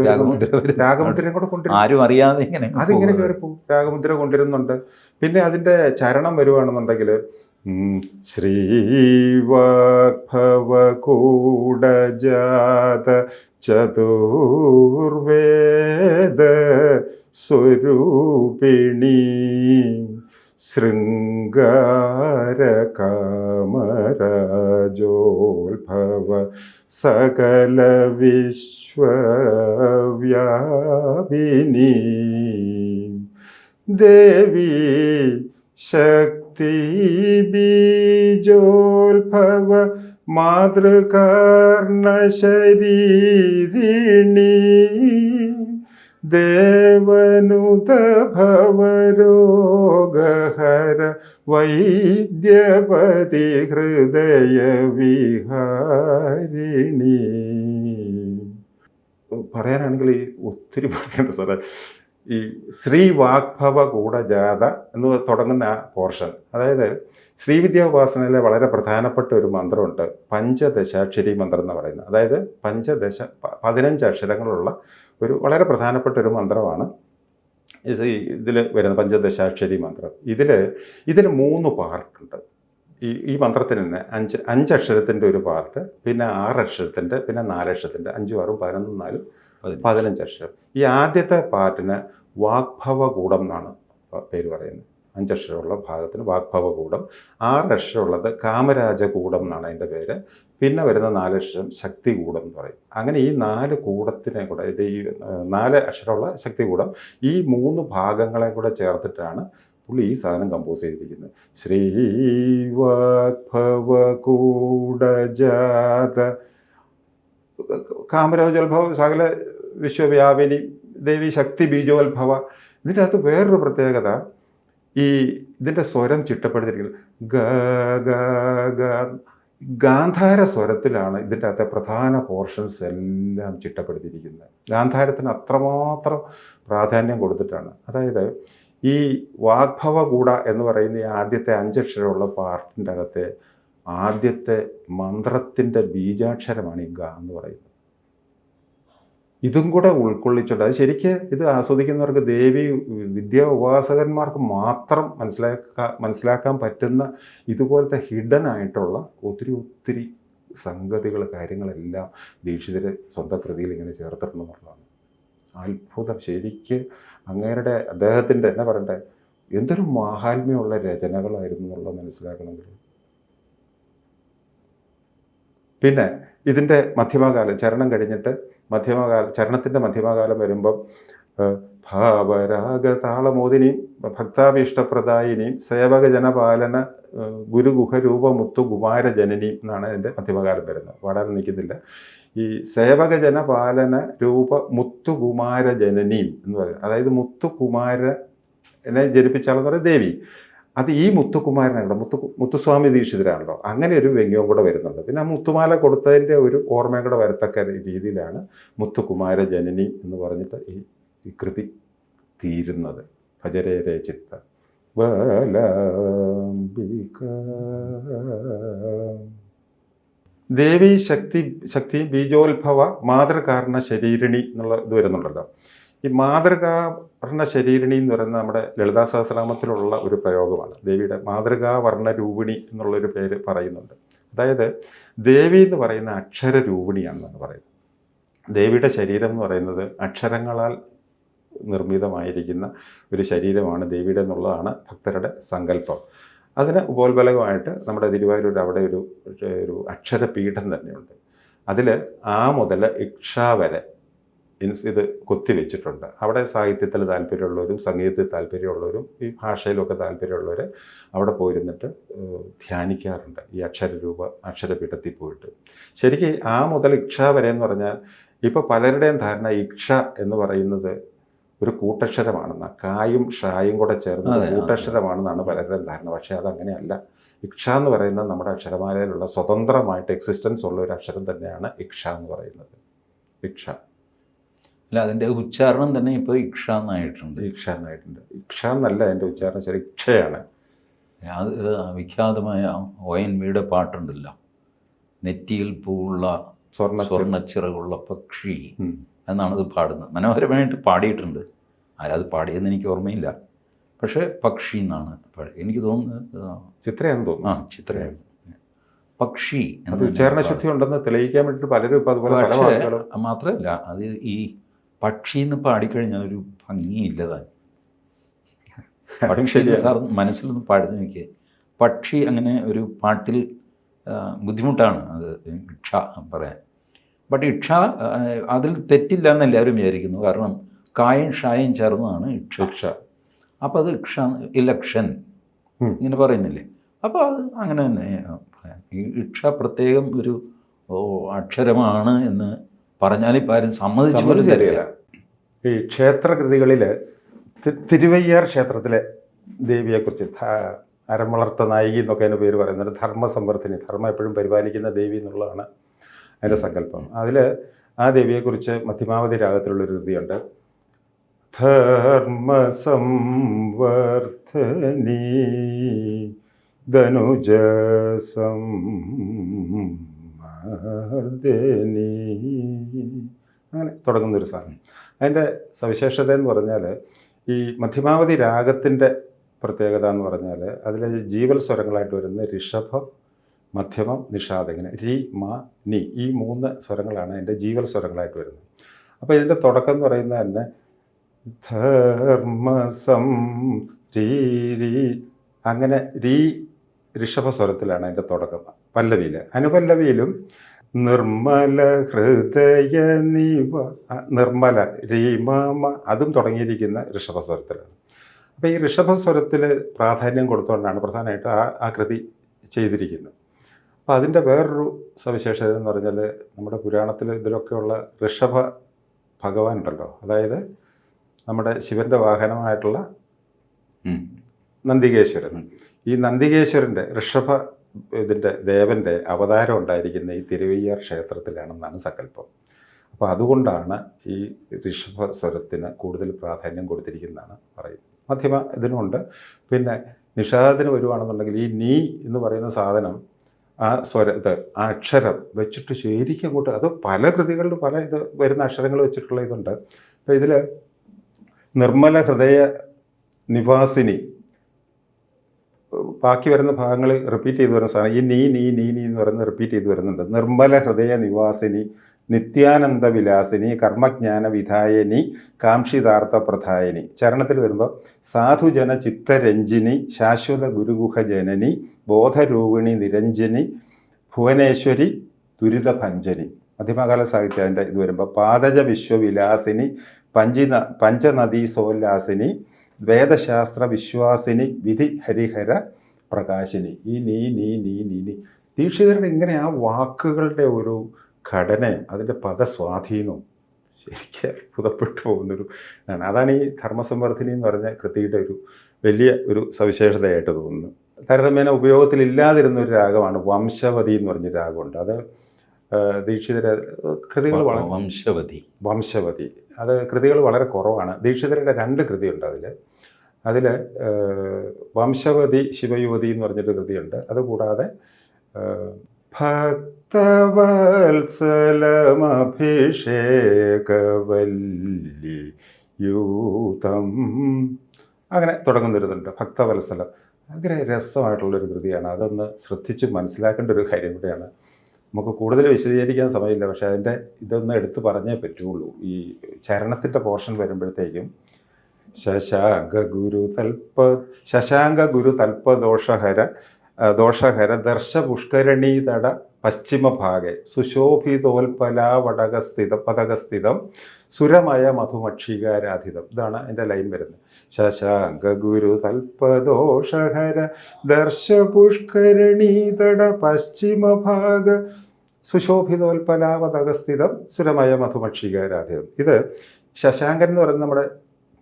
കൂടെ കൊണ്ടുവരും. ആരും അറിയാതെ ഇങ്ങനെ അതിങ്ങനെ കയറിപ്പോവും. രാഗമുദ്ര കൊണ്ടുവരുന്നുണ്ട്. പിന്നെ അതിൻ്റെ ചരണം വരുവാണെന്നുണ്ടെങ്കിൽ ശ്രീവാഗ്ഭവകൂടജാത ചതുർവേദ സ്വരൂപിണി ശൃംഗാരകാമരാജോത്ഭവ സകല വിശ്വവ്യാപിനി ദേവി ശക്തി ബീജോത്ഭവ മാതൃകാർണശരീരിണി ദേവനുത ഭവരോഗഹര വൈദ്യപതി ഹൃദയ വിഹാരിണി. പറയാനാണെങ്കിൽ ഈ ഒത്തിരി പറയണ്ട സാറേ. ഈ ശ്രീവാഗ്ഭവ കൂടജാത എന്ന് തുടങ്ങുന്ന ആ പോർഷൻ, അതായത് ശ്രീവിദ്യോപാസനയിലെ വളരെ പ്രധാനപ്പെട്ട ഒരു മന്ത്രമുണ്ട്, പഞ്ചദശാക്ഷരി മന്ത്രം എന്ന് പറയുന്നത്. അതായത് 15 അക്ഷരങ്ങളുള്ള ഒരു വളരെ പ്രധാനപ്പെട്ട ഒരു മന്ത്രമാണ് ഇതിൽ വരുന്നത്, പഞ്ചദശാക്ഷരി മന്ത്രം. ഇതിന് 3 പാർട്ടുണ്ട്. ഈ മന്ത്രത്തിന് തന്നെ അഞ്ചക്ഷരത്തിൻ്റെ ഒരു പാർട്ട്, പിന്നെ 6 അക്ഷരത്തിൻ്റെ, പിന്നെ 4 അക്ഷരത്തിൻ്റെ, 5, 6, 11, 4, 15 അക്ഷരം. ഈ ആദ്യത്തെ പാർട്ടിന് വാഗ്ഭവകൂടം എന്നാണ് പേര് പറയുന്നത്. 5 അക്ഷരമുള്ള ഭാഗത്തിന് വാഗ്ഭവകൂടം, 6 അക്ഷരമുള്ളത് കാമരാജകൂടം എന്നാണ് അതിൻ്റെ പേര്, പിന്നെ വരുന്ന 4 അക്ഷരം ശക്തികൂടം എന്ന് പറയും. അങ്ങനെ ഈ 4 കൂടത്തിനെ കൂടെ, ഇത് ഈ 4 അക്ഷരമുള്ള ശക്തികൂടം, ഈ 3 ഭാഗങ്ങളെ കൂടെ ചേർത്തിട്ടാണ് പുള്ളി ഈ സാധനം കമ്പോസ് ചെയ്തിരിക്കുന്നത്. ശ്രീവാഗ്ഭവകൂടജാത കാമരാജോത്ഭവ സകല വിശ്വവ്യാപിനി ദേവി ശക്തി ബീജോത്ഭവ. ഇതിൻ്റെ അകത്ത് വേറൊരു പ്രത്യേകത, ഈ ഇതിൻ്റെ സ്വരം ചിട്ടപ്പെടുത്തിയിരിക്കുന്നത് ഗ ഗ ഗ ഗാന്ധാര സ്വരത്തിലാണ് ഇതിൻ്റെ അകത്തെ പ്രധാന പോർഷൻസ് എല്ലാം ചിട്ടപ്പെടുത്തിയിരിക്കുന്നത്. ഗാന്ധാരത്തിന് അത്രമാത്രം പ്രാധാന്യം കൊടുത്തിട്ടാണ്. അതായത് ഈ വാഗ്ഭവകൂട എന്ന് പറയുന്ന ഈ ആദ്യത്തെ 5 അക്ഷരമുള്ള പാർട്ടിൻ്റെ അകത്തെ ആദ്യത്തെ മന്ത്രത്തിൻ്റെ ബീജാക്ഷരമാണ് ഈ ഗ എന്ന് പറയുന്നത്. ഇതും കൂടെ ഉൾക്കൊള്ളിച്ചിട്ട്, അത് ശരിക്ക് ഇത് ആസ്വദിക്കുന്നവർക്ക്, ദേവി വിദ്യാ ഉപാസകന്മാർക്ക് മാത്രം മനസ്സിലാക്കാൻ പറ്റുന്ന ഇതുപോലത്തെ ഹിഡൻ ആയിട്ടുള്ള ഒത്തിരി സംഗതികൾ, കാര്യങ്ങളെല്ലാം ദീക്ഷിതർ സ്വന്തം കൃതിയിൽ ഇങ്ങനെ ചേർത്തിട്ടുണ്ടെന്നുള്ളതാണ് അത്ഭുതം. ശരിക്ക് അദ്ദേഹത്തിൻ്റെ എന്നാ പറയണ്ടേ, എന്തൊരു മാഹാത്മ്യമുള്ള രചനകളായിരുന്നു എന്നുള്ളത് മനസ്സിലാക്കണമെങ്കിൽ. പിന്നെ ഇതിൻ്റെ മധ്യമകാലം, ചരണം കഴിഞ്ഞിട്ട് ചരണത്തിൻ്റെ മധ്യമകാലം വരുമ്പം ഭാവരാഗതാളമോദിനിയും ഭക്താഭീഷ്ടപ്രദായിനിയും സേവകജനപാലന ഗുരുഗുഹരൂപ മുത്തുകുമാരജനനിയും എന്നാണ് അതിൻ്റെ മധ്യമകാലം വരുന്നത്. പാടാൻ നിൽക്കുന്നില്ല. ഈ സേവകജനപാലന രൂപ മുത്തുകുമാരജനനിയും എന്ന് പറയുന്നത്, അതായത് മുത്തുകുമാരനെ ജനിപ്പിച്ചാളെന്ന് പറയുന്നത് ദേവി. അത് ഈ മുത്തുകുമാരനാണല്ലോ, മുത്തുസ്വാമി ദീക്ഷിതരാണല്ലോ, അങ്ങനെ ഒരു വ്യംഗ്യവും കൂടെ വരുന്നുണ്ട്. പിന്നെ ആ മുത്തുമാല കൊടുത്തതിൻ്റെ ഒരു ഓർമ്മയും കൂടെ വരത്തക്ക രീതിയിലാണ് മുത്തുകുമാര ജനനി എന്ന് പറഞ്ഞിട്ട് ഈ കൃതി തീരുന്നത്. ഭജരേരേ ചിത്ത വലാംബിക. ദേവി ശക്തി ബീജോത്ഭവ മാതൃകാരണ ശരീരിണി എന്നുള്ള ഇത് വരുന്നുണ്ടല്ലോ. ഈ മാതൃകാവർണ്ണ ശരീരിണി എന്ന് പറയുന്നത് നമ്മുടെ ലളിതാ സഹസ്രനാമത്തിലുള്ള ഒരു പ്രയോഗമാണ്. ദേവിയുടെ മാതൃകാവർണ്ണ രൂപിണി എന്നുള്ളൊരു പേര് പറയുന്നുണ്ട്. അതായത് ദേവി എന്ന് പറയുന്ന അക്ഷരരൂപിണിയാണെന്നാണ് പറയുന്നത്. ദേവിയുടെ ശരീരം എന്ന് പറയുന്നത് അക്ഷരങ്ങളാൽ നിർമ്മിതമായിരിക്കുന്ന ഒരു ശരീരമാണ് ദേവിയുടെ എന്നുള്ളതാണ് ഭക്തരുടെ സങ്കല്പം. അതിന് ഉപോത്ബലകമായിട്ട് നമ്മുടെ തിരുവായൂർ അവിടെ ഒരു അക്ഷരപീഠം തന്നെയുണ്ട്. അതിൽ ആ മുതൽ ഇക്ഷ വരെ ഇത് കൊത്തിവെച്ചിട്ടുണ്ട്. അവിടെ സാഹിത്യത്തിൽ താല്പര്യമുള്ളവരും സംഗീതത്തിൽ താല്പര്യമുള്ളവരും ഈ ഭാഷയിലൊക്കെ താല്പര്യമുള്ളവർ അവിടെ പോയിരുന്നിട്ട് ധ്യാനിക്കാറുണ്ട് ഈ അക്ഷരപീഠത്തിൽ പോയിട്ട്. ശരിക്കും ആ മുതൽ ഇക്ഷ വരെ എന്ന് പറഞ്ഞാൽ, ഇപ്പോൾ പലരുടെയും ധാരണ ഇക്ഷ എന്ന് പറയുന്നത് ഒരു കൂട്ടക്ഷരമാണെന്ന, കായും ഷായും കൂടെ ചേർന്ന് കൂട്ടക്ഷരമാണെന്നാണ് പലരുടെയും ധാരണ. പക്ഷേ അതങ്ങനെയല്ല. ഇക്ഷ എന്ന് പറയുന്നത് നമ്മുടെ അക്ഷരമാലയിലുള്ള സ്വതന്ത്രമായിട്ട് എക്സിസ്റ്റൻസ് ഉള്ള ഒരു അക്ഷരം തന്നെയാണ് ഇക്ഷ എന്ന് പറയുന്നത്. ഇക്ഷ അല്ല, അതിൻ്റെ ഉച്ചാരണം തന്നെ ഇപ്പോൾ ഇക്ഷ എന്നായിട്ടുണ്ട്. ഇക്ഷ എന്നല്ല അതിൻ്റെ ഉച്ചാരണം, ശരി ഇക്ഷയാണ്. അത് വിഖ്യാതമായ ONVയുടെ പാട്ടുണ്ടല്ലോ, നെറ്റിയിൽ പൂവുള്ള സ്വർണ്ണച്ചിറകുള്ള പക്ഷി എന്നാണത് പാടുന്നത്. മനോഹരമായിട്ട് പാടിയിട്ടുണ്ട്. ആരത് പാടിയെന്ന് എനിക്ക് ഓർമ്മയില്ല, പക്ഷേ പക്ഷി എന്നാണ് എനിക്ക് തോന്നുന്നത്. ചിത്രയാണെന്ന് തോന്നുന്നു. ചിത്രയാണ് പക്ഷി. ഉച്ചാരണശുദ്ധി ഉണ്ടെന്ന് തെളിയിക്കാൻ വേണ്ടിയിട്ട് പലരും ഇപ്പം അതുപോലെ പല വാക്കുകളും. മാത്രമല്ല, അത് ഈ പക്ഷി എന്ന് പാടിക്കഴിഞ്ഞാൽ ഒരു ഭംഗിയില്ലതാൻ. പക്ഷി സാർ മനസ്സിലൊന്ന് പാടുന്ന നോക്കിയേ, പക്ഷി അങ്ങനെ ഒരു പാട്ടിൽ ബുദ്ധിമുട്ടാണ് അത് ഇക്ഷ പറയാൻ. ബട്ട് ഇക്ഷ അതിൽ തെറ്റില്ല എന്ന് എല്ലാവരും വിചാരിക്കുന്നു. കാരണം കായും ഷായും ചേർന്നതാണ് ഇക്ഷ. അപ്പോൾ അത് ഇലക്ഷൻ ഇങ്ങനെ പറയുന്നില്ലേ. അപ്പോൾ അത് അങ്ങനെ തന്നെ ഈ ഇക്ഷ പ്രത്യേകം ഒരു അക്ഷരമാണ് എന്ന് പറഞ്ഞാൽ ഇപ്പം ആരും സമ്മതിച്ചു പോലും തരില്ല. ഈ ക്ഷേത്രകൃതികളിൽ തിരുവയ്യാർ ക്ഷേത്രത്തിലെ ദേവിയെക്കുറിച്ച് അരമളർത്ത നായികി എന്നൊക്കെ അതിൻ്റെ പേര് പറയുന്നുണ്ട്. ധർമ്മസംവർദ്ധിനി, ധർമ്മം എപ്പോഴും പരിപാലിക്കുന്ന ദേവി എന്നുള്ളതാണ് അതിൻ്റെ സങ്കല്പം. അതിൽ ആ ദേവിയെക്കുറിച്ച് മധ്യമാവധി രാഗത്തിലുള്ളൊരു കൃതിയുണ്ട്. ധർമ്മസംവർദ്ധനി ധനുജസംവർദ്ധനി, അങ്ങനെ തുടങ്ങുന്നൊരു സാധനം. അതിൻ്റെ സവിശേഷത എന്ന് പറഞ്ഞാൽ, ഈ മധ്യമാവധി രാഗത്തിൻ്റെ പ്രത്യേകത എന്ന് പറഞ്ഞാൽ അതിലെ ജീവൽ സ്വരങ്ങളായിട്ട് വരുന്ന ഋഷഭം, മധ്യമം, നിഷാദം, ഇങ്ങനെ രി, മ, നി, ഈ 3 സ്വരങ്ങളാണ് എൻ്റെ ജീവൽ സ്വരങ്ങളായിട്ട് വരുന്നത്. അപ്പോൾ ഇതിൻ്റെ തുടക്കം എന്ന് പറയുന്നത് തന്നെ ധർമ്മസം രീ രീ, അങ്ങനെ രീ ഋഷഭ സ്വരത്തിലാണ് അതിൻ്റെ തുടക്കം പല്ലവിയിൽ. അനുപല്ലവിയിലും നിർമ്മല ഹൃദയ നിർമ്മല രീമ, അതും തുടങ്ങിയിരിക്കുന്ന ഋഷഭസ്വരത്തിലാണ്. അപ്പോൾ ഈ ഋഷഭസ്വരത്തിൽ പ്രാധാന്യം കൊടുത്തുകൊണ്ടാണ് പ്രധാനമായിട്ട് ആ കൃതി ചെയ്തിരിക്കുന്നത്. അപ്പോൾ അതിൻ്റെ വേറൊരു സവിശേഷത എന്ന് പറഞ്ഞാൽ നമ്മുടെ പുരാണത്തിൽ ഇതിലൊക്കെയുള്ള ഋഷഭ ഭഗവാൻ ഉണ്ടല്ലോ, അതായത് നമ്മുടെ ശിവൻ്റെ വാഹനമായിട്ടുള്ള നന്ദികേശ്വരൻ. ഈ നന്ദികേശ്വരൻ്റെ ഋഷഭ ഇതിൻ്റെ ദേവൻ്റെ അവതാരം ഉണ്ടായിരിക്കുന്ന ഈ തിരുവയ്യാർ ക്ഷേത്രത്തിലാണെന്നാണ് സങ്കല്പം. അപ്പോൾ അതുകൊണ്ടാണ് ഈ ഋഷഭ സ്വരത്തിന് കൂടുതൽ പ്രാധാന്യം കൊടുത്തിരിക്കുന്നതാണ് പറയുന്നത്. മധ്യമ ഇതിനുണ്ട്. പിന്നെ നിഷാദത്തിന് വരുവാണെന്നുണ്ടെങ്കിൽ ഈ നീ എന്ന് പറയുന്ന സാധനം, ആ ആ അക്ഷരം വെച്ചിട്ട് ശരിക്കും അങ്ങോട്ട്, അത് പല കൃതികളിലും പല ഇത് വരുന്ന അക്ഷരങ്ങൾ വെച്ചിട്ടുള്ള ഇതുണ്ട്. അപ്പോൾ ഇതിൽ നിർമ്മല ഹൃദയ നിവാസിനി, ബാക്കി വരുന്ന ഭാഗങ്ങൾ റിപ്പീറ്റ് ചെയ്ത് വരുന്ന സാധനം ഈ നീ നീ നീ നീ എന്ന് പറയുന്നത് റിപ്പീറ്റ് ചെയ്ത് വരുന്നുണ്ട്. നിർമ്മല ഹൃദയ നിവാസിനി, നിത്യാനന്ദ വിലാസിനി, കർമ്മജ്ഞാന വിധായനി, കാംക്ഷിതാർത്ഥ പ്രധായനി. ചരണത്തിൽ വരുമ്പോൾ സാധുജന ചിത്തരഞ്ജിനി, ശാശ്വത ഗുരുഗുഹ ജനനി, ബോധരൂപിണി നിരഞ്ജനി, ഭുവനേശ്വരി, ദുരിതഭഞ്ജനി. മധ്യമകാല സാഹിത്യത്തിൻ്റെ ഇത് വരുമ്പോൾ പാദജ വിശ്വവിലാസിനി, പഞ്ചനദീ സോല്ലാസിനി, വേദശാസ്ത്ര വിശ്വാസിനി, വിധി ഹരിഹര പ്രകാശിനി. ഈ നീ നീ നീ നീ നീ ദീക്ഷിതരുടെ ഇങ്ങനെ ആ വാക്കുകളുടെ ഒരു ഘടനയും അതിൻ്റെ പദസ്വാധീനവും ശരിക്കും അത്ഭുതപ്പെട്ടു പോകുന്നൊരു ഇതാണ്. അതാണ് ഈ ധർമ്മസംവർദ്ധിനി എന്ന് പറഞ്ഞ കൃതിയുടെ ഒരു വലിയ ഒരു സവിശേഷതയായിട്ട് തോന്നുന്നു. താരതമ്യേന ഉപയോഗത്തിലില്ലാതിരുന്ന ഒരു രാഗമാണ് വംശവതി എന്ന് പറഞ്ഞൊരു രാഗമുണ്ട്. അത് ദീക്ഷിതര കൃതികൾ വംശവതി അത് കൃതികൾ വളരെ കുറവാണ്. ദീക്ഷിതരുടെ 2 കൃതിയുണ്ട് അതിൽ വംശവതി ശിവയുവതി എന്ന് പറഞ്ഞൊരു കൃതിയുണ്ട്. അതുകൂടാതെ ഭക്തവത്സലമഭിഷേകവല്ലി യൂതം, അങ്ങനെ തുടങ്ങുന്നൊരിതുണ്ട്. ഭക്തവത്സലം ഭയങ്കര രസമായിട്ടുള്ളൊരു കൃതിയാണ്. അതൊന്ന് ശ്രദ്ധിച്ച് മനസ്സിലാക്കേണ്ട ഒരു കാര്യം കൂടെയാണ്. നമുക്ക് കൂടുതൽ വിശദീകരിക്കാൻ സമയമില്ല, പക്ഷേ അതിൻ്റെ ഇതൊന്ന് എടുത്തു പറഞ്ഞേ പറ്റുള്ളൂ. ഈ ചരണത്തിൻ്റെ പോർഷൻ വരുമ്പോഴത്തേക്കും ശശാങ്ക ഗുരു തൽപ ദോഷഹര ദർശ പുഷ്കരണീതട പശ്ചിമഭാഗെ സുശോഭിതോൽപലാവടകസ്ഥിതം സുരമയ മധുമക്ഷികാരാധിതം. ഇതാണ് എൻ്റെ ലൈൻ വരുന്നത്. ശശാങ്ക ഗുരു തൽപദോഷഹര ദർശ പുഷ്കരണീതട പശ്ചിമഭാഗ സുശോഭിതോൽപലാവതകസ്ഥിതം സുരമയ മധുമക്ഷികാരാധിതം. ഇത് ശശാങ്കൻ എന്ന് പറയുന്നത് നമ്മുടെ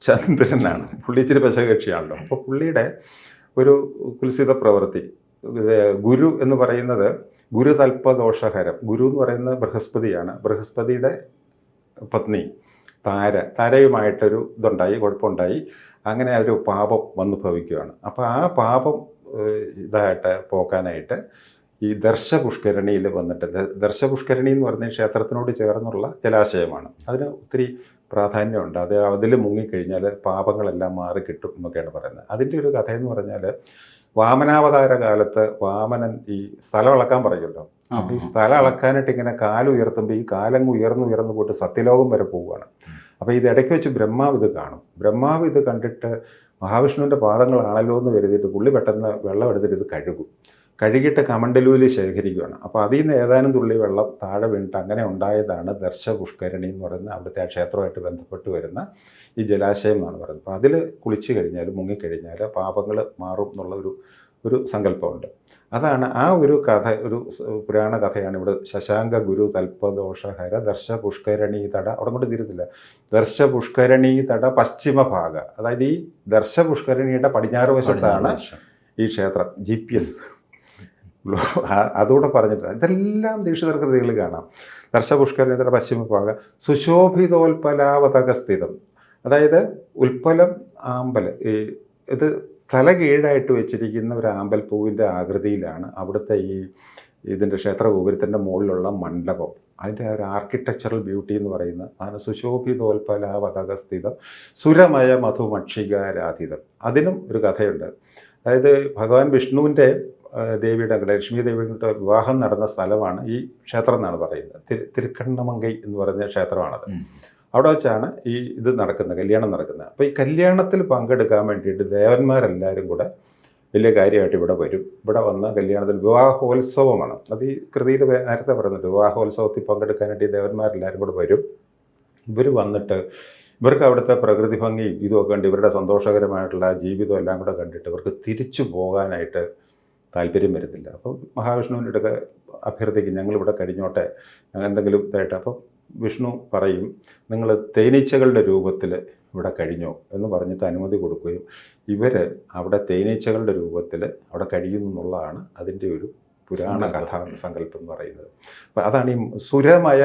ചന്ദ്രനാണ്. പുള്ളി ഇച്ചിരി പശകക്ഷിയാണല്ലോ. അപ്പോൾ പുള്ളിയുടെ ഒരു കുൽസിത പ്രവൃത്തി, ഗുരു എന്ന് പറയുന്നത് ഗുരു തൽപദോഷഹരം. ഗുരു എന്ന് പറയുന്നത് ബൃഹസ്പതിയാണ്. ബൃഹസ്പതിയുടെ പത്നി താരയുമായിട്ടൊരു ഇതുണ്ടായി, കുഴപ്പമുണ്ടായി. അങ്ങനെ ഒരു പാപം വന്നു ഭവിക്കുകയാണ്. അപ്പോൾ ആ പാപം ഇതായിട്ട് പോക്കാനായിട്ട് ഈ ദർശപുഷ്കരണിയിൽ വന്നിട്ട്, ദർശപുഷ്കരണി എന്ന് പറഞ്ഞ ക്ഷേത്രത്തിനോട് ചേർന്നുള്ള ജലാശയമാണ്. അതിന് ഒത്തിരി പ്രാധാന്യമുണ്ട്. അതിൽ മുങ്ങിക്കഴിഞ്ഞാൽ പാപങ്ങളെല്ലാം മാറി കിട്ടും എന്നൊക്കെയാണ് പറയുന്നത്. അതിൻ്റെ ഒരു കഥയെന്ന് പറഞ്ഞാൽ വാമനാവതാര കാലത്ത് വാമനൻ ഈ സ്ഥലം അളക്കാൻ പറയുമല്ലോ. അപ്പോൾ ഈ സ്ഥലം അളക്കാനായിട്ട് ഇങ്ങനെ കാലുയർത്തുമ്പോൾ ഈ കാലങ്ങ് ഉയർന്നു പോയിട്ട് സത്യലോകം വരെ പോവുകയാണ്. അപ്പോൾ ഇത് ഇടയ്ക്ക് വെച്ച് ബ്രഹ്മാവ് ഇത് കാണും. ബ്രഹ്മാവ് ഇത് കണ്ടിട്ട് മഹാവിഷ്ണുവിൻ്റെ പാദങ്ങളാണല്ലോ എന്ന് കരുതിയിട്ട് പുള്ളി പെട്ടെന്ന് വെള്ളം എടുത്തിട്ട് ഇത് കഴുകിയിട്ട് കമണ്ടലൂരിൽ ശേഖരിക്കുകയാണ്. അപ്പോൾ അതിൽ നിന്ന് ഏതാനും തുള്ളി വെള്ളം താഴെ വീണിട്ട് അങ്ങനെ ഉണ്ടായതാണ് ദർശപുഷ്കരണി എന്ന് പറയുന്ന അവിടുത്തെ ആ ക്ഷേത്രമായിട്ട് ബന്ധപ്പെട്ട് വരുന്ന ഈ ജലാശയം എന്നാണ് പറയുന്നത്. അപ്പോൾ അതിൽ കുളിച്ച് കഴിഞ്ഞാൽ, മുങ്ങിക്കഴിഞ്ഞാൽ പാപങ്ങൾ മാറും എന്നുള്ള ഒരു സങ്കല്പമുണ്ട്. അതാണ് ആ ഒരു കഥ, ഒരു പുരാണ കഥയാണ് ഇവിടെ. ശശാങ്ക ഗുരു തൽപദോഷഹര ദർശപുഷ്കരണീ തട, അവിടെ കൊണ്ട് തീരത്തില്ല, ദർശപുഷ്കരണീ തട പശ്ചിമഭാഗ, അതായത് ഈ ദർശപുഷ്കരണിയുടെ പടിഞ്ഞാറ് വശത്താണ് ഈ ക്ഷേത്രം. GPS അതുകൂടെ പറഞ്ഞിട്ടുണ്ട്. ഇതെല്ലാം ദീക്ഷിതർ കൃതികളിൽ കാണാം. ദർശപുഷ്കരണിയുടെ പശ്ചിമഭാഗ സുശോഭിതോൽപലാവതകസ്ഥിതം, അതായത് ഉൽപ്പലം ആമ്പൽ, ഇത് തല കീഴായിട്ട് വെച്ചിരിക്കുന്ന ഒരു ആമ്പൽപ്പൂവിൻ്റെ ആകൃതിയിലാണ് അവിടുത്തെ ഇതിൻ്റെ ക്ഷേത്ര ഗോപുരത്തിൻ്റെ മുകളിലുള്ള മണ്ഡപം. അതിൻ്റെ ഒരു ആർക്കിടെക്ചറൽ ബ്യൂട്ടി എന്ന് പറയുന്ന ആണ് സുശോഭിതോൽപലാവതകസ്ഥിതം സുരമയ മധുമക്ഷികാരാധിതം. അതിനും ഒരു കഥയുണ്ട്. അതായത് ഭഗവാൻ വിഷ്ണുവിൻ്റെ ദേവിയുടെ ലക്ഷ്മി ദേവിയുടെ വിവാഹം നടന്ന സ്ഥലമാണ് ഈ ക്ഷേത്രം എന്നാണ് പറയുന്നത്. തിരുക്കണ്ണമങ്കൈ എന്ന് പറയുന്ന ക്ഷേത്രമാണത്. അവിടെ വെച്ചാണ് ഈ ഇത് നടക്കുന്നത്, കല്യാണം നടക്കുന്നത്. അപ്പോൾ ഈ കല്യാണത്തിൽ പങ്കെടുക്കാൻ വേണ്ടിയിട്ട് ദേവന്മാരെല്ലാവരും കൂടെ വലിയ കാര്യമായിട്ട് ഇവിടെ വരും. ഇവിടെ വന്ന കല്യാണത്തിൽ വിവാഹോത്സവമാണ്. അത് ഈ കൃതിയിൽ നേരത്തെ പറയുന്നുണ്ട്, വിവാഹോത്സവത്തിൽ പങ്കെടുക്കാനായിട്ട് ഈ ദേവന്മാരെല്ലാവരും കൂടെ വരും. ഇവർ വന്നിട്ട് ഇവർക്ക് അവിടുത്തെ പ്രകൃതി ഭംഗിയും ഇതുമൊക്കെ കണ്ട് ഇവരുടെ സന്തോഷകരമായിട്ടുള്ള ജീവിതം എല്ലാം കൂടെ കണ്ടിട്ട് ഇവർക്ക് തിരിച്ചു പോകാനായിട്ട് താല്പര്യം വരുന്നില്ല. അപ്പോൾ മഹാവിഷ്ണുവിൻ്റെ അടുത്ത് അഭ്യർത്ഥിക്കും, ഞങ്ങളിവിടെ കഴിഞ്ഞോട്ടെ എന്തെങ്കിലും ഇതായിട്ട്. അപ്പം വിഷ്ണു പറയും, നിങ്ങൾ തേനീച്ചകളുടെ രൂപത്തിൽ ഇവിടെ കഴിഞ്ഞോ എന്ന് പറഞ്ഞിട്ട് അനുമതി കൊടുക്കുകയും ഇവർ അവിടെ തേനീച്ചകളുടെ രൂപത്തിൽ അവിടെ കഴിയുന്നു എന്നുള്ളതാണ് അതിൻ്റെ ഒരു പുരാണ കഥാ സങ്കല്പം എന്ന് പറയുന്നത്. അപ്പം അതാണ് ഈ സുരമയ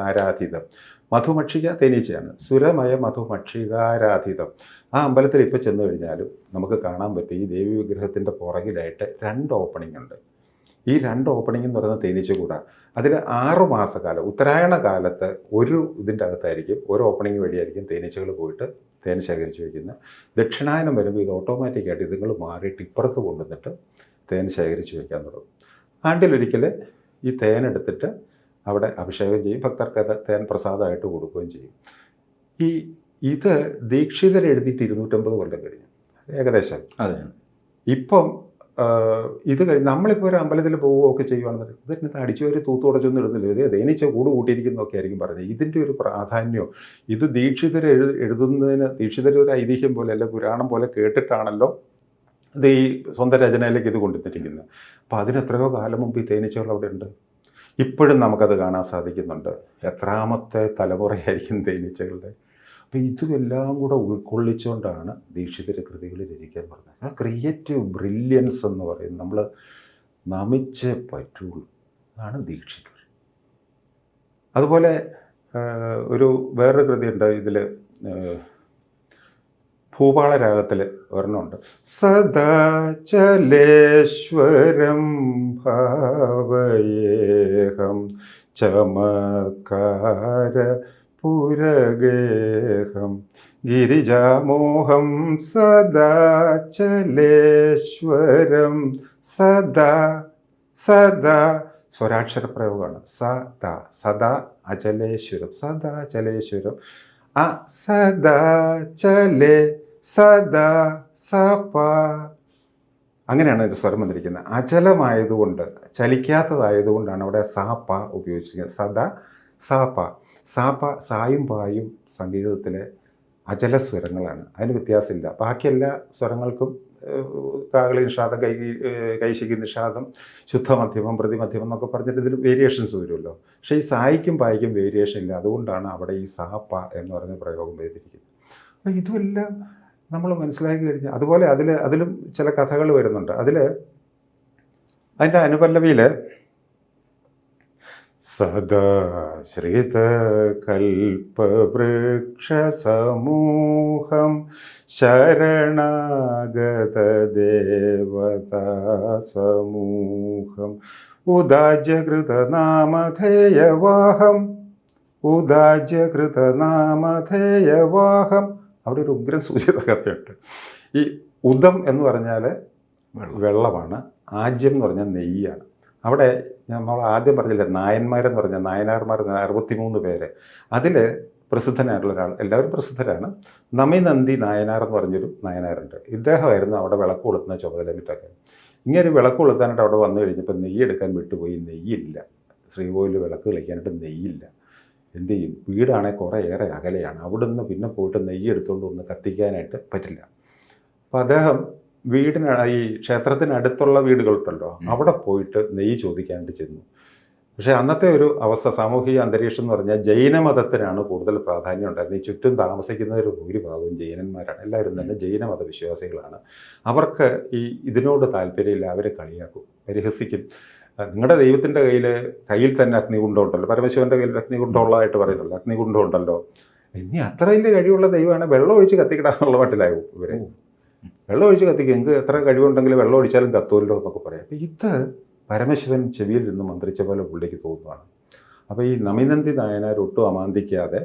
ആരാധിതം. മധുമക്ഷിക തേനീച്ചയാണ്. സുരമയ മധുമക്ഷികാരാധിതം. ആ അമ്പലത്തിൽ ഇപ്പോൾ ചെന്ന് കഴിഞ്ഞാലും നമുക്ക് കാണാൻ പറ്റും ഈ ദേവി വിഗ്രഹത്തിൻ്റെ പുറകിലായിട്ട് 2 ഓപ്പണിംഗ് ഉണ്ട്. ഈ 2 ഓപ്പണിംഗ് എന്ന് പറയുന്ന തേനീച്ച കൂടാ. അതിൽ 6 മാസക്കാലം ഉത്തരായണ കാലത്ത് ഒരു ഇതിൻ്റെ അകത്തായിരിക്കും, ഒരു ഓപ്പണിംഗ് വഴിയായിരിക്കും തേനീച്ചകൾ പോയിട്ട് തേൻ ശേഖരിച്ച് വയ്ക്കുന്നത്. ദക്ഷിണായനം വരുമ്പോൾ ഇത് ഓട്ടോമാറ്റിക്കായിട്ട് ഇതുങ്ങൾ മാറിയിട്ട് ഇപ്പുറത്ത് കൊണ്ടുവന്നിട്ട് തേൻ ശേഖരിച്ച് വയ്ക്കാൻ തുടങ്ങും. ആണ്ടിലൊരിക്കൽ ഈ തേനെടുത്തിട്ട് അവിടെ അഭിഷേകം ചെയ്യും, ഭക്തർക്ക് അത് തേൻ പ്രസാദമായിട്ട് കൊടുക്കുകയും ചെയ്യും. ഇത് ദീക്ഷിതർ എഴുതിയിട്ട് 250 കൊല്ലം കഴിഞ്ഞു ഏകദേശം. അതെ. ഇപ്പം ഇത് കഴിഞ്ഞ് നമ്മളിപ്പോൾ ഒരു അമ്പലത്തിൽ പോവുകയൊക്കെ ചെയ്യുകയാണെന്നുണ്ടെങ്കിൽ ഇതിനകത്ത് അടിച്ചുവരി തൂത്തുടച്ചൊന്നും ഇടുന്നില്ല, ഇത് തേനീച്ച കൂട് കൂട്ടിയിരിക്കുന്നതൊക്കെ ആയിരിക്കും പറഞ്ഞത്. ഇതിൻ്റെ ഒരു പ്രാധാന്യം ഇത് ദീക്ഷിതർ എഴുതുന്നതിന് ദീക്ഷിതർ ഒരു ഐതിഹ്യം പോലെ അല്ല പുരാണം പോലെ കേട്ടിട്ടാണല്ലോ ഇത് ഈ സ്വന്തം രചനയിലേക്ക് ഇത് കൊണ്ടുവന്നിരിക്കുന്നത്. അപ്പോൾ അതിന് എത്രയോ കാലം മുമ്പ് ഈ തേനീച്ചകൾ അവിടെ ഉണ്ട്. ഇപ്പോഴും നമുക്കത് കാണാൻ സാധിക്കുന്നുണ്ട്. എത്രാമത്തെ തലമുറയായിരിക്കും തേനീച്ചകളുടെ. അപ്പോൾ ഇതുമെല്ലാം കൂടെ ഉൾക്കൊള്ളിച്ചുകൊണ്ടാണ് ദീക്ഷിതർ കൃതികൾ രചിക്കാൻ പറഞ്ഞത്. ആ ക്രിയേറ്റീവ് ബ്രില്യൻസ് എന്ന് പറയുന്നത് നമ്മൾ നമിച്ചേ പറ്റുള്ളൂ, അതാണ് ദീക്ഷിതർ. അതുപോലെ വേറൊരു കൃതിയുണ്ട് ഇതിൽ, ഭൂപാളരാഗത്തിൽ ഒരെണ്ണമുണ്ട്. സദാചലേശ്വരം ഭാവയേഹം ചമത്കാര പുരഗേഹം ഗിരിജാമോഹം സദാചലേശ്വരം സദാ സദാ സ്വരാക്ഷര പ്രയോഗമാണ്. സദാ സദാ അചലേശ്വരം സദാചലേശ്വരം. ആ സദാചലേ സദാ സപ അങ്ങനെയാണ് ഒരു സ്വരം വന്നിരിക്കുന്നത്. അചലമായതുകൊണ്ട് ചലിക്കാത്തതായതുകൊണ്ടാണ് അവിടെ സാപ്പ ഉപയോഗിച്ചിരിക്കുന്നത്. സദാ സാപ്പ. സാപ്പ സായും പായും സംഗീതത്തിലെ അചലസ്വരങ്ങളാണ്, അതിന് വ്യത്യാസമില്ല. ബാക്കി എല്ലാ സ്വരങ്ങൾക്കും കാകളി നിഷാദം, കൈശികി നിഷാദം, ശുദ്ധമധ്യമം, പ്രതിമധ്യമം എന്നൊക്കെ പറഞ്ഞിട്ട് ഇതിൽ വേരിയേഷൻസ് വരുമല്ലോ. പക്ഷേ ഈ സായിക്കും പായിക്കും വേരിയേഷൻ ഇല്ല. അതുകൊണ്ടാണ് അവിടെ ഈ സാപ്പ എന്ന് പറയുന്ന പ്രയോഗം ചെയ്തിരിക്കുന്നത്. അപ്പോൾ ഇതുമെല്ലാം നമ്മൾ മനസ്സിലാക്കി കഴിഞ്ഞാൽ അതുപോലെ അതിലും ചില കഥകൾ വരുന്നുണ്ട്. അതിൻ്റെ അനുപല്ലവിയിൽ സദാശ്രിതകൽപവൃക്ഷസമൂഹം ശരണാഗതദേവതാസമൂഹം ഉദാജ്യകൃതനാമധേയവാഹം ഉദാജ്യകൃതനാമധേയവാഹം. അവിടെ ഒരു ഉഗ്ര സൂചിത കഥയുണ്ട്. ഈ ഉദം എന്ന് പറഞ്ഞാൽ വെള്ളമാണ്, ആജ്യം എന്ന് പറഞ്ഞാൽ നെയ്യാണ്. അവിടെ നമ്മൾ ആദ്യം പറഞ്ഞില്ലേ നായന്മാരെന്ന് പറഞ്ഞാൽ നായനാർമാർ 63 പേര്. അതിൽ പ്രസിദ്ധനായിട്ടുള്ള ഒരാൾ, എല്ലാവരും പ്രസിദ്ധരാണ്, നമിനന്ദി നായനാർ എന്ന് പറഞ്ഞൊരു നായനാരുണ്ട്. ഇദ്ദേഹമായിരുന്നു അവിടെ വിളക്ക് കൊളുത്തുന്ന ചുമതല മറ്റൊക്കെ. ഇങ്ങനെ വിളക്ക് കൊളുത്താനായിട്ട് അവിടെ വന്നു കഴിഞ്ഞപ്പോൾ നെയ്യെടുക്കാൻ വിട്ടുപോയി, നെയ്യില്ല. ശ്രീകോവിൽ വിളക്ക് കളിക്കാനായിട്ട് നെയ്യില്ല. എന്ത് ചെയ്യും? വീടാണെങ്കിൽ കുറേ ഏറെ അകലെയാണ്. അവിടുന്ന് പിന്നെ പോയിട്ട് നെയ്യെടുത്തുകൊണ്ട് ഒന്ന് കത്തിക്കാനായിട്ട് പറ്റില്ല. അപ്പോൾ അദ്ദേഹം ഈ ക്ഷേത്രത്തിനടുത്തുള്ള വീടുകളുണ്ടല്ലോ അവിടെ പോയിട്ട് നെയ്യ് ചോദിക്കാനായിട്ട് ചെന്നു. പക്ഷേ അന്നത്തെ ഒരു അവസ്ഥ, സാമൂഹിക അന്തരീക്ഷം എന്ന് പറഞ്ഞാൽ ജൈനമതത്തിനാണ് കൂടുതൽ പ്രാധാന്യം ഉണ്ടായിരുന്നത്. ഈ ചുറ്റും താമസിക്കുന്നവർ ഭൂരിഭാഗവും ജൈനന്മാരാണ്, എല്ലാവരും തന്നെ ജൈനമത വിശ്വാസികളാണ്. അവർക്ക് ഇതിനോട് താല്പര്യമില്ല, അവരെ കളിയാക്കും, പരിഹസിക്കും. നിങ്ങളുടെ ദൈവത്തിൻ്റെ കയ്യിൽ തന്നെ അഗ്നികുണ്ഡമുണ്ടല്ലോ, പരമശിവൻ്റെ കയ്യിൽ അഗ്നികുണ്ഡമുള്ളതായിട്ട് പറയുന്നുള്ളൂ, അഗ്നികുണ്ഡമുണ്ടല്ലോ, ഇനി അത്ര വലിയ കഴിവുള്ള ദൈവമാണ്, വെള്ളം ഒഴിച്ച് കത്തിക്കിടാന്നുള്ള മട്ടിലാവും ഇവരെ. വെള്ളം ഒഴിച്ച് കത്തിക്കുക, നിങ്ങൾക്ക് എത്ര കഴിവുണ്ടെങ്കിലും വെള്ളം ഒഴിച്ചാലും കത്തുമല്ലോ എന്നൊക്കെ പറയാം. അപ്പം പരമശിവൻ ചെവിയിൽ നിന്ന് മന്ത്രിച്ച പോലെ പുള്ളിക്ക് തോന്നുകയാണ്. അപ്പോൾ ഈ നമിനന്ദി നായനാർ ഒട്ടും അമാന്തിക്കാതെ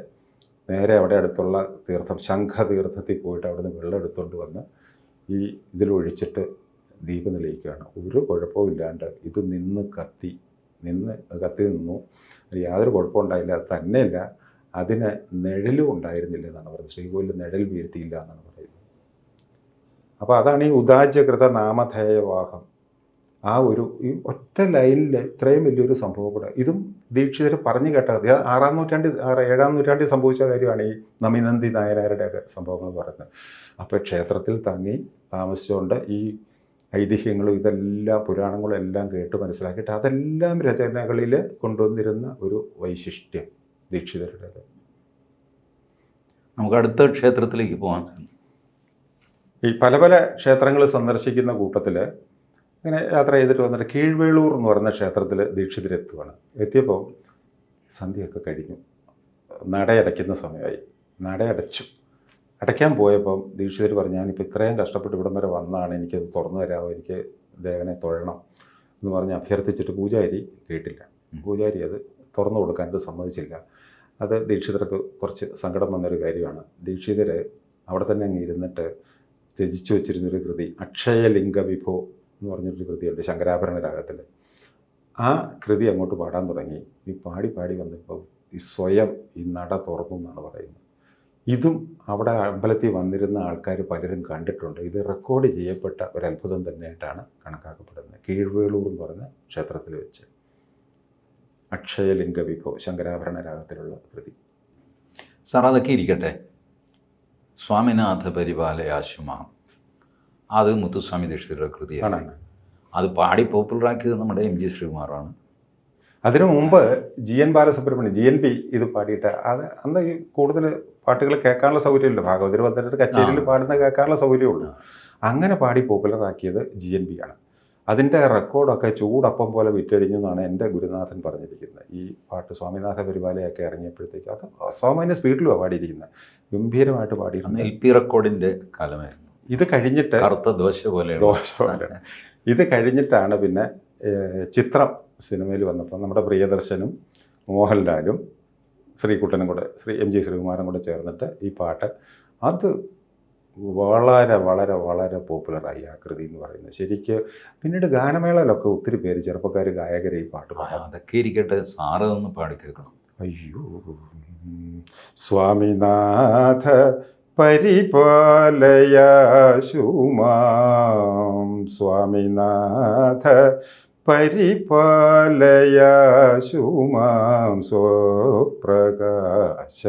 നേരെ അവിടെ അടുത്തുള്ള തീർത്ഥം ശംഖതീർത്ഥത്തിൽ പോയിട്ട് അവിടുന്ന് വെള്ളം എടുത്തുകൊണ്ട് വന്ന് ഈ ഇതിലൊഴിച്ചിട്ട് ദീപം തെളിയിക്കുകയാണ്. ഒരു കുഴപ്പവും ഇല്ലാണ്ട് ഇത് കത്തി നിന്നു. യാതൊരു കുഴപ്പമുണ്ടായില്ല. അത് തന്നെയല്ല, അതിന് നിഴലും ഉണ്ടായിരുന്നില്ല എന്നാണ് പറയുന്നത്. ശ്രീകോവിലിൽ നിഴൽ വീഴ്ത്തിയില്ല എന്നാണ് പറയുന്നത്. അപ്പോൾ അതാണ് ഈ ഉദാജകൃത നാമധേയവാഹം. ആ ഒരു ഈ ഒറ്റ ലൈനിൽ ഇത്രയും വലിയൊരു സംഭവം കൂടെ, ഇതും ദീക്ഷിതർ പറഞ്ഞു കേട്ട കഥ. 7-ാം നൂറ്റാണ്ടിൽ സംഭവിച്ച കാര്യമാണ് ഈ നമിനന്ദി നായനാരുടെയൊക്കെ സംഭവങ്ങൾ എന്ന് പറയുന്നത്. അപ്പോൾ ക്ഷേത്രത്തിൽ തങ്ങി താമസിച്ചുകൊണ്ട് ഈ ഐതിഹ്യങ്ങളും ഇതെല്ലാം പുരാണങ്ങളും എല്ലാം കേട്ട് മനസ്സിലാക്കിയിട്ട് അതെല്ലാം രചനകളിൽ കൊണ്ടുവന്നിരുന്ന ഒരു വൈശിഷ്ട്യം ദീക്ഷിതരുടേത്. നമുക്ക് അടുത്ത ക്ഷേത്രത്തിലേക്ക് പോകാൻ. ഈ പല പല ക്ഷേത്രങ്ങൾ സന്ദർശിക്കുന്ന കൂട്ടത്തിൽ ഇങ്ങനെ യാത്ര ചെയ്തിട്ട് വന്നിട്ട് കീഴ്വേളൂർ എന്ന് പറയുന്ന ക്ഷേത്രത്തിൽ ദീക്ഷിതരെത്തുകയാണ്. എത്തിയപ്പോൾ സന്ധ്യയൊക്കെ കഴിഞ്ഞു, നടയടയ്ക്കുന്ന സമയമായി. നടയടച്ചു. അടയ്ക്കാൻ പോയപ്പം ദീക്ഷിതർ പറഞ്ഞു, ഞാനിപ്പോൾ ഇത്രയും കഷ്ടപ്പെട്ട് ഇവിടം വരെ വന്നതാണ്, എനിക്കത് തുറന്നു തരാമോ, എനിക്ക് ദേവനെ തൊഴണം എന്ന് പറഞ്ഞ് അഭ്യർത്ഥിച്ചിട്ട് പൂജാരി കേട്ടില്ല. പൂജാരി അത് തുറന്നു കൊടുക്കാനായിട്ട് സമ്മതിച്ചില്ല. അത് ദീക്ഷിതർക്ക് കുറച്ച് സങ്കടം വന്നൊരു കാര്യമാണ്. ദീക്ഷിതർ അവിടെ തന്നെ അങ്ങ് ഇരുന്നിട്ട് രചിച്ചു വച്ചിരുന്നൊരു കൃതി അക്ഷയലിംഗ വിഭോ എന്ന് പറഞ്ഞൊരു കൃതിയുണ്ട് ശങ്കരാഭരണ രാഗത്തിൽ. ആ കൃതി അങ്ങോട്ട് പാടാൻ തുടങ്ങി. ഈ പാടി വന്നപ്പോൾ ഈ സ്വയം ഈ നട തുറന്നു എന്നാണ് പറയുന്നത്. ഇതും അവിടെ അമ്പലത്തിൽ വന്നിരുന്ന ആൾക്കാർ പലരും കണ്ടിട്ടുണ്ട്. ഇത് റെക്കോർഡ് ചെയ്യപ്പെട്ട ഒരു അത്ഭുതം തന്നെയായിട്ടാണ് കണക്കാക്കപ്പെടുന്നത്. കീഴ്വേളൂർ എന്ന് പറഞ്ഞ ക്ഷേത്രത്തിൽ വെച്ച് അക്ഷയലിംഗ വിഭോ ശങ്കരാഭരണ രാഗത്തിലുള്ള കൃതി. സാർ, അതൊക്കെ ഇരിക്കട്ടെ. സ്വാമിനാഥ പരിപാലയാശുമാം, അത് മുത്തുസ്വാമി ദീക്ഷിതരുടെ കൃതിയാണ്. അത് പാടി പോപ്പുലറാക്കിയത് നമ്മുടെ MG ശ്രീകുമാറാണ്. അതിനു മുമ്പ് GN ബാലസുബ്രഹ്മണ്യം GNB ഇത് പാടിയിട്ട് അത് അന്ന് ഈ കൂടുതൽ പാട്ടുകൾ കേൾക്കാനുള്ള സൗകര്യമില്ല. ഭാഗവതർ വന്നിട്ട് കച്ചേരിയിൽ പാടുന്ന കേൾക്കാനുള്ള സൗകര്യമുള്ളൂ. അങ്ങനെ പാടി പോപ്പുലറാക്കിയത് GNB ആണ്. അതിൻ്റെ റെക്കോർഡൊക്കെ ചൂടപ്പം പോലെ വിറ്റഴിഞ്ഞു എന്നാണ് എൻ്റെ ഗുരുനാഥൻ പറഞ്ഞിരിക്കുന്നത്. ഈ പാട്ട് സ്വാമിനാഥ പരിപാലയൊക്കെ ഇറങ്ങിയപ്പോഴത്തേക്ക് അത് അസാമാന്യ സ്പീഡിലുമാണ് പാടിയിരിക്കുന്നത്. ഗംഭീരമായിട്ട് പാടിയിരുന്നു. LP റെക്കോർഡിൻ്റെ കാലമായിരുന്നു. ഇത് കഴിഞ്ഞിട്ട് കറുത്ത ദോശ പോലെ ഇത് കഴിഞ്ഞിട്ടാണ് പിന്നെ ചിത്രം സിനിമയിൽ വന്നപ്പോൾ നമ്മുടെ പ്രിയദർശനും മോഹൻലാലും ശ്രീകുട്ടനും കൂടെ MG ശ്രീകുമാരനും കൂടെ ചേർന്നിട്ട് ഈ പാട്ട് അത് വളരെ വളരെ വളരെ പോപ്പുലറായി ആ കൃതി എന്ന് പറയുന്നത്. ശരിക്ക് പിന്നീട് ഗാനമേളയിലൊക്കെ ഒത്തിരി പേര് ചെറുപ്പക്കാർ ഗായകരെ ഈ പാട്ട് പാടാം. അതൊക്കെ ഇരിക്കട്ടെ, സാറ് ഒന്ന് പാടി കേൾക്കണം. അയ്യോ സ്വാമിനാഥ പരിപാലയാശുമാം, സ്വാമിനാഥ പരിപാലയാശുമാം, സ്വപ്രകാശ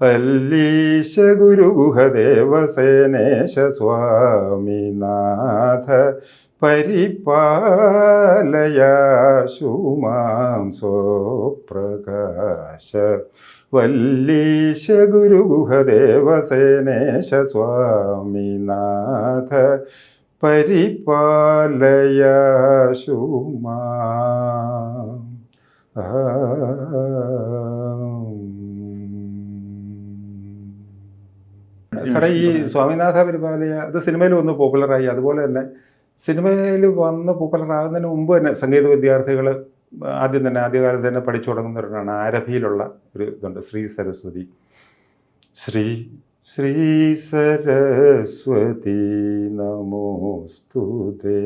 അല്ലീശ ഗുരുഗുഹദേവസേനേശ, സ്വാമിനാഥ പരിപാലയാശുമാം, സ്വപ്രകാശ വല്ലീശ ഗുരുഗുഹദേവസേനേശ, സ്വാമിനാഥ പരിപാലയാശുമാം. സാറേ, ഈ സ്വാമിനാഥ പരിപാലയ അത് സിനിമയിൽ വന്ന് പോപ്പുലറായി. അതുപോലെ തന്നെ സിനിമയിൽ വന്ന് പോപ്പുലറാകുന്നതിന് മുമ്പ് തന്നെ സംഗീത വിദ്യാർത്ഥികൾ ആദ്യകാലത്ത് തന്നെ പഠിച്ചു തുടങ്ങുന്നവരാണ്. ആരഭിയിലുള്ള ഒരു ഇതുണ്ട്, ശ്രീ സരസ്വതി. ശ്രീ ശ്രീ സരസ്വതി നമോസ്തുതേ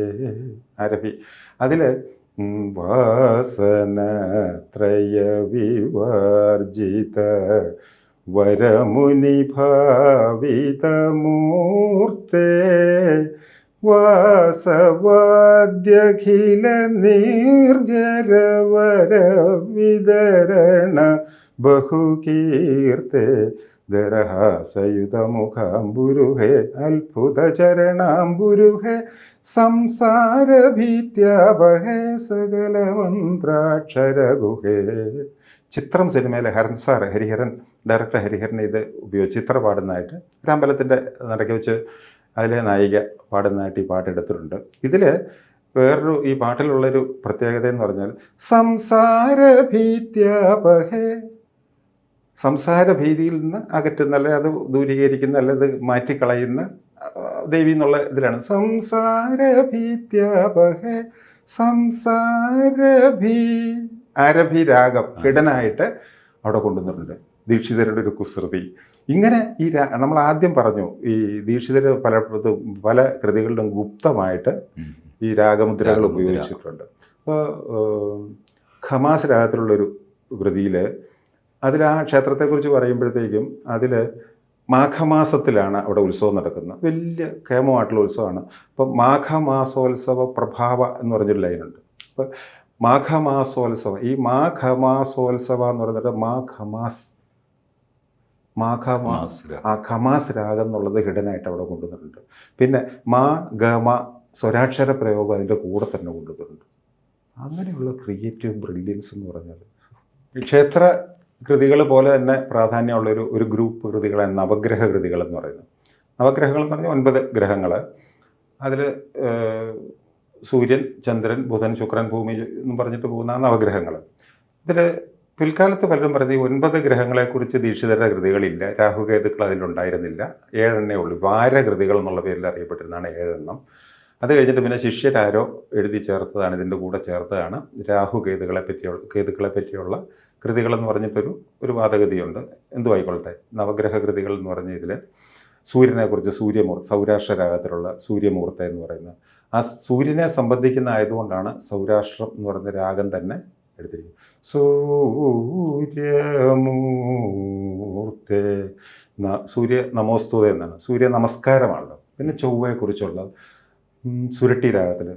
ആരഭി. അതിൽ വാസനത്രയ വിവർജിത വരമുനി ഭാവിതമൂർത്തേ, വാസവാദ്യഖില നിർജരവര വിതരണ ബഹുകീർത്തെ, ദരഹാസയുതമുഖാംബുരുഹേ അത്ഭുത ചരണാംബുരുഹേ, സംസാരഭീത്യാവഹേ സകല മന്ത്രാക്ഷരഗുഹേ. ചിത്രം സിനിമയിലെ ഹരിഹരൻ ഡയറക്ടർ ഹരിഹരൻ ഇത് ഉപയോഗിച്ച് ചിത്രം പാടുന്നതായിട്ട് ഒരു അമ്പലത്തിൻ്റെ നടക്കി വെച്ച് അതിലെ നായിക പാടുന്നതായിട്ട് ഈ പാട്ട് എടുത്തിട്ടുണ്ട്. ഇതിൽ വേറൊരു ഈ പാട്ടിലുള്ളൊരു പ്രത്യേകത എന്ന് പറഞ്ഞാൽ സംസാരഭീത്യാപഹേ, സംസാരഭീതിയിൽ നിന്ന് അകറ്റുന്ന, അല്ലെ അത് ദൂരീകരിക്കുന്ന, അല്ലെ അത് മാറ്റിക്കളയുന്ന ദേവി എന്നുള്ള ഇതിലാണ്. സംസാരഭീത്യാപഹേ സംസാരഭി ആരഭി രാഗം ഹിഡനായിട്ട് അവിടെ കൊണ്ടുവന്നിട്ടുണ്ട്. ദീക്ഷിതരുടെ ഒരു കുസൃതി. ഇങ്ങനെ നമ്മൾ ആദ്യം പറഞ്ഞു ഈ ദീക്ഷിതർ പല കൃതികളിലും ഗുപ്തമായിട്ട് ഈ രാഗമുദ്രകൾ ഉപയോഗിച്ചിട്ടുണ്ട്. അപ്പോൾ ഖമാസ് രാഗത്തിലുള്ളൊരു കൃതിയിൽ അതിൽ ആ ക്ഷേത്രത്തെക്കുറിച്ച് പറയുമ്പോഴത്തേക്കും അതിൽ മാഘമാസത്തിലാണ് അവിടെ ഉത്സവം നടക്കുന്നത്. വലിയ കേമമായിട്ടുള്ള ഉത്സവമാണ്. അപ്പം മാഘമാസോത്സവ പ്രഭാവ എന്ന് പറഞ്ഞൊരു ലൈനുണ്ട്. അപ്പം മാഘമാസോത്സവം, ഈ മാഘമാസോത്സവ എന്ന് പറഞ്ഞിട്ട് ആ ഖമാസ് രാഗം എന്നുള്ളത് ഹിഡനായിട്ട് അവിടെ കൊണ്ടുവന്നിട്ടുണ്ട്. പിന്നെ മാ ഗമ സ്വരാക്ഷര പ്രയോഗം അതിൻ്റെ കൂടെ തന്നെ കൊണ്ടുവന്നിട്ടുണ്ട്. അങ്ങനെയുള്ള ക്രിയേറ്റീവ് ബ്രില്യൻസ് എന്ന് പറഞ്ഞാൽ ക്ഷേത്ര കൃതികൾ പോലെ തന്നെ പ്രാധാന്യമുള്ള ഒരു ഗ്രൂപ്പ് കൃതികളാണ് നവഗ്രഹ കൃതികൾ എന്ന് പറയുന്നത്. നവഗ്രഹങ്ങൾ എന്ന് പറഞ്ഞാൽ 9 ഗ്രഹങ്ങൾ. അതിൽ സൂര്യൻ, ചന്ദ്രൻ, ബുധൻ, ശുക്രൻ, ഭൂമി എന്ന് പറഞ്ഞിട്ട് പോകുന്ന ആ നവഗ്രഹങ്ങൾ. ഇതിൽ പിൽക്കാലത്ത് പലരും പറയുന്നത് ഈ 9 ഗ്രഹങ്ങളെക്കുറിച്ച് ദീക്ഷിതരുടെ കൃതികളില്ല, രാഹുകേതുക്കൾ അതിലുണ്ടായിരുന്നില്ല, 7 ഉള്ളൂ. വാരകൃതികൾ എന്നുള്ള പേരിൽ അറിയപ്പെട്ടിരുന്നതാണ് 7. അത് കഴിഞ്ഞിട്ട് പിന്നെ ശിഷ്യരാരോ എഴുതി ചേർത്തതാണ്, ഇതിൻ്റെ കൂടെ ചേർത്തതാണ് കേതുക്കളെ പറ്റിയുള്ള കൃതികളെന്ന് പറഞ്ഞിട്ടൊരു വാദഗതിയുണ്ട്. എന്തു ആയിക്കൊള്ളട്ടെ, നവഗ്രഹ കൃതികൾ എന്ന് പറഞ്ഞ ഇതിൽ സൂര്യനെക്കുറിച്ച് സൗരാഷ്ട്ര രാഗത്തിലുള്ള സൂര്യമൂർത്ത എന്ന് പറയുന്നത് ആ സൂര്യനെ സംബന്ധിക്കുന്ന ആയതുകൊണ്ടാണ് സൗരാഷ്ട്രം എന്ന് പറയുന്ന രാഗം തന്നെ എടുത്തിരിക്കുന്നത്. സൂര്യമൂർത്തേ സൂര്യ നമോസ്തുത എന്നാണ്, സൂര്യ നമസ്കാരമാണല്ലോ. പിന്നെ ചൊവ്വയെക്കുറിച്ചുള്ള സുരട്ടി രാഗത്തിൽ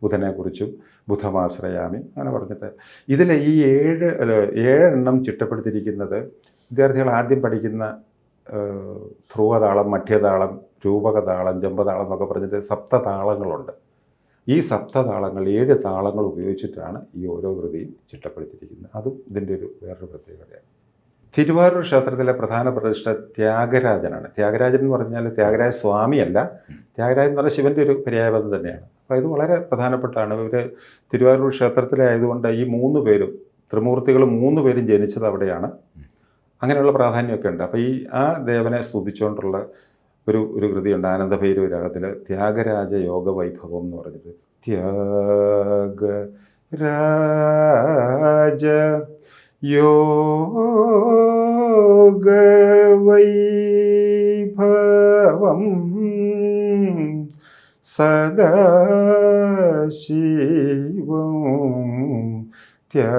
ബുധനെക്കുറിച്ചും ബുധമാശ്രയാമി അങ്ങനെ പറഞ്ഞിട്ട് ഇതിൽ ഈ 7 ചിട്ടപ്പെടുത്തിയിരിക്കുന്നത് വിദ്യാർത്ഥികൾ ആദ്യം പഠിക്കുന്ന ധ്രുവതാളം, മധ്യതാളം, രൂപകതാളം, ജമ്പതാളം എന്നൊക്കെ പറഞ്ഞിട്ട് സപ്തതാളങ്ങളുണ്ട്. ഈ സപ്തതാളങ്ങൾ 7 താളങ്ങൾ ഉപയോഗിച്ചിട്ടാണ് ഈ ഓരോ കൃതിയും ചിട്ടപ്പെടുത്തിയിരിക്കുന്നത്. അതും ഇതിൻ്റെ വേറൊരു പ്രത്യേകതയാണ്. തിരുവാരൂർ ക്ഷേത്രത്തിലെ പ്രധാന പ്രതിഷ്ഠ ത്യാഗരാജനാണ്. ത്യാഗരാജൻ എന്ന് പറഞ്ഞാൽ ത്യാഗരാജ സ്വാമിയല്ല, ത്യാഗരാജൻ എന്ന് പറഞ്ഞാൽ ശിവൻ്റെ ഒരു പര്യായപദം തന്നെയാണ്. അപ്പോൾ ഇത് വളരെ പ്രധാനപ്പെട്ടാണ്. ഇവർ തിരുവാരൂർ ക്ഷേത്രത്തിലെ ആയതുകൊണ്ട് ഈ 3 പേരും ത്രിമൂർത്തികൾ 3 പേരും ജനിച്ചത് അവിടെയാണ്. അങ്ങനെയുള്ള പ്രാധാന്യമൊക്കെ ഉണ്ട്. അപ്പോൾ ആ ദേവനെ സ്തുതിച്ചുകൊണ്ടുള്ള ഒരു കൃതിയുണ്ട് ആനന്ദഭൈരവ രാഗത്തിൽ, ത്യാഗരാജ യോഗ വൈഭവം എന്ന് പറഞ്ഞിട്ട്. ത്യാഗരാജ യോഗ വൈഭവം സദാശിവം ത്യാഗരാജ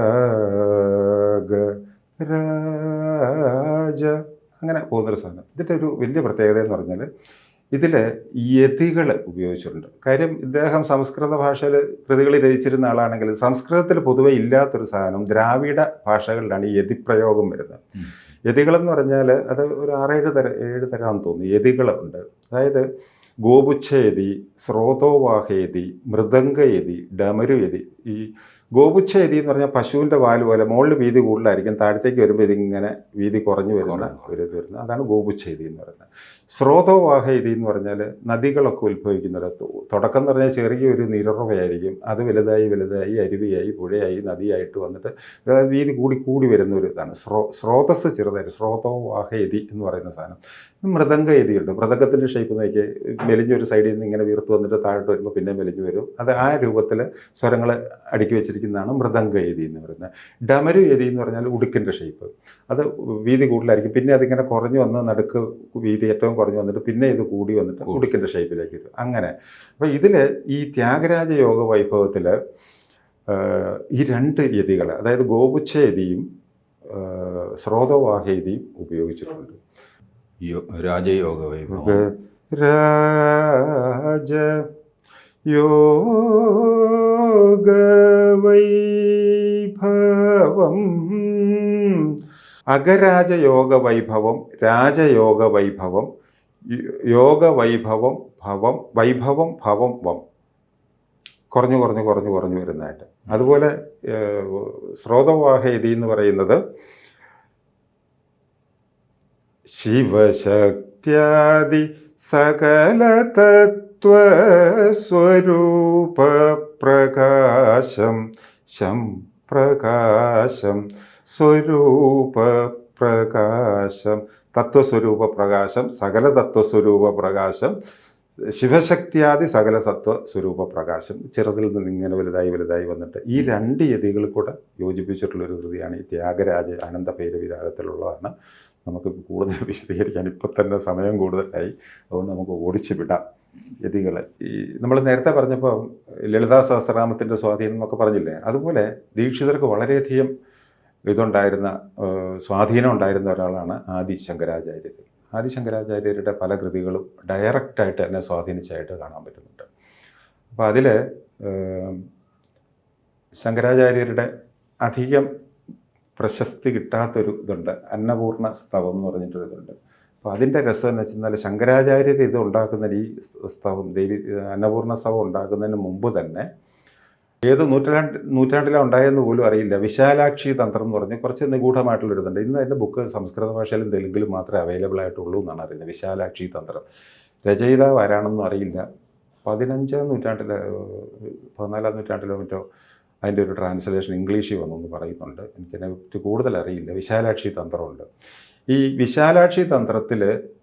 അങ്ങനെ പോകുന്നൊരു സാധനം. ഇതിൻ്റെ ഒരു വലിയ പ്രത്യേകത എന്ന് പറഞ്ഞാൽ ഇതിൽ യതികൾ ഉപയോഗിച്ചിട്ടുണ്ട്. കാര്യം ഇദ്ദേഹം സംസ്കൃത ഭാഷയിൽ കൃതികൾ രചിച്ചിരുന്ന ആളാണെങ്കിൽ സംസ്കൃതത്തിൽ പൊതുവെ ഇല്ലാത്തൊരു സാധനം ദ്രാവിഡ ഭാഷകളിലാണ് ഈ യതിപ്രയോഗം വരുന്നത്. യതികളെന്ന് പറഞ്ഞാൽ അത് ഒരു 6-7 തരമാണെന്ന് തോന്നുന്നു. യതികളുണ്ട്. അതായത് ഗോപുച്ഛയതി, സ്രോതോവാഹയതി, മൃദംഗയതി, ഡമരുയതി. ഈ ഗോപുച്ഛയതി എന്ന് പറഞ്ഞാൽ പശുവിൻ്റെ വാല് പോലെ മുകളിൽ വീതി കൂടുതലായിരിക്കും, താഴത്തേക്ക് വരുമ്പോൾ ഇതിങ്ങനെ വീതി കുറഞ്ഞു വരുന്ന ഒരു ഇത് വരുന്നത്. അതാണ് ഗോപുച്ഛയതി എന്ന് പറയുന്നത്. സ്രോതോവാഹയതി എന്ന് പറഞ്ഞാൽ നദികളൊക്കെ ഉത്ഭവിക്കുന്നത്. തുടക്കം എന്ന് പറഞ്ഞാൽ ചെറിയൊരു നീരുറവയായിരിക്കും, അത് വലുതായി അരുവിയായി പുഴയായി നദിയായിട്ട് വന്നിട്ട് അതായത് വീതി കൂടി വരുന്ന ഒരു ഇതാണ്. സ്രോതസ് ചെറുതായിട്ട് സ്രോതോവാഹയതി എന്ന് പറയുന്ന സാധനം. മൃദംഗയതിയുണ്ട്. മൃദംഗത്തിൻ്റെ ഷേപ്പ് നോക്കി മെലിഞ്ഞൊരു സൈഡിൽ നിന്ന് ഇങ്ങനെ വീർത്ത് വന്നിട്ട് താഴോട്ട് വരുമ്പോൾ പിന്നെ മെലിഞ്ഞു വരും. അത് ആ രൂപത്തിൽ സ്വരങ്ങൾ അടുക്കി വെച്ചിരിക്കുന്നതാണ് മൃദംഗയതി എന്ന് പറയുന്നത്. ഡമരുയതി എന്ന് പറഞ്ഞാൽ ഉടുക്കിൻ്റെ ഷേപ്പ്, അത് വീതി കൂടുതലായിരിക്കും. പിന്നെ അതിങ്ങനെ കുറഞ്ഞു വന്ന് നടുക്ക് വീതി ഏറ്റവും കുറഞ്ഞു വന്നിട്ട് പിന്നെ ഇത് കൂടി വന്നിട്ട് ഉടുക്കിൻ്റെ ഷേപ്പിലേക്ക് വരും. അങ്ങനെ അപ്പോൾ ഇതിൽ ഈ ത്യാഗരാജ യോഗ വൈഭവത്തിൽ ഈ 2 യതികൾ, അതായത് ഗോപുച്ഛയതിയും സ്രോതവാഹയതിയും ഉപയോഗിച്ചിട്ടുണ്ട്. രാജയോഗ വൈഭവം രാജയോഗ വൈഭവം, അഗരാജയോഗ വൈഭവം, രാജയോഗ വൈഭവം, യോഗ വൈഭവം, വൈഭവം ഭവം വം, കുറഞ്ഞു വരുന്നതായിട്ട്. അതുപോലെ സ്രോതവാഹയതി എന്ന് പറയുന്നത് ശിവശക്ത്യാദി സകല തത്വസ്വരൂപ പ്രകാശം പ്രകാശം സ്വരൂപ പ്രകാശം, തത്വസ്വരൂപ പ്രകാശം, സകല തത്വസ്വരൂപ പ്രകാശം, ശിവശക്തിയാദി സകല സത്വ സ്വരൂപ പ്രകാശം, ചെറുതിൽ നിന്ന് ഇങ്ങനെ വലുതായി വലുതായി വന്നിട്ട് ഈ രണ്ട് യതികൾ കൂടെ യോജിപ്പിച്ചിട്ടുള്ളൊരു കൃതിയാണ് ഈ ത്യാഗരാജ ആനന്ദ ഭൈരവിരാഗത്തിലുള്ളതാണ്. നമുക്ക് കൂടുതൽ വിശദീകരിക്കാൻ ഇപ്പം തന്നെ സമയം കൂടുതലായി, അതുകൊണ്ട് നമുക്ക് ഓടിച്ചു വിടാം യതികൾ. ഈ നമ്മൾ നേരത്തെ പറഞ്ഞപ്പോൾ ലളിതാ സഹസ്രനാമത്തിൻ്റെ സ്വാധീനം എന്നൊക്കെ പറഞ്ഞില്ലേ, അതുപോലെ ദീക്ഷിതർക്ക് വളരെയധികം ഇതുണ്ടായിരുന്ന സ്വാധീനം ഉണ്ടായിരുന്ന ഒരാളാണ് ആദി ശങ്കരാചാര്യർ. ആദി ശങ്കരാചാര്യരുടെ പല കൃതികളും ഡയറക്റ്റായിട്ട് എന്നെ സ്വാധീനിച്ചായിട്ട് കാണാൻ പറ്റുന്നുണ്ട്. അപ്പോൾ അതിൽ ശങ്കരാചാര്യരുടെ അധികം പ്രശസ്തി കിട്ടാത്തൊരു ഇതുണ്ട്, അന്നപൂർണ്ണ സ്തവം എന്ന് പറഞ്ഞിട്ടൊരു ഇതുണ്ട്. അപ്പോൾ അതിൻ്റെ രസം എന്ന് വെച്ചാൽ ശങ്കരാചാര്യർ ഇത് ഉണ്ടാക്കുന്ന ഈ സ്തവം, ദേവി അന്നപൂർണ്ണ സ്തവം ഉണ്ടാക്കുന്നതിന് മുമ്പ് തന്നെ ഏത് നൂറ്റാണ്ടിലാണ് ഉണ്ടായെന്ന് പോലും അറിയില്ല, വിശാലാക്ഷി തന്ത്രം എന്ന് പറഞ്ഞ് കുറച്ച് നിഗൂഢമായിട്ടുള്ളൊരിതുണ്ട്. ഇന്ന് അതിൻ്റെ ബുക്ക് സംസ്കൃത ഭാഷയിലും തെലുങ്കിലും മാത്രമേ അവൈലബിൾ ആയിട്ടുള്ളൂ എന്നാണ് അറിയുന്നത്. വിശാലാക്ഷി തന്ത്രം രചയിതാവ് ആരാണെന്നും അറിയില്ല. 15-ാം നൂറ്റാണ്ടിലെ 14-ാം നൂറ്റാണ്ടിലോ മറ്റോ അതിൻ്റെ ഒരു ട്രാൻസ്ലേഷൻ ഇംഗ്ലീഷിൽ വന്നെന്ന് പറയുന്നുണ്ട്. എനിക്കതിനെ പറ്റി കൂടുതൽ അറിയില്ല. വിശാലാക്ഷി തന്ത്രമുണ്ട്. ഈ വിശാലാക്ഷി തന്ത്രത്തിൽ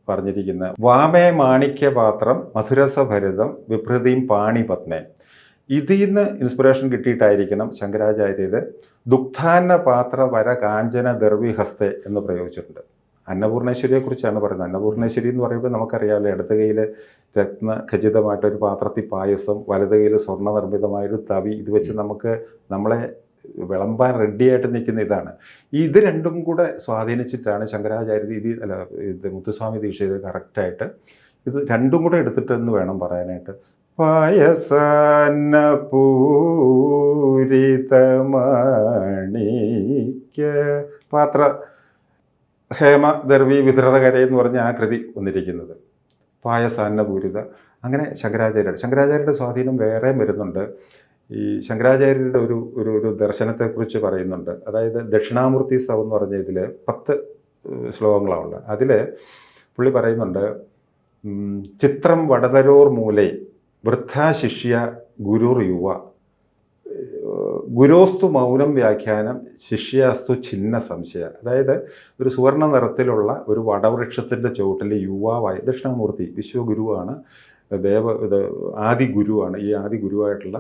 പറഞ്ഞിരിക്കുന്ന വാമേ മാണിക്യപാത്രം മധുരസഭരിതം വിഭൃതിയും പാണിപത്മേ, ഇതിൽ നിന്ന് ഇൻസ്പിറേഷൻ കിട്ടിയിട്ടായിരിക്കണം ശങ്കരാചാര്യർ ദുഗ്ധാന്ന പാത്ര വര കാഞ്ചന ദർവിഹസ്തെ എന്ന് പ്രയോഗിച്ചിട്ടുണ്ട്. അന്നപൂർണേശ്വരിയെക്കുറിച്ചാണ് പറയുന്നത്. അന്നപൂർണേശ്വരി എന്ന് പറയുമ്പോൾ നമുക്കറിയാമല്ലോ, ഇടത് കയ്യിൽ രത്നഖചിതമായിട്ടൊരു പാത്രത്തിൽ പായസം, വലത് കയ്യിൽ സ്വർണ്ണ നിർമ്മിതമായൊരു തവി, ഇത് വെച്ച് നമുക്ക് നമ്മളെ വിളമ്പാൻ റെഡിയായിട്ട് നിൽക്കുന്ന ഇതാണ്. ഇത് രണ്ടും കൂടെ സ്വാധീനിച്ചിട്ടാണ് ശങ്കരാചാര്യർ ഇത് മുത്തുസ്വാമി ദീക്ഷിതർ കറക്റ്റായിട്ട് ഇത് രണ്ടും കൂടെ എടുത്തിട്ടെന്ന് വേണം പറയാനായിട്ട്. പായസാന്ന പൂരിതമാണിക്യ പാത്ര ഹേമ ദർവി വിധൃതകര എന്ന് പറഞ്ഞ ആ കൃതി വന്നിരിക്കുന്നത് പായസാന്ന പൂരിത. അങ്ങനെ ശങ്കരാചാര്യരുടെ സ്വാധീനം വേറെ വരുന്നുണ്ട്. ഈ ശങ്കരാചാര്യരുടെ ഒരു ദർശനത്തെക്കുറിച്ച് പറയുന്നുണ്ട്. അതായത് ദക്ഷിണാമൂർത്തി സ്തവം എന്ന് പറഞ്ഞ ഇതിൽ 10 ശ്ലോകങ്ങളാണ്. അതിൽ പുള്ളി പറയുന്നുണ്ട്, ചിത്രം വടതരോർ മൂലൈ വൃദ്ധാശിഷ്യ ഗുരുർ യുവ ഗുരോസ്തു മൗനം വ്യാഖ്യാനം ശിഷ്യാസ്തു ഛിന്ന സംശയ. അതായത് ഒരു സുവർണ നിറത്തിലുള്ള ഒരു വടവൃക്ഷത്തിൻ്റെ ചുവട്ടിൽ യുവാവായ ദക്ഷിണാമൂർത്തി വിശ്വഗുരുവാണ്, ആദി ഗുരുവാണ്. ഈ ആദി ഗുരുവായിട്ടുള്ള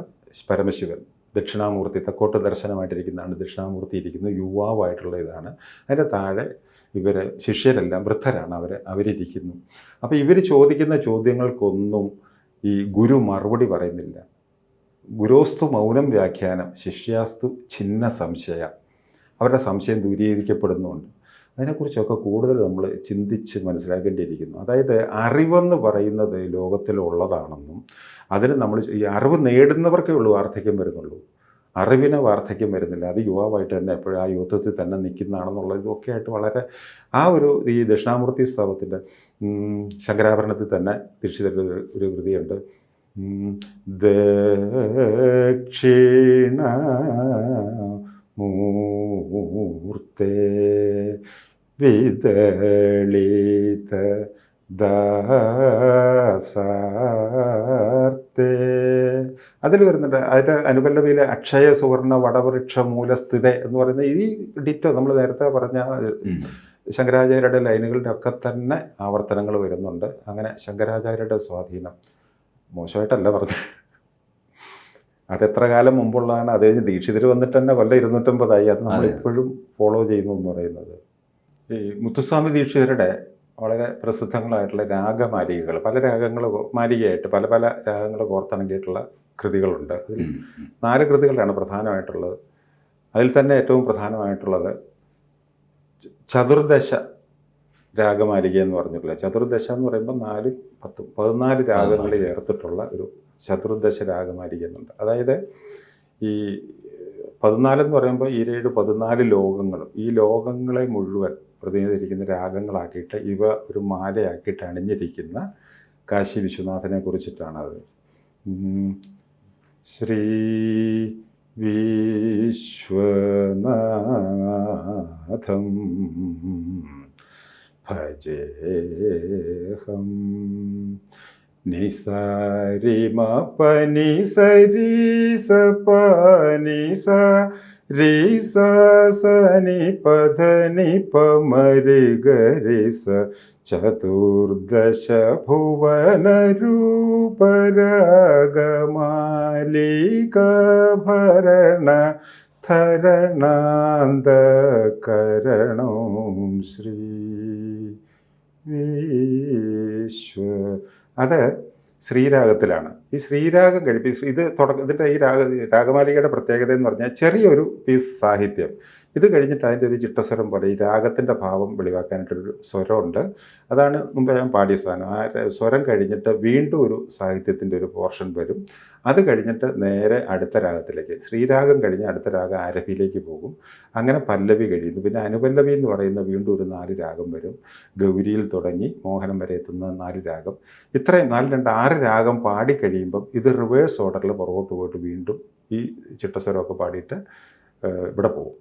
പരമശിവൻ ദക്ഷിണാമൂർത്തി തെക്കോട്ട് ദർശനമായിട്ടിരിക്കുന്നതാണ്. ദക്ഷിണാമൂർത്തി ഇരിക്കുന്നത് യുവാവായിട്ടുള്ള ഇതാണ്. അതിൻ്റെ താഴെ ഇവർ ശിഷ്യരെല്ലാം വൃദ്ധരാണ്, അവരിരിക്കുന്നു. അപ്പോൾ ഇവർ ചോദിക്കുന്ന ചോദ്യങ്ങൾക്കൊന്നും ഈ ഗുരു മറുപടി പറയുന്നില്ല. ഗുരോസ്തു മൗനം വ്യാഖ്യാനം ശിഷ്യാസ്തു ഛിന്ന സംശയ, അവരുടെ സംശയം ദൂരീകരിക്കപ്പെടുന്നുണ്ട്. അതിനെക്കുറിച്ചൊക്കെ കൂടുതൽ നമ്മൾ ചിന്തിച്ച് മനസ്സിലാക്കേണ്ടിയിരിക്കുന്നു. അതായത് അറിവെന്ന് പറയുന്നത് ലോകത്തിലുള്ളതാണെന്നും അതിന് നമ്മൾ ഈ അറിവ് നേടുന്നവർക്കേ ഉള്ളൂ വാർദ്ധക്യം വരുന്നുള്ളൂ, അറിവിന് വാർദ്ധക്യം വരുന്നില്ല. അത് യുവാവായിട്ട് തന്നെ എപ്പോഴും ആ യുവത്വത്തിൽ തന്നെ നിൽക്കുന്നതാണെന്നുള്ള ഇതൊക്കെ ആയിട്ട് വളരെ ഈ ദക്ഷിണാമൂർത്തി സ്തവത്തിൻ്റെ ശങ്കരാഭരണത്തിൽ തന്നെ ദീക്ഷിതരുടെ ഒരു കൃതിയുണ്ട്. ദക്ഷിണ മൂർത്തേ വിദളിത ദാസാർത്തേ. അതിൽ വരുന്നുണ്ട്, അതിൻ്റെ അനുപല്ലവിയിലെ അക്ഷയ സുവർണ വടവൃക്ഷ മൂലസ്ഥിത എന്ന് പറയുന്ന ഈ ഡിറ്റോ നമ്മൾ നേരത്തെ പറഞ്ഞ ശങ്കരാചാര്യരുടെ ലൈനുകളുടെ ഒക്കെ തന്നെ ആവർത്തനങ്ങൾ വരുന്നുണ്ട്. അങ്ങനെ ശങ്കരാചാര്യരുടെ സ്വാധീനം മോശമായിട്ടല്ല പറഞ്ഞത്, അതെത്ര കാലം മുമ്പുള്ളതാണ്. അത് കഴിഞ്ഞ് ദീക്ഷിതർ വന്നിട്ട് തന്നെ കൊല്ലം 250 അത് നമ്മളിപ്പോഴും ഫോളോ ചെയ്യുന്നു എന്ന് പറയുന്നത്. ഈ മുത്തുസ്വാമി ദീക്ഷിതരുടെ വളരെ പ്രസിദ്ധങ്ങളായിട്ടുള്ള രാഗമാലികകൾ, പല രാഗങ്ങൾ മാലികയായിട്ട് പല പല രാഗങ്ങൾ കോർത്തിണങ്ങിയിട്ടുള്ള കൃതികളുണ്ട്. അതിൽ 4 കൃതികളാണ് പ്രധാനമായിട്ടുള്ളത്. അതിൽ തന്നെ ഏറ്റവും പ്രധാനമായിട്ടുള്ളത് ചതുർദശ രാഗമാലിക എന്ന് പറഞ്ഞിട്ടുള്ള, ചതുർദശ എന്ന് പറയുമ്പോൾ 4, 10, 14 രാഗങ്ങൾ ചേർത്തിട്ടുള്ള ഒരു ചതുർദശ രാഗമാലിക എന്നുണ്ട്. അതായത് ഈ 14 എന്ന് പറയുമ്പോൾ 14 ലോകങ്ങളും ഈ ലോകങ്ങളെ മുഴുവൻ പ്രതിനിധീകരിക്കുന്ന രാഗങ്ങളാക്കിയിട്ട് ഇവ ഒരു മാലയാക്കിയിട്ട് അണിഞ്ഞിരിക്കുന്ന കാശി വിശ്വനാഥനെ കുറിച്ചിട്ടാണത്. ശ്രീ വിശ്വനാഥം ഭജേഹം നിസാരി മപനി സരി സപനി സ രി സ സനി പധനി പമരി ഗരി സ ചതുർദശ ഭുവനരൂപരാഗമാലികാഭരണ ധരണാന്തകരണം ശ്രീ അത് ശ്രീരാഗത്തിലാണ്. ഈ ശ്രീരാഗം കഴിപ്പിച്ച് ഇത് ഇതിൻ്റെ ഈ രാഗമാലികയുടെ പ്രത്യേകത എന്ന് പറഞ്ഞാൽ ചെറിയൊരു പീസ് സാഹിത്യം, ഇത് കഴിഞ്ഞിട്ട് അതിൻ്റെ ഒരു ചിട്ടസ്വരം പോലെ ഈ രാഗത്തിൻ്റെ ഭാവം വെളിവാക്കാനായിട്ടൊരു സ്വരമുണ്ട്. അതാണ് മുമ്പ് ഞാൻ പാടിയ സാധനം. ആ സ്വരം കഴിഞ്ഞിട്ട് വീണ്ടും ഒരു സാഹിത്യത്തിൻ്റെ ഒരു പോർഷൻ വരും. അത് കഴിഞ്ഞിട്ട് നേരെ അടുത്ത രാഗത്തിലേക്ക്, ശ്രീരാഗം കഴിഞ്ഞ് അടുത്ത രാഗം ആരഭിയിലേക്ക് പോകും. അങ്ങനെ പല്ലവി കഴിയുന്നു. പിന്നെ അനുപല്ലവി എന്ന് പറയുന്ന വീണ്ടും ഒരു 4 രാഗം വരും. ഗൗരിയിൽ തുടങ്ങി മോഹനം വരെ എത്തുന്ന 4 രാഗം. ഇത്രയും 4, 2, 6 രാഗം പാടിക്കഴിയുമ്പം ഇത് റിവേഴ്സ് ഓർഡറിൽ പുറകോട്ട് പോയിട്ട് വീണ്ടും ഈ ചിട്ടസ്വരമൊക്കെ പാടിയിട്ട് ഇവിടെ പോകും.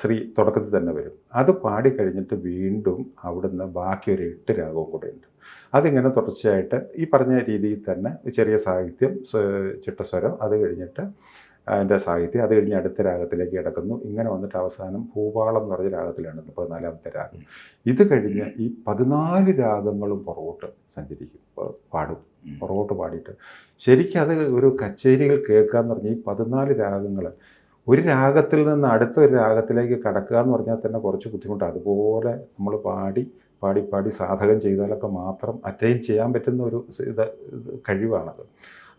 ശ്രീ തുടക്കത്തിൽ തന്നെ വരും. അത് പാടിക്കഴിഞ്ഞിട്ട് വീണ്ടും അവിടുന്ന് ബാക്കി ഒരു 8 രാഗവും കൂടെ ഉണ്ട്. അതിങ്ങനെ തുടർച്ചയായിട്ട് ഈ പറഞ്ഞ രീതിയിൽ തന്നെ ചെറിയ സാഹിത്യം, ചിട്ടസ്വരം, അത് കഴിഞ്ഞിട്ട് അതിൻ്റെ സാഹിത്യം, അത് കഴിഞ്ഞ് അടുത്ത രാഗത്തിലേക്ക് കിടക്കുന്നു. ഇങ്ങനെ വന്നിട്ട് അവസാനം ഭൂപാളം എന്ന് പറഞ്ഞ രാഗത്തിലാണ് 14ാമത്തെ രാഗം. ഇത് കഴിഞ്ഞ് ഈ 14 രാഗങ്ങളും പുറകോട്ട് സഞ്ചരിക്കും, പാടും, പുറകോട്ട് പാടിയിട്ട് ശരിക്കും അത് ഒരു കച്ചേരികൾ കേൾക്കുക എന്ന് പറഞ്ഞാൽ ഈ 14 രാഗങ്ങൾ ഒരു രാഗത്തിൽ നിന്ന് അടുത്ത ഒരു രാഗത്തിലേക്ക് കടക്കുക എന്ന് പറഞ്ഞാൽ തന്നെ കുറച്ച് ബുദ്ധിമുട്ടാണ്. അതുപോലെ നമ്മൾ പാടി സാധകം ചെയ്താലൊക്കെ മാത്രം അറ്റൈൻ ചെയ്യാൻ പറ്റുന്ന ഒരു കഴിവാണത്.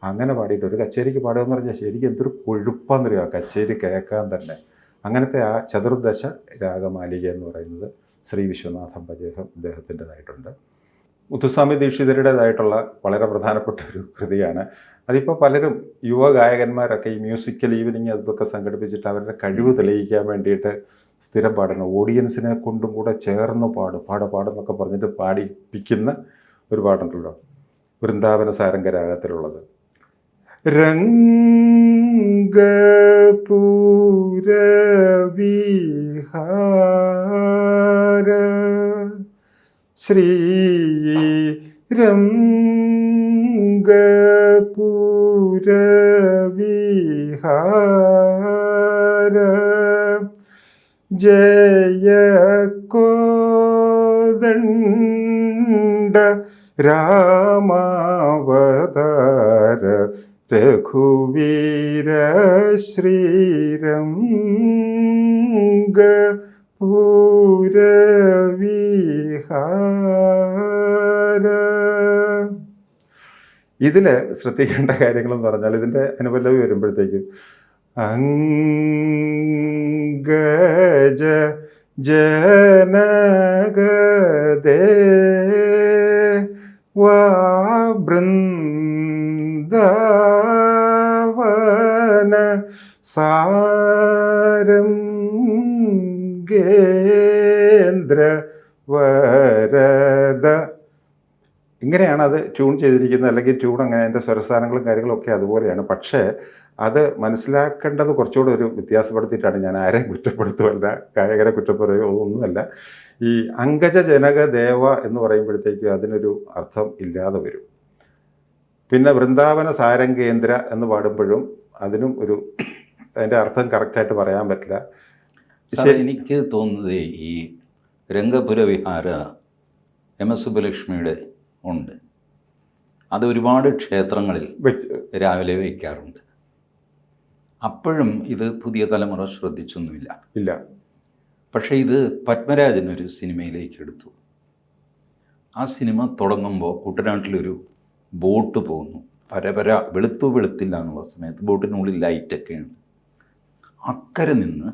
അങ്ങനെ പാടിയിട്ട് ഒരു കച്ചേരിക്ക് പാടുക എന്ന് പറഞ്ഞാൽ ശരിക്കും എന്തൊരു കൊഴുപ്പാന്നറിയുക കച്ചേരി കേൾക്കാൻ തന്നെ. അങ്ങനത്തെ ആ ചതുർദശ രാഗമാലിക എന്ന് പറയുന്നത് ശ്രീ വിശ്വനാഥം അദ്ദേഹത്തിൻ്റെതായിട്ടുണ്ട്. മുത്തുസ്വാമി ദീക്ഷിതരുടേതായിട്ടുള്ള വളരെ പ്രധാനപ്പെട്ട ഒരു കൃതിയാണ്. അതിപ്പോൾ പലരും യുവ ഗായകന്മാരൊക്കെ ഈ മ്യൂസിക്കൽ ഈവനിങ് അതൊക്കെ സംഘടിപ്പിച്ചിട്ട് അവരുടെ കഴിവ് തെളിയിക്കാൻ വേണ്ടിയിട്ട് സ്ഥിരം പാടുന്ന, ഓഡിയൻസിനെ കൊണ്ടും കൂടെ ചേർന്ന് പാടുന്നൊക്കെ പറഞ്ഞിട്ട് പാടിപ്പിക്കുന്ന ഒരു പാട്ടുണ്ടല്ലോ, വൃന്ദാവന സാരംഗരാഗത്തിലുള്ളത്. രംഗപൂരവിഹാര ശ്രീ രംഗപൂരവിഹാര ജയ കോദണ്ഡ രാമാവതാര രഘുവീര ശ്രീരംഗപൂരവിഹാര. ഇതിൽ ശ്രദ്ധിക്കേണ്ട കാര്യങ്ങളെന്ന് പറഞ്ഞാൽ ഇതിൻ്റെ അനുപല്ലവി വരുമ്പോഴത്തേക്കും അംഗജ ജനഗദേ വൃന്ദാവന സാരം ഗേന്ദ്ര വരദ. ഇങ്ങനെയാണ് അത് ട്യൂൺ ചെയ്തിരിക്കുന്നത്. അല്ലെങ്കിൽ ട്യൂൺ അങ്ങനെ അതിൻ്റെ സ്വരസ്ഥാനങ്ങളും കാര്യങ്ങളും ഒക്കെ അതുപോലെയാണ്. പക്ഷേ അത് മനസ്സിലാക്കേണ്ടത് കുറച്ചുകൂടെ ഒരു വ്യത്യാസപ്പെടുത്തിയിട്ടാണ്. ഞാൻ ആരെയും കുറ്റപ്പെടുത്തുമല്ല, ഗായകരെ കുറ്റപ്പെടുകയോ ഒന്നുമല്ല. ഈ അങ്കജ ജനക ദേവ എന്ന് പറയുമ്പോഴത്തേക്ക് അതിനൊരു അർത്ഥം ഇല്ലാതെ വരും. പിന്നെ വൃന്ദാവന സാരംഗേന്ദ്ര എന്ന് പാടുമ്പോഴും അതിനും ഒരു അതിൻ്റെ അർത്ഥം കറക്റ്റായിട്ട് പറയാൻ പറ്റില്ല. എനിക്ക് തോന്നുന്നത് ഈ രംഗപുരവിഹാര MS സുബ്ബലക്ഷ്മിയുടെ ഉണ്ട്. അത് ഒരുപാട് ക്ഷേത്രങ്ങളിൽ രാവിലെ വയ്ക്കാറുണ്ട്. അപ്പോഴും ഇത് പുതിയ തലമുറ ശ്രദ്ധിച്ചൊന്നുമില്ല. പക്ഷേ ഇത് പത്മരാജനൊരു സിനിമയിലേക്ക് എടുത്തു. ആ സിനിമ തുടങ്ങുമ്പോൾ കുട്ടനാട്ടിലൊരു ബോട്ട് പോകുന്നു. പരപര വെളുത്തില്ല എന്നുള്ള സമയത്ത് ബോട്ടിനുള്ളിൽ ലൈറ്റൊക്കെയാണ്. അക്കരെ നിന്ന്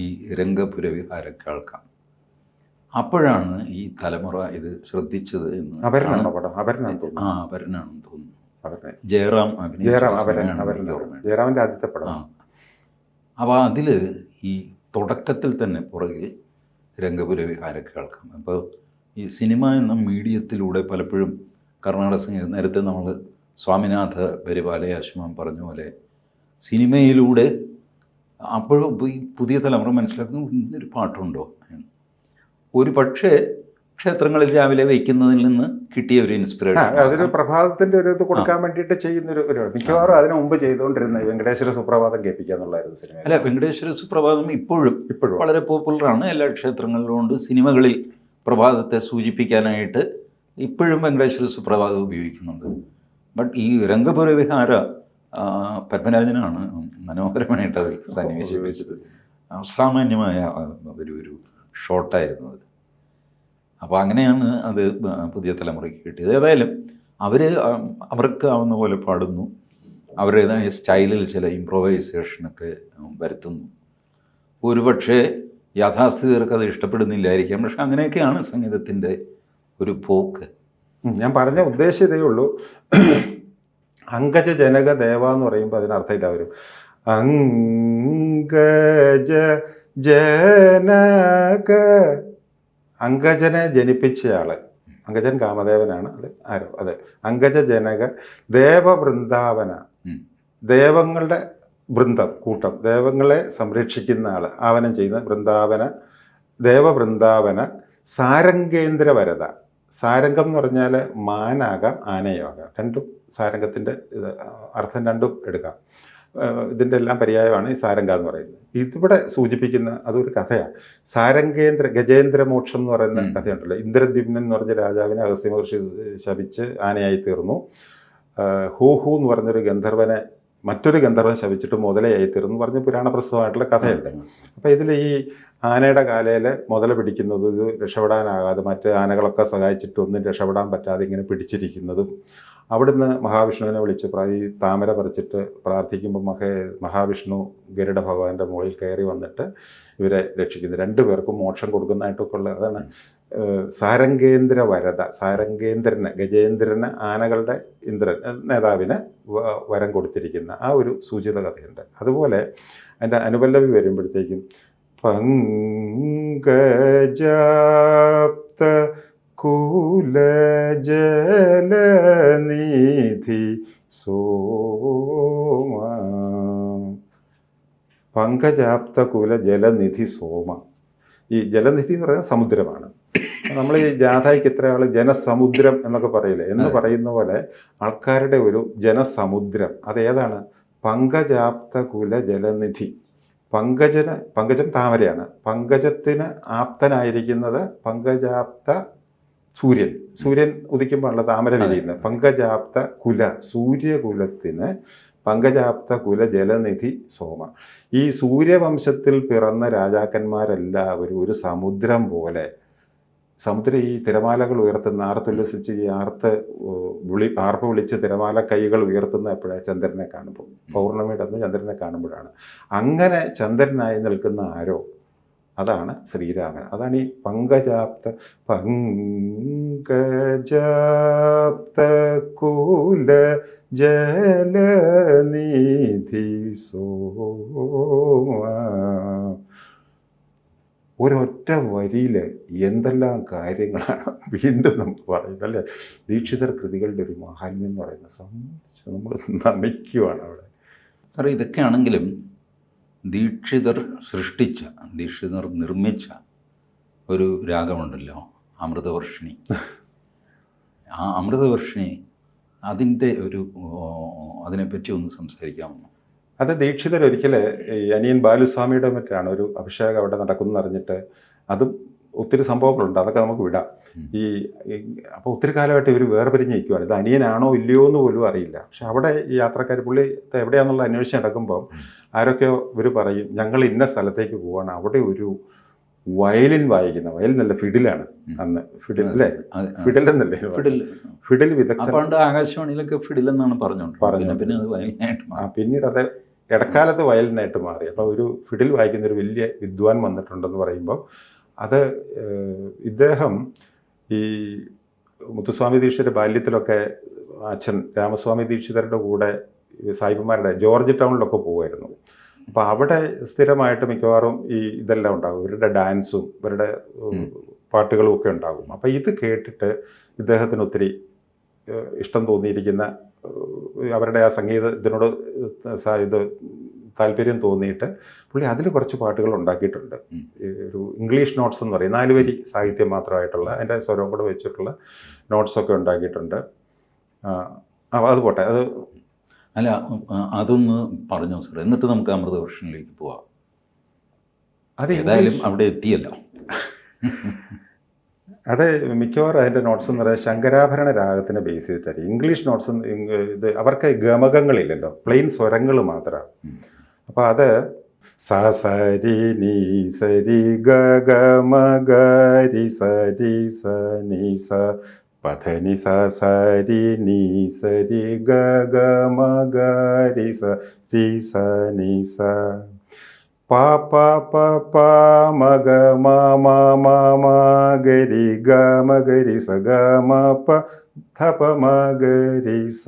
ഈ രംഗപുരവിഹാര കേൾക്കാം. അപ്പോഴാണ് ഈ തലമുറ ഇത് ശ്രദ്ധിച്ചത് എന്ന്. അപരനാണെന്ന് തോന്നുന്നു. ജയറാമിൻ്റെ ആദ്യത്തെ പടം. അപ്പോൾ അതിൽ ഈ തുടക്കത്തിൽ തന്നെ പുറകിൽ രംഗപുരവിഹാര കേൾക്കാം. അപ്പോൾ ഈ സിനിമ എന്ന മീഡിയത്തിലൂടെ പലപ്പോഴും കർണാടക സംഗീതം, നേരത്തെ നമ്മൾ സ്വാമിനാഥ പരിപാലയാശ്വമം പറഞ്ഞ പോലെ സിനിമയിലൂടെ അപ്പോഴും ഈ പുതിയ തലമുറ മനസ്സിലാക്കുന്നു ഇങ്ങനൊരു പാട്ടുണ്ടോ എന്ന്. ഒരു പക്ഷേ ക്ഷേത്രങ്ങളിൽ രാവിലെ വയ്ക്കുന്നതിൽ നിന്ന് കിട്ടിയ ഒരു ഇൻസ്പിറേഷൻ, അതൊരു പ്രഭാതത്തിന്റെ ഒരു ഇത് കൊടുക്കാൻ വേണ്ടിയിട്ട് ചെയ്യുന്നൊരു മിക്കവാറും അതിനു മുമ്പ് ചെയ്തുകൊണ്ടിരുന്ന വെങ്കടേശ്വര സുപ്രഭാതം കേൾപ്പിക്കാന്നുള്ളായിരുന്നു സിനിമ. അല്ല, വെങ്കടേശ്വര സുപ്രഭാതം ഇപ്പോഴും വളരെ പോപ്പുലറാണ്. എല്ലാ ക്ഷേത്രങ്ങളിലും ഉണ്ട്, സിനിമകളിൽ പ്രഭാതത്തെ സൂചിപ്പിക്കാനായിട്ട് ഇപ്പോഴും വെങ്കടേശ്വര സുപ്രഭാതം ഉപയോഗിക്കുന്നുണ്ട്. ബട്ട് ഈ രംഗപുര വിഹാര പത്മരാജനാണ് മനോഹരമായിട്ട് അതിൽ സന്നിവേശിപ്പിച്ചത്. അസാമാന്യമായ ഒരു ഷോട്ടായിരുന്നു അത്. അപ്പോൾ അങ്ങനെയാണ് അത് പുതിയ തലമുറയ്ക്ക് കിട്ടിയത്. ഏതായാലും അവർക്ക് ആവുന്ന പോലെ പാടുന്നു, അവരുടേതായ സ്റ്റൈലിൽ ചില ഇംപ്രൊവൈസേഷനൊക്കെ വരുത്തുന്നു. ഒരുപക്ഷെ യാഥാസ്ഥിതികർക്ക് അത് ഇഷ്ടപ്പെടുന്നില്ലായിരിക്കാം, പക്ഷെ അങ്ങനെയൊക്കെയാണ് സംഗീതത്തിൻ്റെ ഒരു പോക്ക്. ഞാൻ പറഞ്ഞ ഉദ്ദേശം ഇതേ ഉള്ളൂ. അങ്കജ ജനക ദേവ എന്ന് പറയുമ്പോൾ അതിനർത്ഥമില്ല വരും. അങ്കജ ജനക, അങ്കജനെ ജനിപ്പിച്ചയാള്, അങ്കജൻ കാമദേവനാണ്. അത് ആരോ അതെ. അങ്കജ ജനക ദേവവൃന്ദാവന, ദേവങ്ങളുടെ വൃന്ദം, കൂട്ടം, ദേവങ്ങളെ സംരക്ഷിക്കുന്ന ആള്, ആവനം ചെയ്യുന്ന വൃന്ദാവന, ദേവവൃന്ദാവന സാരംഗേന്ദ്ര വരദ. സാരംഗം എന്ന് പറഞ്ഞാൽ മാനാകാം ആനയാകാം, രണ്ടും സാരംഗത്തിൻ്റെ അർത്ഥം രണ്ടും എടുക്കാം. ഇതിൻ്റെ എല്ലാം പര്യായമാണ് ഈ സാരംഗ എന്ന് പറയുന്നത്. ഇതിവിടെ സൂചിപ്പിക്കുന്ന അതൊരു കഥയാണ്. സാരംഗേന്ദ്ര ഗജേന്ദ്രമോക്ഷം എന്ന് പറയുന്ന കഥയുണ്ടല്ലോ. ഇന്ദ്രദ്യുമ്നൻ എന്ന് പറഞ്ഞ രാജാവിനെ അഗസ്ത്യ മഹർഷി ശപിച്ച് ആനയായി തീർന്നു. ഹൂഹു എന്ന് പറഞ്ഞൊരു ഗന്ധർവനെ മറ്റൊരു ഗന്ധർവൻ ശപിച്ചിട്ട് മുതലയായി തീർന്നു പറഞ്ഞ് പുരാണപ്രസിദ്ധമായിട്ടുള്ള കഥയുണ്ട്. അപ്പം ഇതിൽ ഈ ആനയുടെ കാലയിൽ മുതല പിടിക്കുന്നത്, ഇത് രക്ഷപ്പെടാനാകാതെ മറ്റ് ആനകളൊക്കെ സഹായിച്ചിട്ട് ഒന്നും രക്ഷപ്പെടാൻ പറ്റാതെ ഇങ്ങനെ പിടിച്ചിരിക്കുന്നതും, അവിടുന്ന് മഹാവിഷ്ണുവിനെ വിളിച്ച് ഈ താമര പറിച്ചിട്ട് പ്രാർത്ഥിക്കുമ്പോൾ മഹാവിഷ്ണു ഗരുഡ ഭഗവാന്റെ മുകളിൽ കയറി വന്നിട്ട് ഇവരെ രക്ഷിക്കുന്നു. രണ്ടുപേർക്കും മോക്ഷം കൊടുക്കുന്നതായിട്ടൊക്കെ ഉള്ള അതാണ് സാരംഗേന്ദ്ര വരദ. സാരംഗേന്ദ്രന്, ഗജേന്ദ്രന്, ആനകളുടെ ഇന്ദ്രൻ നേതാവിന് വരം കൊടുത്തിരിക്കുന്ന ആ ഒരു സൂചിത കഥയുണ്ട്. അതുപോലെ അതിൻ്റെ അനുപല്ലവി വരുമ്പോഴത്തേക്കും പങ്കജാപ്ത കുലജലനിധി സോമ, പങ്കജാപ്ത കുല ജലനിധി സോമ. ഈ ജലനിധി എന്ന് പറയുന്നത് സമുദ്രമാണ്. നമ്മൾ ഈ ജാഥയ്ക്ക് ഇത്ര ആൾ ജനസമുദ്രം എന്നൊക്കെ പറയില്ലേ, എന്ന് പറയുന്ന പോലെ ആൾക്കാരുടെ ഒരു ജനസമുദ്രം. അതേതാണ്? പങ്കജാപ്ത കുല ജലനിധി. പങ്കജൻ താമരയാണ്. പങ്കജത്തിന് ആപ്തനായിരിക്കുന്നത് പങ്കജാപ്ത സൂര്യൻ ഉദിക്കുമ്പോഴുള്ള താമര വിരിയുന്നത്. പങ്കജാപ്ത കുല, സൂര്യകുലത്തിന് പങ്കജാപ്ത കുല ജലനിധി സോമ. ഈ സൂര്യവംശത്തിൽ പിറന്ന രാജാക്കന്മാരെല്ലാവരും ഒരു സമുദ്രം പോലെ, സമുദ്രം ഈ തിരമാലകൾ ഉയർത്തുന്ന, ആർത്തുല്ലസിച്ച് ഈ ആർപ്പ് വിളിച്ച് തിരമാല കൈകൾ ഉയർത്തുന്ന എപ്പോഴാണ്? ചന്ദ്രനെ കാണുമ്പോൾ, പൗർണമിയുടെ അന്ന് ചന്ദ്രനെ കാണുമ്പോഴാണ്. അങ്ങനെ ചന്ദ്രനായി നിൽക്കുന്ന ആരോ, അതാണ് ശ്രീരാമൻ. അതാണ് ഈ പങ്കജാപ്ത കുല ജലനിധി സോമ. ഒരൊറ്റ വരിയിൽ എന്തെല്ലാം കാര്യങ്ങളാണ് വീണ്ടും നമുക്ക് പറയുന്നത് അല്ലേ. ദീക്ഷിതർ കൃതികളുടെ ഒരു മഹാത്മ്യം എന്ന് പറയുന്ന സംബന്ധിച്ച് നമ്മൾ നമിക്കുവാണ് അവിടെ. സാറേ, ഇതൊക്കെയാണെങ്കിലും ദീക്ഷിതർ നിർമ്മിച്ച ഒരു രാഗമുണ്ടല്ലോ, അമൃതവർഷിണി. ആ അമൃതവർഷിണി, അതിനെപ്പറ്റി ഒന്ന് സംസാരിക്കാമോ? അത് ദീക്ഷിതർ ഒരിക്കൽ അനിയൻ ബാലുസ്വാമിയുടെ മറ്റാണ് ഒരു അഭിഷേകം അവിടെ നടക്കുന്നു അറിഞ്ഞിട്ട്, അതും ഒത്തിരി സംഭവങ്ങളുണ്ട്, അതൊക്കെ നമുക്ക് വിടാം. അപ്പോൾ ഒത്തിരി കാലമായിട്ട് ഇവർ വേർപിരിഞ്ഞിരിക്കുവാണ്. ഇത് അനിയനാണോ ഇല്ലയോ എന്ന് പോലും അറിയില്ല. പക്ഷെ അവിടെ ഈ യാത്രക്കാർ പുള്ളി എവിടെയാണെന്നുള്ള അന്വേഷണം നടക്കുമ്പോൾ ആരൊക്കെയോ ഇവർ പറയും, ഞങ്ങൾ ഇന്ന സ്ഥലത്തേക്ക് പോവാണ്, അവിടെ ഒരു വയലിൻ വായിക്കുന്ന, വയലിനല്ല ഫിഡിലാണ് അന്ന്, ഫിഡിൽ അല്ലേ, ഫിഡിൽ എന്നല്ലേ, ഫിഡിൽ വിദഗ്ധ. ആകാശവാണിയിലൊക്കെ ഫിഡിൽ എന്നാണ് പറഞ്ഞു. പിന്നീട് അത് ഇടക്കാലത്ത് വയലിനായിട്ട് മാറി. അപ്പോൾ ഒരു ഫിഡിൽ വായിക്കുന്ന ഒരു വലിയ വിദ്വാൻ വന്നിട്ടുണ്ടെന്ന് പറയുമ്പോൾ, അത് ഇദ്ദേഹം ഈ മുത്തുസ്വാമി ദീക്ഷിതരുടെ ബാല്യത്തിലൊക്കെ അച്ഛൻ രാമസ്വാമി ദീക്ഷിതരുടെ കൂടെ സായിപ്പന്മാരുടെ ജോർജ് ടൗണിലൊക്കെ പോകുമായിരുന്നു. അപ്പോൾ അവിടെ സ്ഥിരമായിട്ട് മിക്കവാറും ഈ ഇതെല്ലാം ഉണ്ടാകും, ഇവരുടെ ഡാൻസും ഇവരുടെ പാട്ടുകളും ഒക്കെ ഉണ്ടാകും. അപ്പോൾ ഇത് കേട്ടിട്ട് ഇദ്ദേഹത്തിന് ഒത്തിരി ഇഷ്ടം തോന്നിയിരിക്കുന്ന, അവരുടെ ആ സംഗീതത്തിനോട് ഇത് താല്പര്യം തോന്നിയിട്ട് പുള്ളി അതിൽ കുറച്ച് പാട്ടുകൾ ഉണ്ടാക്കിയിട്ടുണ്ട്. ഒരു ഇംഗ്ലീഷ് നോട്ട്സ് എന്ന് പറയും, 4 വരി സാഹിത്യം മാത്രമായിട്ടുള്ള, അതിൻ്റെ സ്വരം കൂടെ വെച്ചിട്ടുള്ള നോട്ട്സൊക്കെ ഉണ്ടാക്കിയിട്ടുണ്ട്. അത് പോട്ടെ, അത് അല്ല, അതൊന്ന് പറഞ്ഞോ സാർ, എന്നിട്ട് നമുക്ക് അമൃതവർഷനിലേക്ക് പോവാം. അത് ഏതായാലും അവിടെ എത്തിയല്ലോ. അത് മിക്കവാറും അതിൻ്റെ നോട്ട്സ് എന്ന് പറയുന്നത് ശങ്കരാഭരണ രാഗത്തിനെ ബേസ് ചെയ്തിട്ടായിരിക്കും. ഇംഗ്ലീഷ് നോട്ട്സ് ഇത് അവർക്ക് ഗമകങ്ങളില്ലല്ലോ, പ്ലെയിൻ സ്വരങ്ങൾ മാത്രമാണ്. അപ്പോൾ അത് സ സരി നീ സരി ഗ ഗ മ ഗ രി സരി സ നീ സ പധനി സ സരി നീ സരി ഗ ഗ മ ഗ രി സ നീ സ പ പ പ പ മ ഗ മ മ മ മ ഗരി ഗ മ ഗരി സ ഗ മ പ ധ പ മ ഗരി സ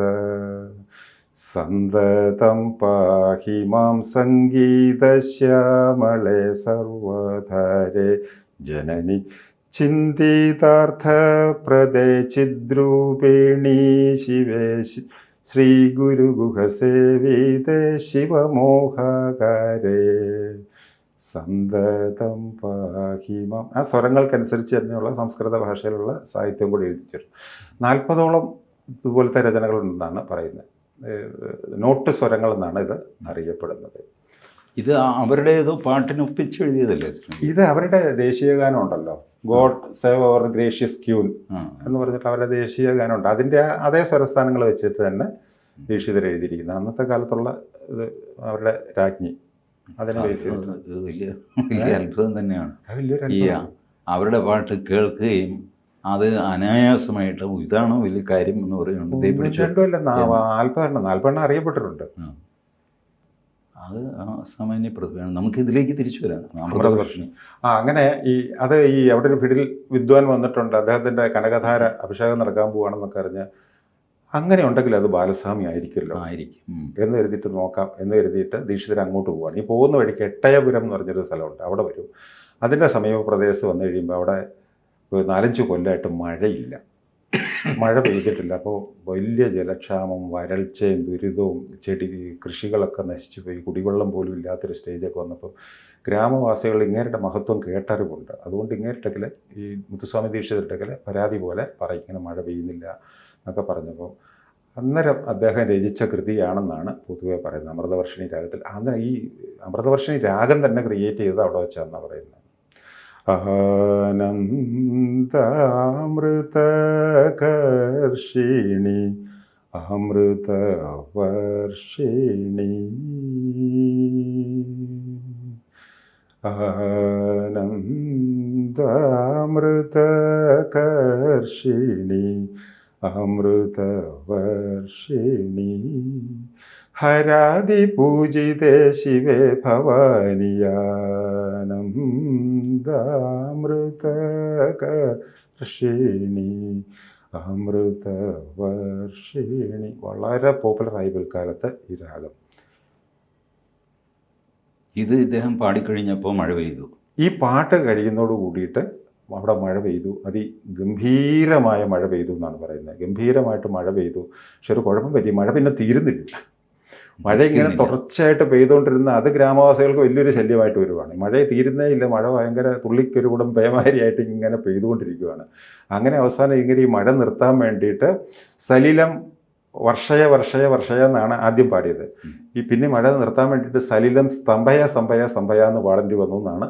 സന്തതം പാഹി മാം സംഗീതശ്യാമളേ സർവധാരേ ജനനി ചിന്തിതാർത്ഥപ്രദേ ചിദ്രൂപിണീ ശിവേ ശ്രീഗുരുഗുഹസേവിതേ ശിവമോഹകാരേ സന്തതം പാഹി മാം. ആ സ്വരങ്ങൾക്കനുസരിച്ച് തന്നെയുള്ള സംസ്കൃത ഭാഷയിലുള്ള സാഹിത്യം കൂടി എഴുതിച്ചിട്ടുണ്ട്. 40ഓളം ഇതുപോലത്തെ രചനകളുണ്ടെന്നാണ് പറയുന്നത്. നോട്ട് സ്വരങ്ങൾ എന്നാണ് ഇത് അറിയപ്പെടുന്നത്. ഇത് അവരുടെ ഏതോ പാട്ടിനൊപ്പിച്ച് എഴുതിയതല്ലേ? ഇത് അവരുടെ ദേശീയ ഗാനം ഉണ്ടല്ലോ, God save our gracious queen എന്ന് പറഞ്ഞിട്ട് അവരുടെ ദേശീയ ഗാനമുണ്ട്. അതിൻ്റെ അതേ സ്വരസ്ഥാനങ്ങൾ വെച്ചിട്ട് തന്നെ ദീക്ഷിതർ എഴുതിയിരിക്കുന്നത്. അന്നത്തെ കാലത്തുള്ള ഇത് അവരുടെ രാജ്ഞി അതിനെ ബേസ് ചെയ്തിട്ട് വലിയ അത്ഭുതം തന്നെയാണ്. ഈ അവരുടെ പാട്ട് കേൾക്കുകയും അത് അനായാസമായിട്ട് ഇതാണോ വലിയ കാര്യം എന്ന് പറയുന്നുണ്ട്. 40 അറിയപ്പെട്ടിട്ടുണ്ട്. അത് സാമാന്യ പ്രതിഭയാണ്. നമുക്ക് ഇതിലേക്ക് തിരിച്ചു വരാം. അങ്ങനെ അവിടെ ഒരു ഫിഡിൽ വിദ്വാൻ വന്നിട്ടുണ്ട്, അദ്ദേഹത്തിന്റെ കനകധാര അഭിഷേകം നടക്കാൻ പോവാണെന്നൊക്കെ അറിഞ്ഞ് അങ്ങനെ ഉണ്ടെങ്കിൽ അത് ബാലസ്വാമി ആയിരിക്കുമല്ലോ എന്ന് കരുതിയിട്ട് നോക്കാം എന്ന് കരുതിയിട്ട് ദീക്ഷിതർ അങ്ങോട്ട് പോവാണ്. ഈ പോകുന്ന വഴിക്ക് എട്ടയപുരം എന്ന് പറഞ്ഞൊരു സ്ഥലമുണ്ട്, അവിടെ വരും. അതിൻ്റെ സമീപ പ്രദേശത്ത് വന്നു കഴിയുമ്പോൾ അവിടെ 4-5 കൊല്ലമായിട്ട് മഴയില്ല, മഴ പെയ്തിട്ടില്ല. അപ്പോൾ വലിയ ജലക്ഷാമം, വരൾച്ചയും ദുരിതവും, കൃഷികളൊക്കെ നശിച്ചു പോയി, കുടിവെള്ളം പോലും ഇല്ലാത്തൊരു സ്റ്റേജൊക്കെ വന്നപ്പോൾ ഗ്രാമവാസികൾ ഇങ്ങേരുടെ മഹത്വം കേട്ടറിവുണ്ട്. അതുകൊണ്ട് ഇങ്ങേരുടെ ഈ മുത്തുസ്വാമി ദീക്ഷിതരുടെ പരാതി പോലെ പറയും, ഇങ്ങനെ മഴ പെയ്യുന്നില്ല എന്നൊക്കെ പറഞ്ഞപ്പോൾ അന്നേരം അദ്ദേഹം രചിച്ച കൃതിയാണെന്നാണ് പൊതുവെ പറയുന്നത്. അമൃതവർഷിണി രാഗത്തിൽ അന്നേരം ഈ അമൃതവർഷിണി രാഗം തന്നെ ക്രിയേറ്റ് ചെയ്തത് അവിടെ വെച്ചാണെന്നാണ് പറയുന്നത്. ആനന്ദാമൃതകർഷിണി അമൃതവർഷിണി ആനന്ദാമൃതകർഷിണി അമൃതവർഷിണി ഹരാദിപൂജിതേ ശിവേ ഭവാനിയാനന്ദാമൃതകർഷിണി അമൃതവർഷിണി. വളരെ പോപ്പുലറായി പിൽക്കാലത്ത് ഈ രാഗം. ഇത് ഇദ്ദേഹം പാടിക്കഴിഞ്ഞപ്പോൾ മഴ പെയ്തു. ഈ പാട്ട് കഴിയുന്നതോട് കൂടിയിട്ട് അവിടെ മഴ പെയ്തു, അതിഗംഭീരമായ മഴ പെയ്തു എന്നാണ് പറയുന്നത്. ഗംഭീരമായിട്ട് മഴ പെയ്തു. പക്ഷെ ഒരു കുഴപ്പം പറ്റി, മഴ പിന്നെ തീരുന്നില്ല. മഴ ഇങ്ങനെ തുടർച്ചയായിട്ട് പെയ്തുകൊണ്ടിരുന്ന അത് ഗ്രാമവാസികൾക്ക് വലിയൊരു ശല്യമായിട്ട് വരുവാണ്. മഴ തീരുന്നേ ഇല്ല, മഴ ഭയങ്കര തുള്ളിക്കൊരു കൂടം പേമാരിയായിട്ട് ഇങ്ങനെ പെയ്തുകൊണ്ടിരിക്കുകയാണ്. അങ്ങനെ അവസാനം ഇങ്ങനെ ഈ മഴ നിർത്താൻ വേണ്ടിയിട്ട് സലിലം വർഷയ വർഷയ വർഷയ എന്നാണ് ആദ്യം പാടിയത്. ഈ പിന്നെ മഴ നിർത്താൻ വേണ്ടിയിട്ട് സലിലം സ്തംഭയ സ്തംഭയ സ്തംഭയ എന്ന് പാടേണ്ടി വന്നു എന്നാണ്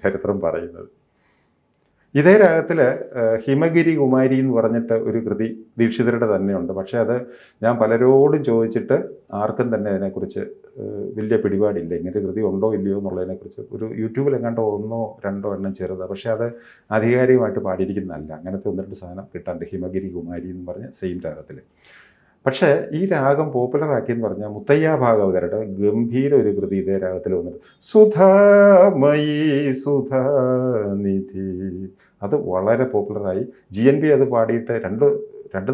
ചരിത്രം പറയുന്നത്. ഇതേ രാഗത്തിൽ ഹിമഗിരി കുമാരി എന്ന് പറഞ്ഞിട്ട് ഒരു കൃതി ദീക്ഷിതരുടെ തന്നെയുണ്ട്. പക്ഷേ അത് ഞാൻ പലരോടും ചോദിച്ചിട്ട് ആർക്കും തന്നെ അതിനെക്കുറിച്ച് വലിയ പിടിപാടില്ല. ഇങ്ങനെ കൃതി ഉണ്ടോ ഇല്ലയോ എന്നുള്ളതിനെക്കുറിച്ച്. ഒരു യൂട്യൂബിൽ എങ്ങാണ്ടോ 1-2 എണ്ണം ചെറുതാണ്, പക്ഷേ അത് ആധികാരികമായിട്ട് പാടിയിരിക്കുന്നതല്ല. അങ്ങനത്തെ 1-2 സാധനം കിട്ടാണ്ട് ഹിമഗിരി കുമാരി എന്ന് പറഞ്ഞ സെയിം രാഗത്തിൽ. പക്ഷേ ഈ രാഗം പോപ്പുലറാക്കിയെന്ന് പറഞ്ഞാൽ മുത്തയ്യ ഭാഗവതരുടെ ഗംഭീര ഒരു കൃതി ഇതേ രാഗത്തിൽ വന്നിട്ട് സുധാമയി സുധാനിധി, അത് വളരെ പോപ്പുലറായി. GNB അത് പാടിയിട്ട് രണ്ട്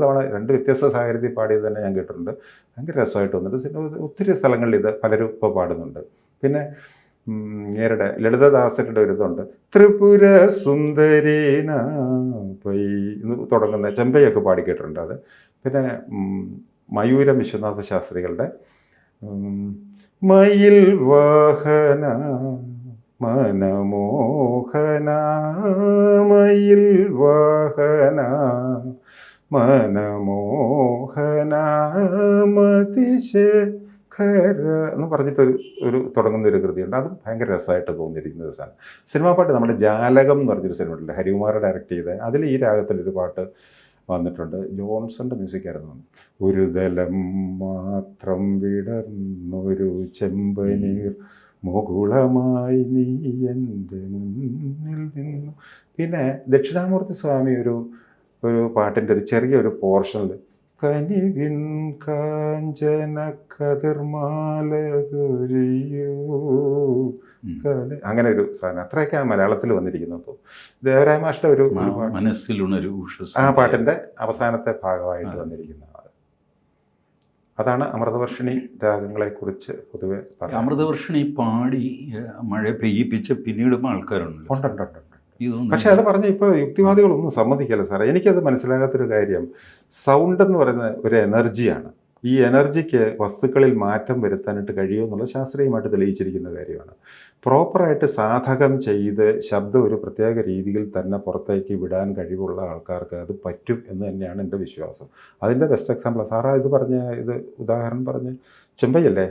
തവണ 2 വ്യത്യസ്ത സാഹചര്യത്തിൽ പാടിയത് തന്നെ ഞാൻ കേട്ടിട്ടുണ്ട്. ഭയങ്കര രസമായിട്ട് വന്നിട്ട് ഒത്തിരി സ്ഥലങ്ങളിൽ ഇത് പലരും ഇപ്പോൾ പാടുന്നുണ്ട്. പിന്നെ നേരുടെ ലളിതദാസരുടെ ഒരു ഇതുണ്ട്, ത്രിപുര സുന്ദരീന പൈ എന്ന് തുടങ്ങുന്ന ചെമ്പയൊക്കെ പാടിക്കേട്ടിട്ടുണ്ട് അത്. പിന്നെ മയൂരം വിശ്വനാഥ ശാസ്ത്രികളുടെ മയിൽ വാഹന മനമോഹന മയിൽ വാഹന മനമോഹന മതിശേഖര ഹര എന്ന് പറഞ്ഞിട്ടൊരു തുടങ്ങുന്ന ഒരു കൃതിയുണ്ട്. അതും ഭയങ്കര രസമായിട്ട് തോന്നിയിരിക്കുന്ന ഒരു സാധനം. സിനിമാ പാട്ട് നമ്മുടെ ജാലകം എന്ന് പറഞ്ഞൊരു സിനിമ ഉണ്ട്, ഹരികുമാർ ഡയറക്റ്റ് ചെയ്ത്. അതിൽ ഈ രാഗത്തിലൊരു പാട്ട് വന്നിട്ടുണ്ട്. ജോൺസന്റെ മ്യൂസിക് ആയിരുന്നു. ഒരു ദലം മാത്രം വിടർന്നൊരു ചെമ്പനീർ മുകുളമായി നീ എൻ്റെ മുന്നിൽ നിന്നു. പിന്നെ ദക്ഷിണാമൂർത്തി സ്വാമി ഒരു പാട്ടിൻ്റെ ഒരു ചെറിയൊരു പോർഷനിൽ കനിവിൻ കാഞ്ചന കതിർമാലൊരിയോ അങ്ങനെ ഒരു സാധനം. അത്രയൊക്കെയാണ് മലയാളത്തിൽ വന്നിരിക്കുന്നത്. അപ്പോൾ ദേവരായ മാഷ്ട ഒരു മനസ്സിലുണരു ആ പാട്ടിൻ്റെ അവസാനത്തെ ഭാഗമായിട്ട് വന്നിരിക്കുന്നത്. അതാണ് അമൃതവർഷിണി രാഗങ്ങളെക്കുറിച്ച് പൊതുവെ പറയാം. അമൃതവർഷിണി പാടി മഴ പെയ്യിപ്പിച്ച പിന്നീടും ആൾക്കാരുണ്ട്. ഉണ്ട്. പക്ഷെ അത് പറഞ്ഞ ഇപ്പോൾ യുക്തിവാദികളൊന്നും സമ്മതിക്കല്ല സാറേ. എനിക്കത് മനസ്സിലാകാത്തൊരു കാര്യം, സൗണ്ട് എന്ന് പറയുന്ന ഒരു എനർജിയാണ്. ഈ എനർജിക്ക് വസ്തുക്കളിൽ മാറ്റം വരുത്താനായിട്ട് കഴിയുമെന്നുള്ളത് ശാസ്ത്രീയമായിട്ട് തെളിയിച്ചിരിക്കുന്ന കാര്യമാണ്. പ്രോപ്പറായിട്ട് സാധകം ചെയ്ത് ശബ്ദം ഒരു പ്രത്യേക രീതിയിൽ തന്നെ പുറത്തേക്ക് വിടാൻ കഴിവുള്ള ആൾക്കാർക്ക് അത് പറ്റും എന്ന് തന്നെയാണ് എൻ്റെ വിശ്വാസം. അതിൻ്റെ ബെസ്റ്റ് എക്സാമ്പിൾ സാറാ ഇത് ഉദാഹരണം പറഞ്ഞ് ചെമ്പൈയല്ലേ?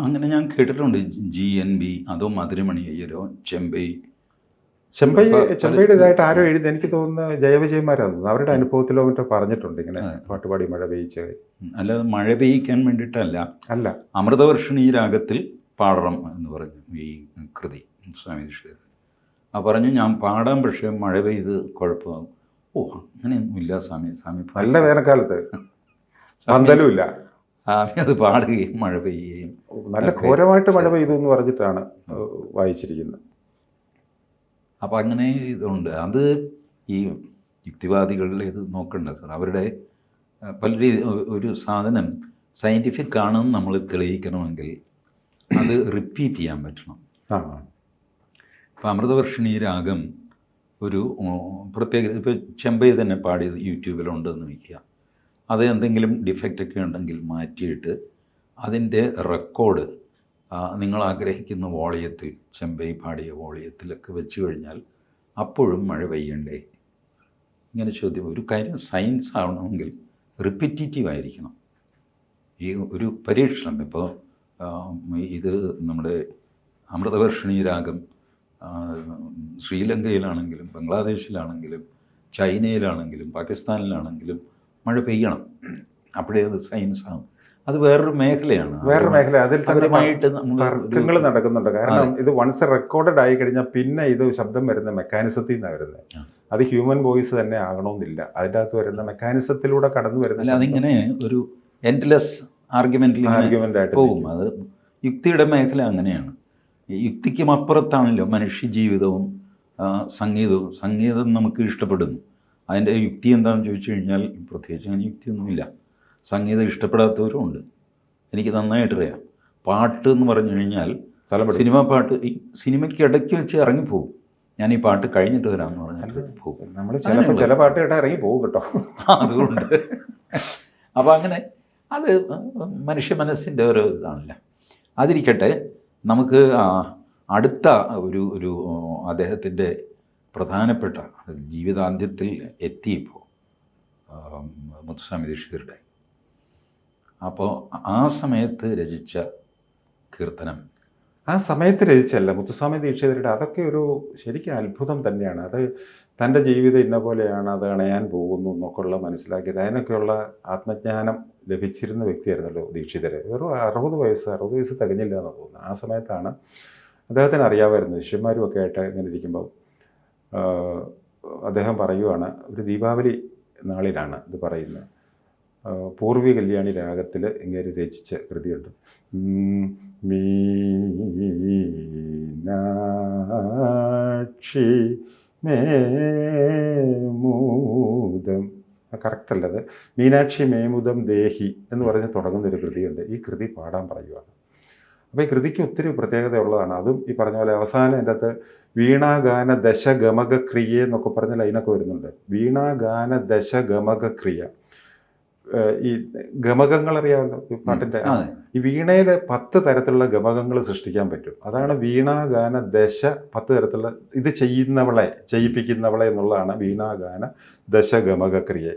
അങ്ങനെ ഞാൻ കേട്ടിട്ടുണ്ട്. GNB അതോ മധുരമണി അയ്യരോ ചെമ്പൈയുടെ ഇതായിട്ട് ആരോ എഴുതി, എനിക്ക് തോന്നുന്നത് ജയവിജയന്മാരാണ് തോന്നുന്നു. അവരുടെ അനുഭവത്തിലോ മറ്റോ പറഞ്ഞിട്ടുണ്ട് ഇങ്ങനെ പാട്ടുപാടി മഴ പെയ്യിച്ച കാര്യം. അല്ലാതെ മഴ പെയ്യിക്കാൻ വേണ്ടിയിട്ടല്ല. അമൃതവർഷിണി രാഗത്തിൽ പാടണം എന്ന് പറഞ്ഞു ഈ കൃതി സ്വാമി ദീക്ഷിതർ. പറഞ്ഞു ഞാൻ പാടാം, പക്ഷേ മഴ പെയ്ത് കുഴപ്പമാകും. ഓ അങ്ങനെയൊന്നുമില്ല സ്വാമി നല്ല വേനൽക്കാലത്ത് പന്തലുമില്ല, അത് പാടുകയും മഴ പെയ്യുകയും നല്ല ഘോരമായിട്ട് മഴ പെയ്തു എന്ന് പറഞ്ഞിട്ടാണ് വായിച്ചിരിക്കുന്നത്. അപ്പം അങ്ങനെ ഇതുണ്ട്. അത് ഈ യുക്തിവാദികളിൽ ഇത് നോക്കണ്ട സാർ. അവരുടെ പല ഒരു സാധനം സയൻറ്റിഫിക് ആണെന്ന് നമ്മൾ തെളിയിക്കണമെങ്കിൽ അത് റിപ്പീറ്റ് ചെയ്യാൻ പറ്റണം. ഇപ്പം അമൃതവർഷിണി രാഗം ഒരു പ്രത്യേക ഇപ്പോൾ ചെമ്പൈ തന്നെ പാടിയത് യൂട്യൂബിലുണ്ടെന്ന് വയ്ക്കുക. അത് എന്തെങ്കിലും ഡിഫക്റ്റൊക്കെ ഉണ്ടെങ്കിൽ മാറ്റിയിട്ട് അതിൻ്റെ റെക്കോർഡ് നിങ്ങൾ ആഗ്രഹിക്കുന്ന വോളിയത്തിൽ, ചെമ്പൈ പാടിയ വോളിയത്തിലൊക്കെ വെച്ച് കഴിഞ്ഞാൽ അപ്പോഴും മഴ പെയ്യണ്ടേ? ഇങ്ങനെ ചോദ്യം. ഒരു കാര്യം സയൻസ് ആവണമെങ്കിൽ റിപ്പിറ്റേറ്റീവ് ആയിരിക്കണം. ഈ ഒരു പരീക്ഷണം ഇപ്പോൾ ഇത് നമ്മുടെ അമൃതവർഷിണി രാഗം ശ്രീലങ്കയിലാണെങ്കിലും ബംഗ്ലാദേശിലാണെങ്കിലും ചൈനയിലാണെങ്കിലും പാകിസ്ഥാനിലാണെങ്കിലും മഴ പെയ്യണം. അപ്പോഴേ അത് സയൻസ് ആവും. അത് വേറൊരു മേഖലയാണ്. അതിൽ തർക്കങ്ങൾ നടക്കുന്നുണ്ട്. കാരണം ഇത് വൺസ് റെക്കോർഡഡ് ആയി കഴിഞ്ഞാൽ പിന്നെ ഇത് ശബ്ദം വരുന്ന മെക്കാനിസത്തിൽ നിന്നാണ് വരുന്നത്. അത് ഹ്യൂമൻ വോയിസ് തന്നെ ആകണമെന്നില്ല. അതിൻ്റെ അകത്ത് വരുന്ന മെക്കാനിസത്തിലൂടെ കടന്നു വരുന്ന അതിങ്ങനെ ഒരു എൻഡ്ലെസ് ആർഗ്യുമെൻ്റായിട്ട് പോകും. അത് യുക്തിയുടെ മേഖല അങ്ങനെയാണ്. യുക്തിക്കും അപ്പുറത്താണല്ലോ മനുഷ്യ ജീവിതവും സംഗീതവും. സംഗീതം നമുക്ക് ഇഷ്ടപ്പെടുന്നു. അതിൻ്റെ യുക്തി എന്താണെന്ന് ചോദിച്ചു കഴിഞ്ഞാൽ പ്രത്യേകിച്ച് അങ്ങനെ യുക്തിയൊന്നുമില്ല. സംഗീതം ഇഷ്ടപ്പെടാത്തവരും ഉണ്ട്. എനിക്ക് നന്നായിട്ടറിയാം. പാട്ട് എന്ന് പറഞ്ഞു കഴിഞ്ഞാൽ സിനിമ പാട്ട് ഈ സിനിമയ്ക്ക് ഇടയ്ക്ക് വെച്ച് ഇറങ്ങിപ്പോകും. ഞാൻ ഈ പാട്ട് കഴിഞ്ഞിട്ട് വരാമെന്ന് പറഞ്ഞാൽ പോകും. നമ്മൾ ചില പാട്ട് കേട്ടാൽ ഇറങ്ങി പോകും കേട്ടോ. അതുകൊണ്ട് അപ്പോൾ അങ്ങനെ അത് മനുഷ്യ മനസ്സിൻ്റെ ഓരോ ഇതാണല്ലോ. അതിരിക്കട്ടെ, നമുക്ക് അടുത്ത ഒരു അദ്ദേഹത്തിൻ്റെ പ്രധാനപ്പെട്ട ജീവിതാന്ത്യത്തിൽ എത്തിയപ്പോൾ മുത്തുസ്വാമി ദീക്ഷിതരുടെ, അപ്പോൾ ആ സമയത്ത് രചിച്ച കീർത്തനം, ആ സമയത്ത് രചിച്ചല്ല മുത്തുസ്വാമി ദീക്ഷിതരുടെ, അതൊക്കെ ഒരു ശരിക്കും അത്ഭുതം തന്നെയാണ്. അത് തൻ്റെ ജീവിതം ഇന്ന പോലെയാണ്, അത് അണയാൻ പോകുന്നു എന്നൊക്കെയുള്ള മനസ്സിലാക്കിയത്, അതിനൊക്കെയുള്ള ആത്മജ്ഞാനം ലഭിച്ചിരുന്ന വ്യക്തിയായിരുന്നല്ലോ ദീക്ഷിതർ. വെറും 60 വയസ്സ് തികഞ്ഞില്ല എന്ന് തോന്നുന്നു. ആ സമയത്താണ് അദ്ദേഹത്തിന് അറിയാമായിരുന്നു. ശിഷ്യന്മാരും ഒക്കെ ആയിട്ട് ഇങ്ങനെ ഇരിക്കുമ്പോൾ അദ്ദേഹം പറയുവാണ്, ഒരു ദീപാവലി നാളിലാണ് ഇത് പറയുന്നത്. പൂർവി കല്യാണി രാഗത്തിൽ ഇങ്ങനെ രചിച്ച കൃതിയുണ്ട്. മീനാക്ഷി മേമുദം, കറക്റ്റല്ലത്, മീനാക്ഷി മേമുദം ദേഹി എന്ന് പറഞ്ഞ് തുടങ്ങുന്നൊരു കൃതിയുണ്ട്. ഈ കൃതി പാടാൻ പറയുവാണ്. അപ്പോൾ ഈ കൃതിക്ക് ഒത്തിരി പ്രത്യേകത ഉള്ളതാണ്. അതും ഈ പറഞ്ഞ പോലെ അവസാനം എൻ്റെ അകത്ത് വീണാഗാന ദശഗമക ക്രിയ എന്നൊക്കെ പറഞ്ഞ ലൈനൊക്കെ വരുന്നുണ്ട്. വീണാഗാന ദശഗമക ക്രിയ, ഈ ഗമകങ്ങൾ അറിയാമല്ലോ ഈ പാട്ടിൻ്റെ. ഈ വീണയിൽ 10 തരത്തിലുള്ള ഗമകങ്ങൾ സൃഷ്ടിക്കാൻ പറ്റും. അതാണ് വീണാഗാന 10 തരത്തിലുള്ള ഇത് ചെയ്യിപ്പിക്കുന്നവളെ എന്നുള്ളതാണ് വീണാഗാന ദശഗമക ക്രിയ.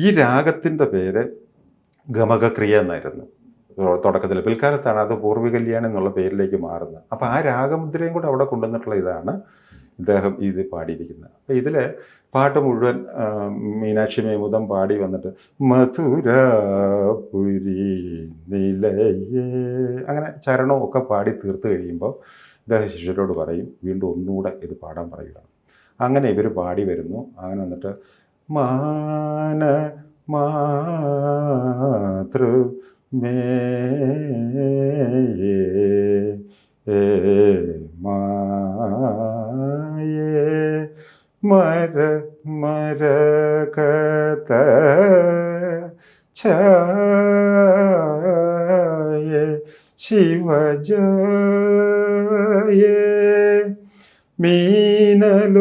ഈ രാഗത്തിൻ്റെ പേര് ഗമകക്രിയ എന്നായിരുന്നു. തുടക്കത്തിൽ. പിൽക്കാലത്താണ് അത് പൂർവ്വ കല്യാണം എന്നുള്ള പേരിലേക്ക് മാറുന്നത്. അപ്പോൾ ആ രാഗമുദ്രയും കൂടെ അവിടെ കൊണ്ടുവന്നിട്ടുള്ള ഇതാണ് ഇദ്ദേഹം ഇത് പാടിയിരിക്കുന്നത്. അപ്പോൾ ഇതിൽ പാട്ട് മുഴുവൻ മീനാക്ഷി മേമുദം പാടി വന്നിട്ട് മധുരാപുരി നിലയേ അങ്ങനെ ചരണവും ഒക്കെ പാടി തീർത്ത് കഴിയുമ്പോൾ ഇദ്ദേഹം ശിഷ്യരോട് പറയും വീണ്ടും ഒന്നുകൂടെ ഇത് പാടാൻ പറയുകയാണ്. അങ്ങനെ ഇവർ പാടി വരുന്നു. അങ്ങനെ വന്നിട്ട് മാന മാതൃ മേയേ മായേ മര മരകത ഛായേ ശിവജയേ മീനലോചനി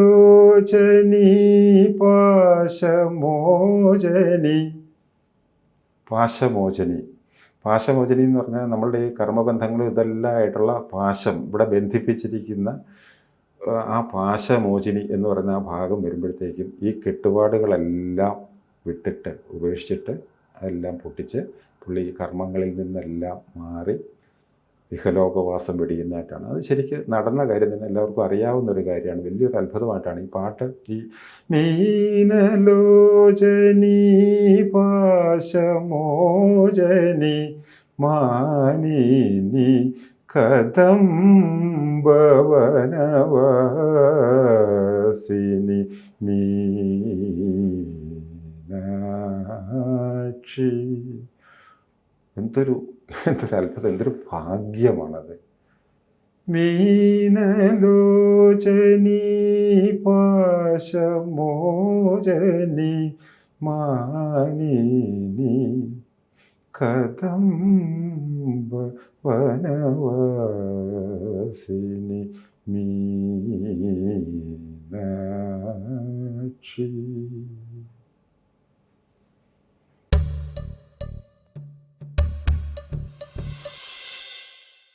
പാശമോചനി. പാശമോചനി പാശമോചനി എന്ന് പറഞ്ഞാൽ നമ്മളുടെ ഈ കർമ്മബന്ധങ്ങളും ഇതെല്ലാം ആയിട്ടുള്ള പാശം ഇവിടെ ബന്ധിപ്പിച്ചിരിക്കുന്ന ആ പാശമോചിനി എന്ന് പറയുന്ന ആ ഭാഗം വരുമ്പോഴത്തേക്കും ഈ കെട്ടുപാടുകളെല്ലാം വിട്ടിട്ട് ഉപേക്ഷിച്ചിട്ട് അതെല്ലാം പൊട്ടിച്ച് പുള്ളി ഈ കർമ്മങ്ങളിൽ നിന്നെല്ലാം മാറി ഇഹലോകവാസം വെടിയുന്നതായിട്ടാണ്. അത് ശരിക്ക് നടന്ന കാര്യം തന്നെ, എല്ലാവർക്കും അറിയാവുന്ന ഒരു കാര്യമാണ്. വലിയൊരു അത്ഭുതമായിട്ടാണ് ഈ പാട്ട്. ഈ മീനലോചനി പാശമോചനി മാനിനി കദംബവനവാസിനി മീനാക്ഷി. എന്തൊരു അത്ഭുതം, എന്തൊരു ഭാഗ്യമാണത്. മീനലോചനി പാശമോചനി മാനിനി കദംബവനവാസിനി മീനാക്ഷി.